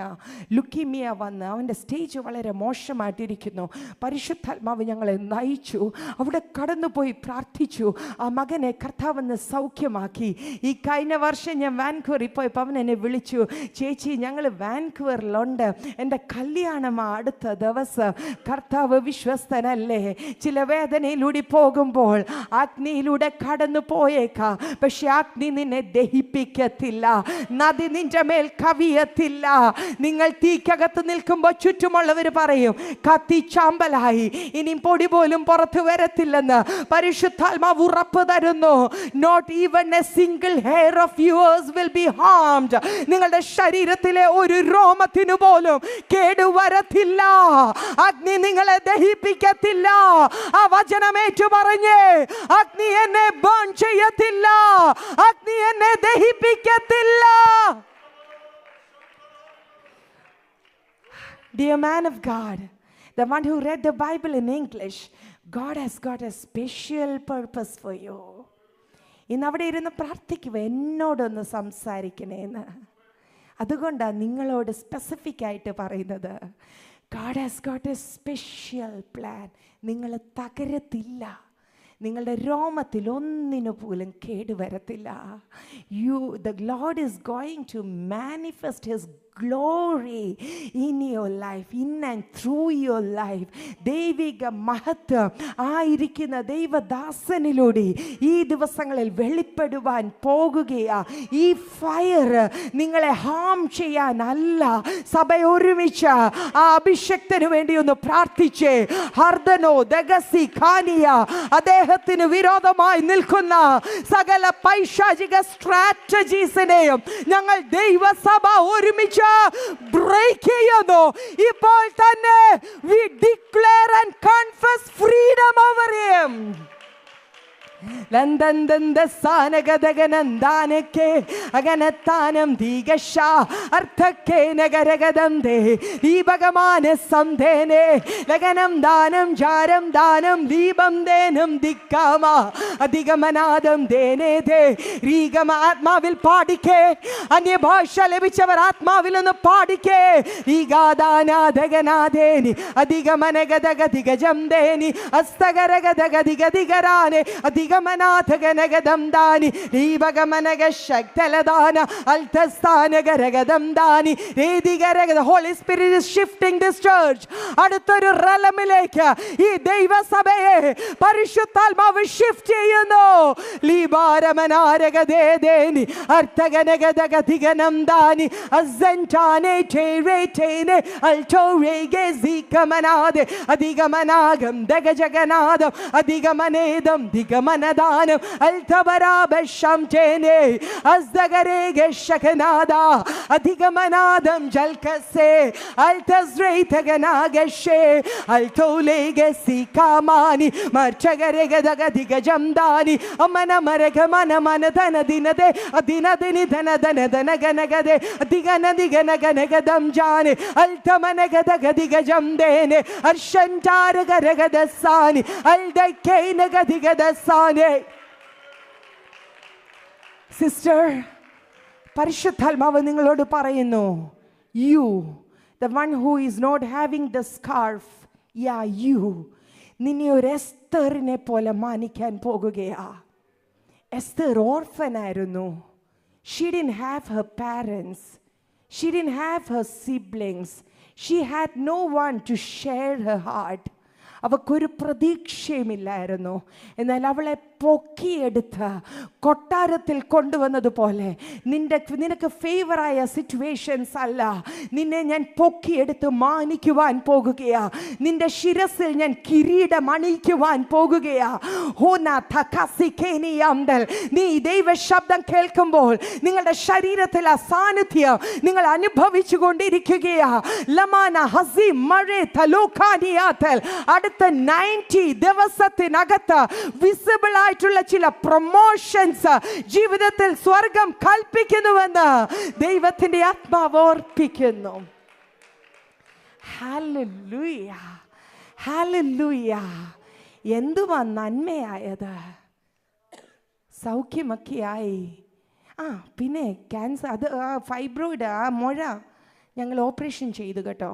ലുക്കീമിയ വന്ന് അവൻ്റെ സ്റ്റേജ് വളരെ മോശമായിട്ടിരിക്കുന്നു. പരിശുദ്ധാത്മാവ് ഞങ്ങളെ നയിച്ചു. അവിടെ കടന്നുപോയി പ്രാർത്ഥിച്ചു. ആ മകനെ കർത്താവെന്ന് സൗഖ്യമാക്കി. ഈ കഴിഞ്ഞ വർഷം ഞാൻ വാൻകൂവറിൽ പോയപ്പോൾ അവൻ എന്നെ വിളിച്ചു, ചേച്ചി ഞങ്ങൾ വാൻകൂവറിലുണ്ട്, എൻ്റെ കല്യാണമാണ് അടുത്ത ദിവസം. കർത്താവ് വിശ്വസ്തനല്ലേ? ചില വേദനയിലൂടെ പോകുമ്പോൾ അഗ്നിയിലൂടെ കടന്നു പോയേക്കാം, പക്ഷെ അഗ്നി നിന്നെ ദഹിപ്പിക്കത്തില്ല, നദി നിന്റെ മേൽ കവിയത്തില്ല. നിങ്ങൾ തീക്കകത്ത് നിൽക്കുമ്പോൾ ചുറ്റുമുള്ളവർ പറയും കത്തിച്ചാമ്പലായി, ഇനി പൊടി പോലും പുറത്തു വരത്തില്ലെന്ന് പരിശുദ്ധാത്മാവ് ഉറപ്പ് തരുന്നു. Not even a single hair of yours will be harmed. നിങ്ങളുടെ ശരീരത്തിലെ ഒരു രോമത്തിനു പോലും കേടുവരത്തില്ല. അഗ്നി നിങ്ങളെ ദഹിപ്പിക്കത്തില്ല. ആ വചനമേറ്റു പറഞ്ഞേ, അഗ്നി എന്നെ ബേൺ ചെയ്യത്തില്ല, അഗ്നി എന്നെ ദഹിപ്പിക്കത്തില്ല. Dear man of God, the one who read the Bible in English, God has got a special purpose for you. ഇന്ന് അവിടെ ഇരുന്ന് പ്രാർത്ഥിക്കുക, എന്നോടൊന്ന് സംസാരിക്കണേന്ന്. അതുകൊണ്ടാണ് നിങ്ങളോട് സ്പെസിഫിക് ആയിട്ട് പറയുന്നത്. God has got a special plan. നിങ്ങൾ തകരത്തില്ല, നിങ്ങളുടെ രോമത്തിൽ ഒന്നിനു പോലും കേടുവരത്തില്ല. The Lord is going to manifest His glory in your life, in and through your life. ദൈവിക മഹത്വം ആയിരിക്കുന്ന ദൈവദാസനിലൂടെ ഈ ദിവസങ്ങളിൽ വെളിപ്പെടുവാൻ പോകുകയാ. ഈ ഫയർ നിങ്ങളെ ഹാം ചെയ്യാനല്ല. സഭ ഒരുമിച്ച് ആ അഭിഷക്തന് വേണ്ടി ഒന്ന് പ്രാർത്ഥിച്ചേ. ഹർദനോ ദഗസി ഖാനിയ, അദ്ദേഹത്തിന് വിരോധമായി നിൽക്കുന്ന സകല പൈശാചിക സ്ട്രാറ്റജീസിനെയും ഞങ്ങൾ ദൈവസഭ ഒരുമിച്ച് ബ്രേക്ക് ചെയ്യുന്നു. ഇപ്പോൾ തന്നെ we declare and confess freedom over him. ലന്ദന്ദ സാനഗദഗനന്ദാനക്കെ അഗനത്താനം ദീഗശ അർത്ഥക്കെ നഗരഗദന്തേ ദീപകമാന സംധേനെ ലഗനം ദാനം ജാരം ദാനം ദീപം ദേനം ദിക്കാമ അധികമനാദം ദേനേ ദേ രീഗമ. ആത്മാവിൽ പാടിക്കേ, അന്യഭാഷ ലഭിച്ചവർ ആത്മാവിൽ ഒന്ന് പാടിക്കേ. ഈഗാദാനാദഗനാദേനി അധികമനഗദഗദിഗജം ദേനി അസ്തഗരഗദഗദിഗദിഗരാനെ ഗമനാഥഗനഗദം ദാനി ദീപഗമനഗ ശക്തലദാന അൽതസ്ഥാനഗരഗദം ദാനി രേദിഗരഗദ. Holy spirit is shifting this church. അടുത്തൊരു റലമിലേക്ക് ഈ ദൈവസഭയെ പരിശുദ്ധാത്മാവ് ഷിഫ്റ്റ് ചെയ്യുന്നു. ലീബാരമനാരഗദേദേനി അർത്ഥഗനഗദഗദിഗനം ദാനി അസൻറ്റാനെ ചേരേറ്റേനെ അൽറ്റോരേഗെ സീകമനാദെ അധികമനാഗം ദഗജഗനാദം അധികമനേദം ദിഗമനദാനം അൽതബരാബശം ചേനെ അസ്ദഗരേഗെ ശകനാദാ അധികമനാദം ജൽകസേ അൽതസ്രൈതഗനാഗശേ അൽതോലേഗെ സീകാമാനി മർച്ചഗരേഗദഗദിഗജം ദാനി അമനമരഗമന മനധന ദിനദേ അദിനദിനി ധനധന ധനഗനഗദേ അധികനദിഗനഗനഗദം ജാനെ അൽതമനഗദഗദിഗജം ദേനെ അർഷൻചാരഗരഗദസാനി അൽദൈകൈനഗദിഗദസാനെ. സിസ്റ്റർ, പരിശുദ്ധാത്മാവ് നിങ്ങളോട് പറയുന്നു, you the one who is not having the scarf, you നിന്നെ ഒരു എസ്തറിനെ പോലെ മാനിക്കാൻ പോകുകയാ. Esther ഓർഫനായിരുന്നു. She didn't have her parents. She didn't have her siblings. She had no one to share her heart. അവൾക്കൊരു പ്രതീക്ഷയുമില്ലായിരുന്നു. എന്നാൽ അവളെ പൊക്കിയെടുത്ത് കൊട്ടാരത്തിൽ കൊണ്ടുവന്നതുപോലെ നിനക്ക് ഫേവറായ സിറ്റുവേഷൻസ് അല്ല, നിന്നെ ഞാൻ പൊക്കിയെടുത്ത് മാനിക്കുവാൻ പോകുകയാ. നിന്റെ ശിരസിൽ ഞാൻ കിരീടം അണിയിക്കുവാൻ പോകുകയാ. നീ ദൈവ ശബ്ദം കേൾക്കുമ്പോൾ നിങ്ങളുടെ ശരീരത്തിൽ ആ സാന്നിധ്യം നിങ്ങൾ അനുഭവിച്ചു കൊണ്ടിരിക്കുകയാ. ലമാന ഹസി മഴേ തലോഖാനിയാത്തൽ അടുത്ത 90 ദിവസത്തിനകത്ത് വിസിബിൾ ആയിട്ടുള്ള ചില പ്രൊമോഷൻസ് ജീവിതത്തിൽ സ്വർഗം കൽപ്പിക്കുന്നുവെന്ന് ദൈവത്തിന്റെ ആത്മാവ് ഓർപ്പിക്കുന്നു. Hallelujah, hallelujah. എന്തുവാ നന്മയായത്? സൗഖ്യമൊക്കെയായി. പിന്നെ ക്യാൻസർ, അത് ഫൈബ്രോയിഡ്, ആ മുഴ ഞങ്ങൾ ഓപ്പറേഷൻ ചെയ്തു കേട്ടോ.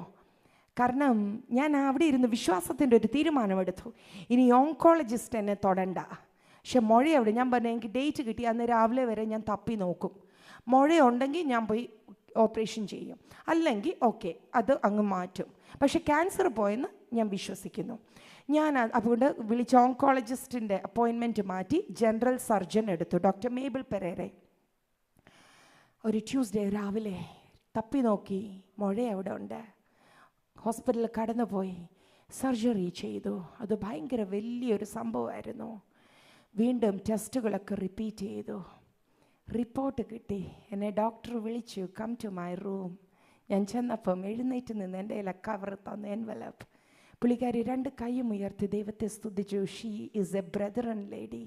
കാരണം ഞാൻ അവിടെ ഇരുന്ന് വിശ്വാസത്തിൻ്റെ ഒരു തീരുമാനമെടുത്തു, ഇനി ഓങ്കോളജിസ്റ്റ് എന്നെ തൊടണ്ട. പക്ഷെ മുഴയവിടെ ഞാൻ പറഞ്ഞു, എനിക്ക് ഡേറ്റ് കിട്ടി, അന്ന് രാവിലെ വരെ ഞാൻ തപ്പി നോക്കും. മുഴയുണ്ടെങ്കിൽ ഞാൻ പോയി ഓപ്പറേഷൻ ചെയ്യും, അല്ലെങ്കിൽ ഓക്കെ അത് അങ്ങ് മാറ്റും. പക്ഷെ ക്യാൻസർ പോയെന്ന് ഞാൻ വിശ്വസിക്കുന്നു. ഞാൻ അതുകൊണ്ട് വിളിച്ച ഓങ്കോളജിസ്റ്റിൻ്റെ അപ്പോയിൻമെൻറ്റ് മാറ്റി ജനറൽ സർജൻ എടുത്തു, ഡോക്ടർ മേബിൾ പെരേരെ. ഒരു ട്യൂസ്ഡേ രാവിലെ തപ്പി നോക്കി, മുഴ അവിടെ ഉണ്ട്. ഹോസ്പിറ്റലിൽ കടന്നുപോയി സർജറി ചെയ്തു. അത് ഭയങ്കര വലിയൊരു സംഭവമായിരുന്നു. വീണ്ടും ടെസ്റ്റുകളൊക്കെ റിപ്പീറ്റ് ചെയ്തു. റിപ്പോർട്ട് കിട്ടി. എന്നെ ഡോക്ടർ വിളിച്ചു, കം ടു മൈ റൂം. ഞാൻ ചെന്നപ്പം എഴുന്നേറ്റ് നിന്ന് എൻ്റെ കയ്യിൽ കവർ തന്നു, എൻവലപ്പ്. പുള്ളിക്കാരി 2 കൈയും ഉയർത്തി ദൈവത്തെ സ്തുതിച്ചു. She is a brethren lady.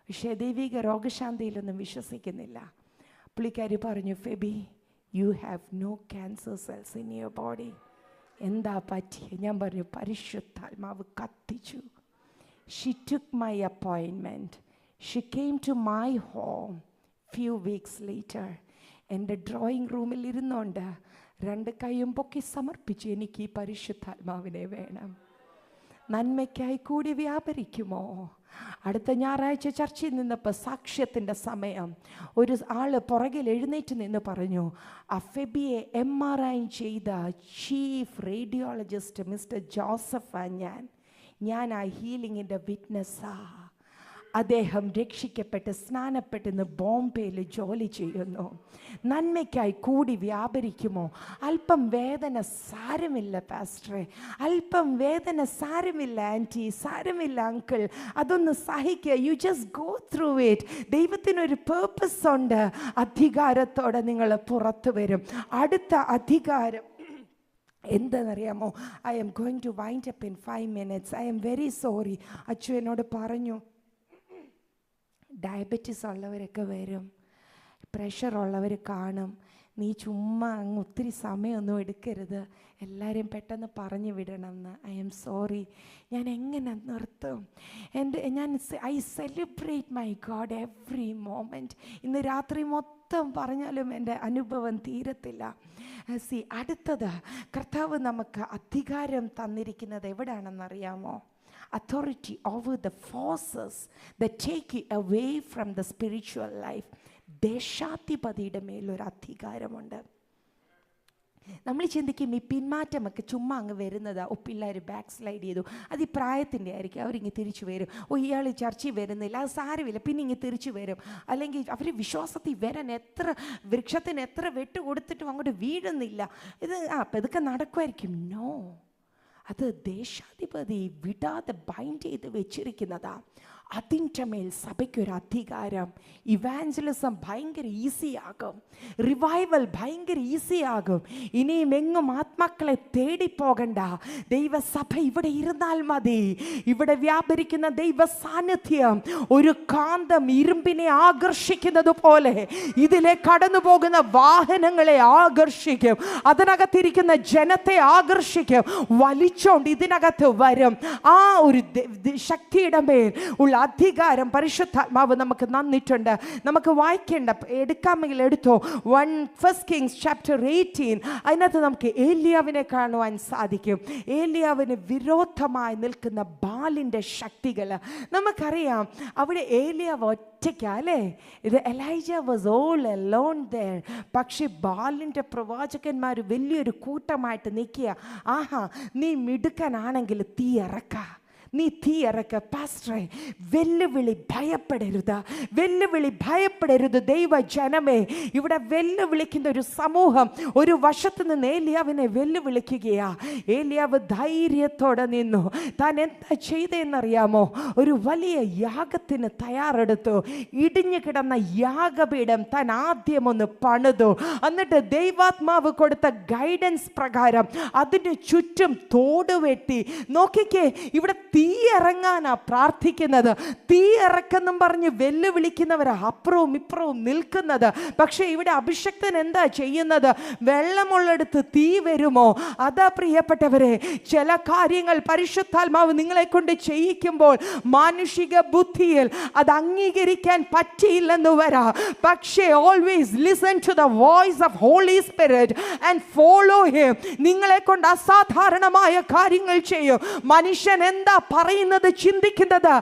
പക്ഷേ ദൈവിക രോഗശാന്തിയിലൊന്നും വിശ്വസിക്കുന്നില്ല. പുള്ളിക്കാരി പറഞ്ഞു, Phoebe, you have no cancer cells in your body. എന്താ പറ്റിയത്? ഞാൻ പറഞ്ഞു, പരിശുദ്ധാത്മാവ് കത്തിച്ചു. She took my appointment. She came to my home few weeks later. എൻ്റെ ഡ്രോയിങ് റൂമിൽ ഇരുന്നുകൊണ്ട് 2 കൈയും പൊക്കി സമർപ്പിച്ചു, എനിക്ക് ഈ പരിശുദ്ധാത്മാവിനെ വേണം. നന്മയ്ക്കായി കൂടി വ്യാപരിക്കുമോ? അടുത്ത ഞായറാഴ്ച ചർച്ചയിൽ നിന്നപ്പോൾ സാക്ഷ്യത്തിൻ്റെ സമയം ഒരു ആൾ പുറകിൽ എഴുന്നേറ്റ് നിന്ന് പറഞ്ഞു, ഫെബിയെ MRI ചെയ്ത ചീഫ് റേഡിയോളജിസ്റ്റ് മിസ്റ്റർ ജോസഫ് ഞാൻ ആ ഹീലിങ്ങിൻ്റെ വിറ്റ്നസ്സാ. അദ്ദേഹം രക്ഷിക്കപ്പെട്ട് സ്നാനപ്പെട്ടിന്ന് ബോംബെയിൽ ജോലി ചെയ്യുന്നു. നന്മയ്ക്കായി കൂടി വ്യാപരിക്കുമോ? അല്പം വേദന സാരമില്ല പാസ്റ്ററെ, അല്പം വേദന സാരമില്ല ആൻറ്റി, സാരമില്ല അങ്കിൾ, അതൊന്ന് സഹിക്കുക. You just go through it. ദൈവത്തിനൊരു പേർപ്പസ് ഉണ്ട്. അധികാരത്തോടെ നിങ്ങൾ പുറത്തു വരും. അടുത്ത അധികാരം എന്താണെന്നറിയാമോ? I am going to wind up in 5 minutes. I am very sorry. Achu എന്നോട് പറഞ്ഞു, ഡയബറ്റീസ് ഉള്ളവരൊക്കെ വരും, പ്രഷർ ഉള്ളവർ കാണും, നീ ചുമ്മാ അങ്ങ് ഒത്തിരി സമയമൊന്നും എടുക്കരുത്, എല്ലാവരും പെട്ടെന്ന് പറഞ്ഞു വിടണമെന്ന്. I am sorry. ഞാൻ എങ്ങനെ നിർത്തും? I celebrate my God every moment. ഇന്ന് രാത്രി മൊത്തം പറഞ്ഞാലും എൻ്റെ അനുഭവം തീരത്തില്ല. അടുത്തത്, കർത്താവ് നമുക്ക് അധികാരം തന്നിരിക്കുന്നത് എവിടെയാണെന്നറിയാമോ? Authority over the forces that take you away from the spiritual life. ദേശാധിപതിയുടെ മേലൊരു അധികാരമുണ്ട്. നമ്മൾ ചിന്തിക്കും ഈ പിന്മാറ്റമൊക്കെ ചുമ്മാ അങ്ങ് വരുന്നതാ. പിള്ളേർ ബാക്ക് സ്ലൈഡ് ചെയ്തു, അത് ഈ പ്രായത്തിൻ്റെ ആയിരിക്കും, അവരിങ്ങ് തിരിച്ചു വരും. ഇയാൾ ചർച്ചയിൽ വരുന്നില്ല, അത് സാരമില്ല, പിന്നെ ഇങ്ങ് തിരിച്ചു വരും. അല്ലെങ്കിൽ അവർ വിശ്വാസത്തിൽ വരാൻ വൃക്ഷത്തിന് എത്ര വെട്ട് കൊടുത്തിട്ടും അങ്ങോട്ട് വീഴുന്നില്ല. അപ്പം ഇതൊക്കെ നടക്കുമായിരിക്കും. നോ, അത് ദേശാധിപതി വിടാതെ ബൈൻഡ് ചെയ്ത് വെച്ചിരിക്കുന്നതാ. അതിൻ്റെ മേൽ സഭയ്ക്കൊരു അധികാരം. ഇവാഞ്ചലിസം ഭയങ്കര ഈസിയാകും, റിവൈവൽ ഭയങ്കര ഈസിയാകും. ഇനിയും എങ്ങും ആത്മാക്കളെ തേടിപ്പോകണ്ട. ദൈവസഭ ഇവിടെ ഇരുന്നാൽ മതി. ഇവിടെ വ്യാപരിക്കുന്ന ദൈവ സാന്നിധ്യം ഒരു കാന്തം ഇരുമ്പിനെ ആകർഷിക്കുന്നത് പോലെ ഇതിലെ കടന്നു പോകുന്ന വാഹനങ്ങളെ ആകർഷിക്കും, അതിനകത്തിരിക്കുന്ന ജനത്തെ ആകർഷിക്കും, വലിച്ചോണ്ട് ഇതിനകത്ത് വരും. ആ ഒരു ശക്തിയുടെ മേൽ ഉള്ള അധികാരം പരിശുദ്ധാത്മാവ് നമുക്ക് തന്നിട്ടുണ്ട്. നമുക്ക് വായിക്കേണ്ട, എടുക്കാമെങ്കിൽ എടുത്തോ. 1 Kings chapter 18. അതിനകത്ത് നമുക്ക് ഏലിയാവിനെ കാണുവാൻ സാധിക്കും. ഏലിയാവിന് വിരോധമായി നിൽക്കുന്ന ബാലിൻ്റെ ശക്തികൾ നമുക്കറിയാം. അവിടെ ഏലിയാവ് ഒറ്റയ്ക്കാ അല്ലേ? ഇത് Elijah was all alone there. പക്ഷെ ബാലിൻ്റെ പ്രവാചകന്മാർ വലിയൊരു കൂട്ടമായിട്ട് നിൽക്കുക. ആഹാ, നീ മിടുക്കനാണെങ്കിൽ തീ ഇറക്ക, നീ തീ ഇറക്ക. പാസ്റ്ററെ, വെല്ലുവിളി ഭയപ്പെടരുത്, വെല്ലുവിളി ഭയപ്പെടരുത്. ദൈവ ജനമേ, ഇവിടെ വെല്ലുവിളിക്കുന്ന ഒരു സമൂഹം ഒരു വശത്ത് നിന്ന് ഏലിയാവിനെ വെല്ലുവിളിക്കുകയാ. ഏലിയാവ് ധൈര്യത്തോടെ നിന്നു. താൻ എന്താ ചെയ്തതെന്നറിയാമോ? ഒരു വലിയ യാഗത്തിന് തയ്യാറെടുത്തു. ഇടിഞ്ഞു കിടന്ന യാഗപീഠം താൻ ആദ്യം ഒന്ന് പണിതു. എന്നിട്ട് ദൈവാത്മാവ് കൊടുത്ത ഗൈഡൻസ് പ്രകാരം അതിന് ചുറ്റും തോട് വെട്ടി. നോക്കിക്കേ, ഇവിടെ തീ ഇറങ്ങാനാ പ്രാർത്ഥിക്കുന്നത്. തീ ഇറക്കെന്നും പറഞ്ഞ് വെല്ലുവിളിക്കുന്നവരാ അപ്പുറവും ഇപ്പുറവും നിൽക്കുന്നത്. പക്ഷെ ഇവിടെ അഭിഷക്തൻ എന്താ ചെയ്യുന്നത്? വെള്ളമുള്ളെടുത്ത് തീ വരുമോ? അതാ പ്രിയപ്പെട്ടവരെ, ചില കാര്യങ്ങൾ പരിശുദ്ധാത്മാവ് നിങ്ങളെ കൊണ്ട് ചെയ്യിക്കുമ്പോൾ മാനുഷിക ബുദ്ധിയിൽ അത് അംഗീകരിക്കാൻ പറ്റിയില്ലെന്ന് വരാ. പക്ഷേ always listen to the voice of holy spirit and follow him. നിങ്ങളെ കൊണ്ട് അസാധാരണമായ കാര്യങ്ങൾ ചെയ്യും. മനുഷ്യൻ എന്താ പറയുന്നത്, ചിന്തിക്കുന്നത്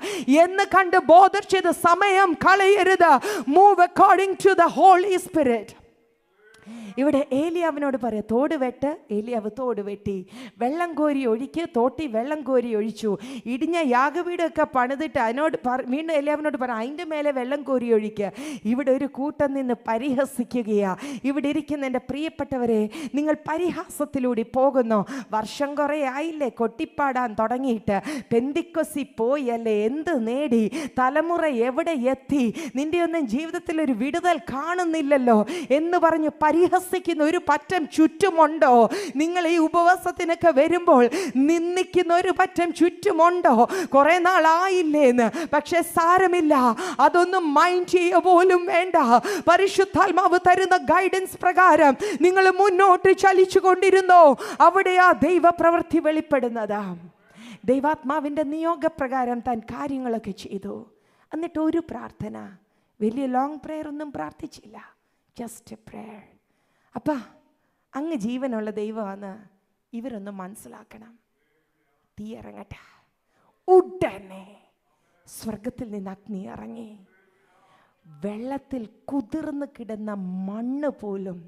എന്ന് കണ്ട് ബോധർ ചെയ്ത് സമയം കളയരുത്. Move according to the holy spirit. ഇവിടെ ഏലിയാവിനോട് പറയാം, തോട് വെട്ട്. ഏലിയാവ് തോട് വെട്ടി. വെള്ളം കോരി ഒഴിക്ക്. തോട്ടി വെള്ളം കോരി ഒഴിച്ചു. ഇടിഞ്ഞ യാഗവീടൊക്കെ പണിതിട്ട് അതിനോട് വീണ്ടും ഏലിയാവിനോട് പറയാം, അതിൻ്റെ മേലെ വെള്ളം കോരി ഒഴിക്കുക. ഇവിടെ ഒരു കൂട്ടം നിന്ന് പരിഹസിക്കുകയാ. ഇവിടെ ഇരിക്കുന്ന എൻ്റെ പ്രിയപ്പെട്ടവരെ, നിങ്ങൾ പരിഹാസത്തിലൂടെ പോകുന്നു. വർഷം കുറേ ആയില്ലേ കൊട്ടിപ്പാടാൻ തുടങ്ങിയിട്ട്? പെന്തിക്കൊസി പോയി അല്ലേ? എന്ത് നേടി? തലമുറ എവിടെ എത്തി? നിൻ്റെ ഒന്നും ജീവിതത്തിൽ ഒരു വിടുതൽ കാണുന്നില്ലല്ലോ എന്ന് പറഞ്ഞ് പരിഹസിക്കുക. പരിഹസിക്കുന്ന ഒരു പറ്റം ചുറ്റുമുണ്ടോ? നിങ്ങൾ ഈ ഉപവാസത്തിനൊക്കെ വരുമ്പോൾ നിന്ദിക്കുന്ന ഒരു പറ്റം ചുറ്റുമുണ്ടോ? കുറെ നാളായില്ലേന്ന്. പക്ഷെ സാരമില്ല, അതൊന്നും മൈൻഡ് ചെയ്യുക പോലും വേണ്ട. പരിശുദ്ധാത്മാവ് തരുന്ന ഗൈഡൻസ് പ്രകാരം നിങ്ങൾ മുന്നോട്ട് ചലിച്ചു കൊണ്ടിരുന്നോ, അവിടെയാ ദൈവപ്രവൃത്തി വെളിപ്പെടുന്നത്. ദൈവാത്മാവിൻ്റെ നിയോഗപ്രകാരം താൻ കാര്യങ്ങളൊക്കെ ചെയ്തു. എന്നിട്ട് ഒരു പ്രാർത്ഥന, വലിയ ലോങ് പ്രെയർ ഒന്നും പ്രാർത്ഥിച്ചില്ല, ജസ്റ്റ് എ പ്രെയർ. അപ്പാ, അങ്ങ് ജീവനുള്ള ദൈവമാണ്, ഇവരൊന്ന് മനസ്സിലാക്കണം. തീ ഇറങ്ങട്ടെ. ഉടനെ സ്വർഗത്തിൽ നിന്ന് അഗ്നി ഇറങ്ങി. വെള്ളത്തിൽ കുതിർന്ന് കിടന്ന മണ്ണ് പോലും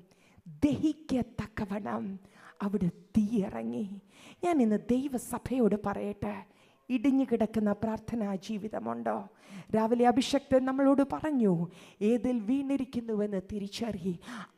ദഹിക്കത്തക്കവണ്ണം അവിടെ തീ ഇറങ്ങി. ഞാൻ ഇന്ന് ദൈവസഭയോട് പറയട്ടെ, ഇടിഞ്ഞു കിടക്കുന്ന പ്രാർത്ഥനാ ജീവിതമുണ്ടോ? രാവിലെ അഭിഷക്തൻ നമ്മളോട് പറഞ്ഞു, ഏതിൽ വീണിരിക്കുന്നുവെന്ന് തിരിച്ചറിയി.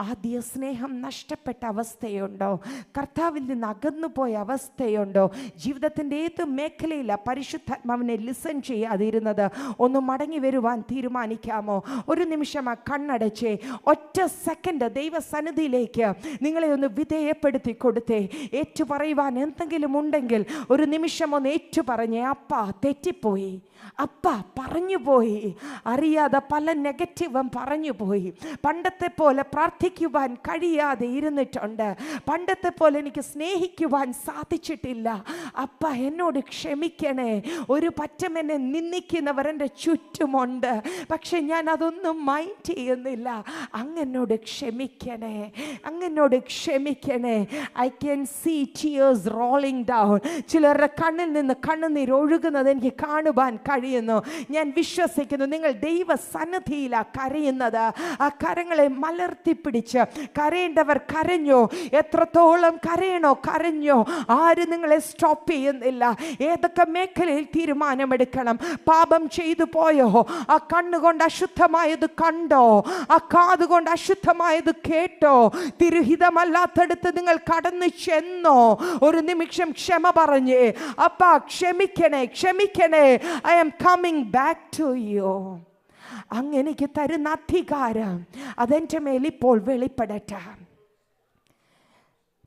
ആദ്യ സ്നേഹം നഷ്ടപ്പെട്ട അവസ്ഥയുണ്ടോ? കർത്താവിൽ നിന്ന് അകന്നുപോയ അവസ്ഥയുണ്ടോ? ജീവിതത്തിൻ്റെ ഏത് മേഖലയിലാണ് പരിശുദ്ധാത്മാവിനെ ലിസൺ ചെയ്യാതിരുന്നത്? ഒന്ന് മടങ്ങി വരുവാൻ തീരുമാനിക്കാമോ? ഒരു നിമിഷം ആ കണ്ണടച്ചേ, ഒറ്റ സെക്കൻഡ് ദൈവസന്നിധിയിലേക്ക് നിങ്ങളെ ഒന്ന് വിധേയപ്പെടുത്തി കൊടുത്തേ. ഏറ്റുപറയുവാൻ എന്തെങ്കിലും ഉണ്ടെങ്കിൽ ഒരു നിമിഷം ഒന്ന് ഏറ്റുപറഞ്ഞേ. അപ്പ തെറ്റിപ്പോയി, അപ്പ പറഞ്ഞു പോയി, അറിയാതെ പല നെഗറ്റീവും പറഞ്ഞു പോയി. പണ്ടത്തെ പോലെ പ്രാർത്ഥിക്കുവാൻ കഴിയാതെ ഇരുന്നിട്ടുണ്ട്. പണ്ടത്തെ പോലെ എനിക്ക് സ്നേഹിക്കുവാൻ സാധിച്ചിട്ടില്ല. അപ്പ എന്നോട് ക്ഷമിക്കണേ. ഒരു പറ്റം എന്നെ നിന്ദിക്കുന്നവർ എൻ്റെ ചുറ്റുമുണ്ട്, പക്ഷെ ഞാൻ അതൊന്നും മൈൻഡ് ചെയ്യുന്നില്ല. അങ്ങനോട് ക്ഷമിക്കണേ, അങ്ങനോട് ക്ഷമിക്കണേ. I can see tears rolling down. ചിലരുടെ കണ്ണിൽ നിന്ന് കണ്ണുനീർ ഒഴുകുന്നത് എനിക്ക് കാണുവാൻ കഴിയുന്നു. ഞാൻ വിശ്വസിക്കുന്നു നിങ്ങൾ ദൈവസന്നിധിയിലാണ് കരയുന്നത്. ആ കരങ്ങളെ മലർത്തിപ്പിടിച്ച് കരയേണ്ടവർ കരഞ്ഞോ, എത്രത്തോളം കരയണോ കരഞ്ഞോ. ആരും നിങ്ങളെ സ്റ്റോപ്പ് ചെയ്യുന്നില്ല. ഏതൊക്കെ മേഖലയിൽ തീരുമാനമെടുക്കണം? പാപം ചെയ്തു പോയോ? ആ കണ്ണുകൊണ്ട് അശുദ്ധമായത് കണ്ടോ? ആ കാതുകൊണ്ട് അശുദ്ധമായത് കേട്ടോ? തിരുഹിതമല്ലാത്തടുത്ത് നിങ്ങൾ കടന്നു ചെന്നോ? ഒരു നിമിഷം ക്ഷമ പറഞ്ഞേ, അപ്പാ ക്ഷമിക്കണേ, ക്ഷമിക്കണേ, I am coming back to you. അങ്ങെനിക്ക് തരുന്ന അധികാരം അതെൻ്റെ മേൽ ഇപ്പോൾ വെളിപ്പെടട്ടെ.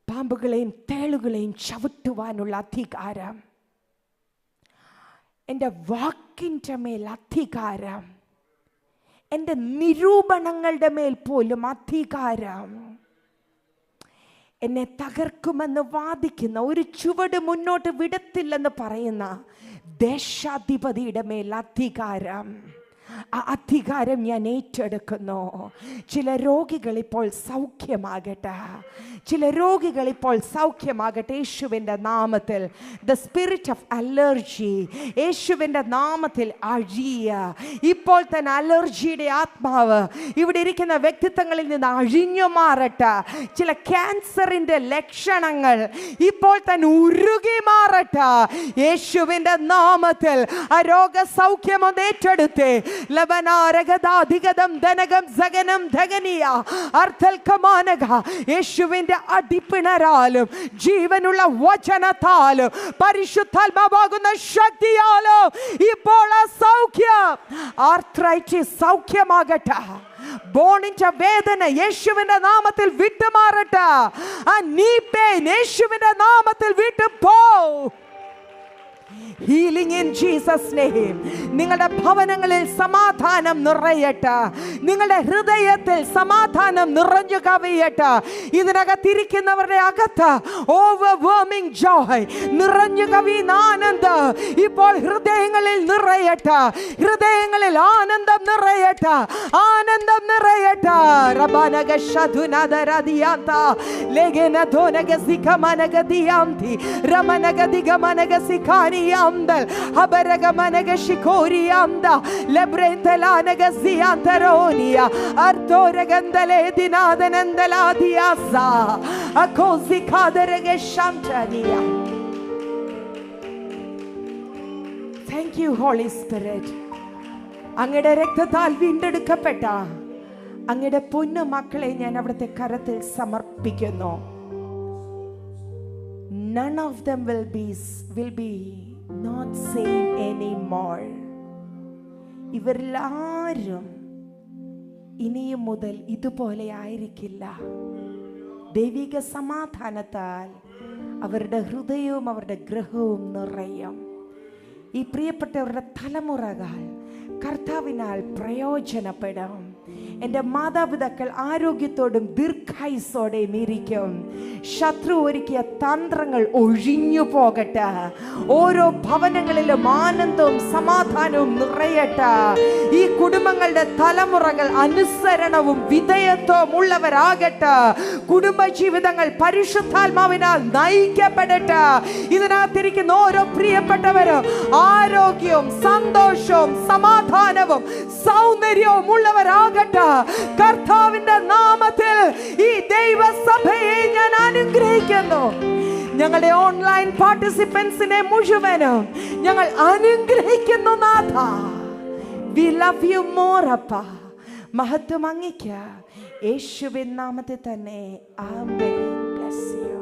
പാമ്പുകളെയും തേളുകളെയും ചവിട്ടുവാനുള്ള അധികാരം, എൻ്റെ വാക്കിൻ്റെ മേൽ അധികാരം, എൻ്റെ നിരൂപണങ്ങളുടെ മേൽ പോലും അധികാരം, എന്നെ തകർക്കുമെന്ന് വാദിക്കുന്ന, ഒരു ചുവട് മുന്നോട്ട് വിടത്തില്ലെന്ന് പറയുന്ന ദേശാധിപതിയുടെ മേൽ അധികാരം, ആ അധികാരം ഞാൻ ഏറ്റെടുക്കുന്നു. ചില രോഗികൾ ഇപ്പോൾ സൗഖ്യമാകട്ടെ, ചില രോഗികൾ ഇപ്പോൾ സൗഖ്യമാകട്ടെ യേശുവിൻ്റെ നാമത്തിൽ. ദ സ്പിരിറ്റ് ഓഫ് അലർജി യേശുവിൻ്റെ നാമത്തിൽ അഴിയ. ഇപ്പോൾ തന്നെ അലർജിയുടെ ആത്മാവ് ഇവിടെ ഇരിക്കുന്ന വ്യക്തിത്വങ്ങളിൽ നിന്ന് അഴിഞ്ഞു മാറട്ടെ. ചില ക്യാൻസറിൻ്റെ ലക്ഷണങ്ങൾ ഇപ്പോൾ തന്നെ ഉരുകി മാറട്ടെ യേശുവിൻ്റെ നാമത്തിൽ. ആ രോഗസൗഖ്യം ഒന്ന് ഏറ്റെടുത്തേ. യേശുവിന്റെ അടിപ്പിണരാലും ജീവനുള്ള വചനത്താലും പരിശുദ്ധാത്മാവാകുന്ന ശക്തിയാലും ഇപ്പോൾ സൗഖ്യം, ആർത്രൈറ്റിസ് സൗഖ്യമാകട്ടെ. ബോണിന്റെ വേദന യേശുവിന്റെ നാമത്തിൽ വിട്ടുമാറട്ടെ. ആ നീ പെയിൻ യേശുവിന്റെ നാമത്തിൽ വിട്ടുപോ. Healing in Jesus' name. നിങ്ങളുടെ ഭവനങ്ങളിൽ സമാധാനം നിറയട്ടെ. നിങ്ങളുടെ ഹൃദയത്തിൽ സമാധാനം നിറഞ്ഞു കവിയട്ടെ. ഇതിനകത്തിരിക്കുന്നവരുടെ അകത്ത് overwhelming joy, നിറഞ്ഞു കവിയുന്ന ആനന്ദം ഇപ്പോൾ ഹൃദയങ്ങളിൽ നിറയട്ടെ. ഹൃദയങ്ങളിൽ ആനന്ദം നിറയട്ടെ, ആനന്ദം നിറയട്ടെ. റബനഗ ശതുനദരദിയാന്ത ലേഗന ധോനഗ സിഖമനഗ ദിയാന്തി രമനഗ ദിഗമനഗ സിഖാനി Amdal Habaraga Managa Shikori Amda Lebrentelanaga Ziantaronia Artoragandale Dinadanandaladiasa Akosi Kadarega Shantania. Thank you, Holy Spirit. അങ്ങയുടെ രക്തത്താൽ വീണ്ടെടുക്കപ്പെട്ട അങ്ങയുടെ പൊന്നു മക്കളെ ഞാൻ അവിടുത്തെ കരത്തിൽ സമർപ്പിക്കുന്നു. None of them will be not same anymore. ഇവരെല്ലാവരും ഇനിയും മുതൽ ഇതുപോലെ ആയിരിക്കില്ല. ദൈവിക സമാധാനത്താൽ അവരുടെ ഹൃദയവും അവരുടെ ഗൃഹവും നിറയും. ഈ പ്രിയപ്പെട്ടവരുടെ തലമുറകൾ കർത്താവിനാൽ പ്രയോജനപ്പെടും. എൻ്റെ മാതാപിതാക്കൾ ആരോഗ്യത്തോടും ദീർഘായുസ്സോടെയും ഇരിക്കും. ശത്രു ഒരുക്കിയ തന്ത്രങ്ങൾ ഒഴിഞ്ഞു പോകട്ടെ. ഓരോ ഭവനങ്ങളിലും ആനന്ദവും സമാധാനവും നിറയട്ടെ. ഈ കുടുംബങ്ങളുടെ തലമുറകൾ അനുസരണവും വിധേയത്വവും ഉള്ളവരാകട്ടെ. കുടുംബജീവിതങ്ങൾ പരിശുദ്ധാത്മാവിനാൽ നയിക്കപ്പെടട്ടെ. ഇതിനകത്തിരിക്കുന്ന ഓരോ പ്രിയപ്പെട്ടവരും ആരോഗ്യവും സന്തോഷവും സമാധാനവും സൗന്ദര്യവും ഉള്ളവരാകട്ടെ. കർത്താവിന്റെ നാമത്തിൽ ഈ ദൈവസഭയെ ഞാൻ അനുഗ്രഹിക്കുന്നു. ഞങ്ങളുടെ ഓൺലൈൻ പാർട്ടിസിപ്പൻസിനെ മുഴുവനും ഞങ്ങൾ അനുഗ്രഹിക്കുന്നു നാഥ. We love you more അപ്പ. മഹത്വം അങ്ങേക്ക് യേശുവിൻ നാമത്തിൽ തന്നെ. ആമേൻ. Bless you.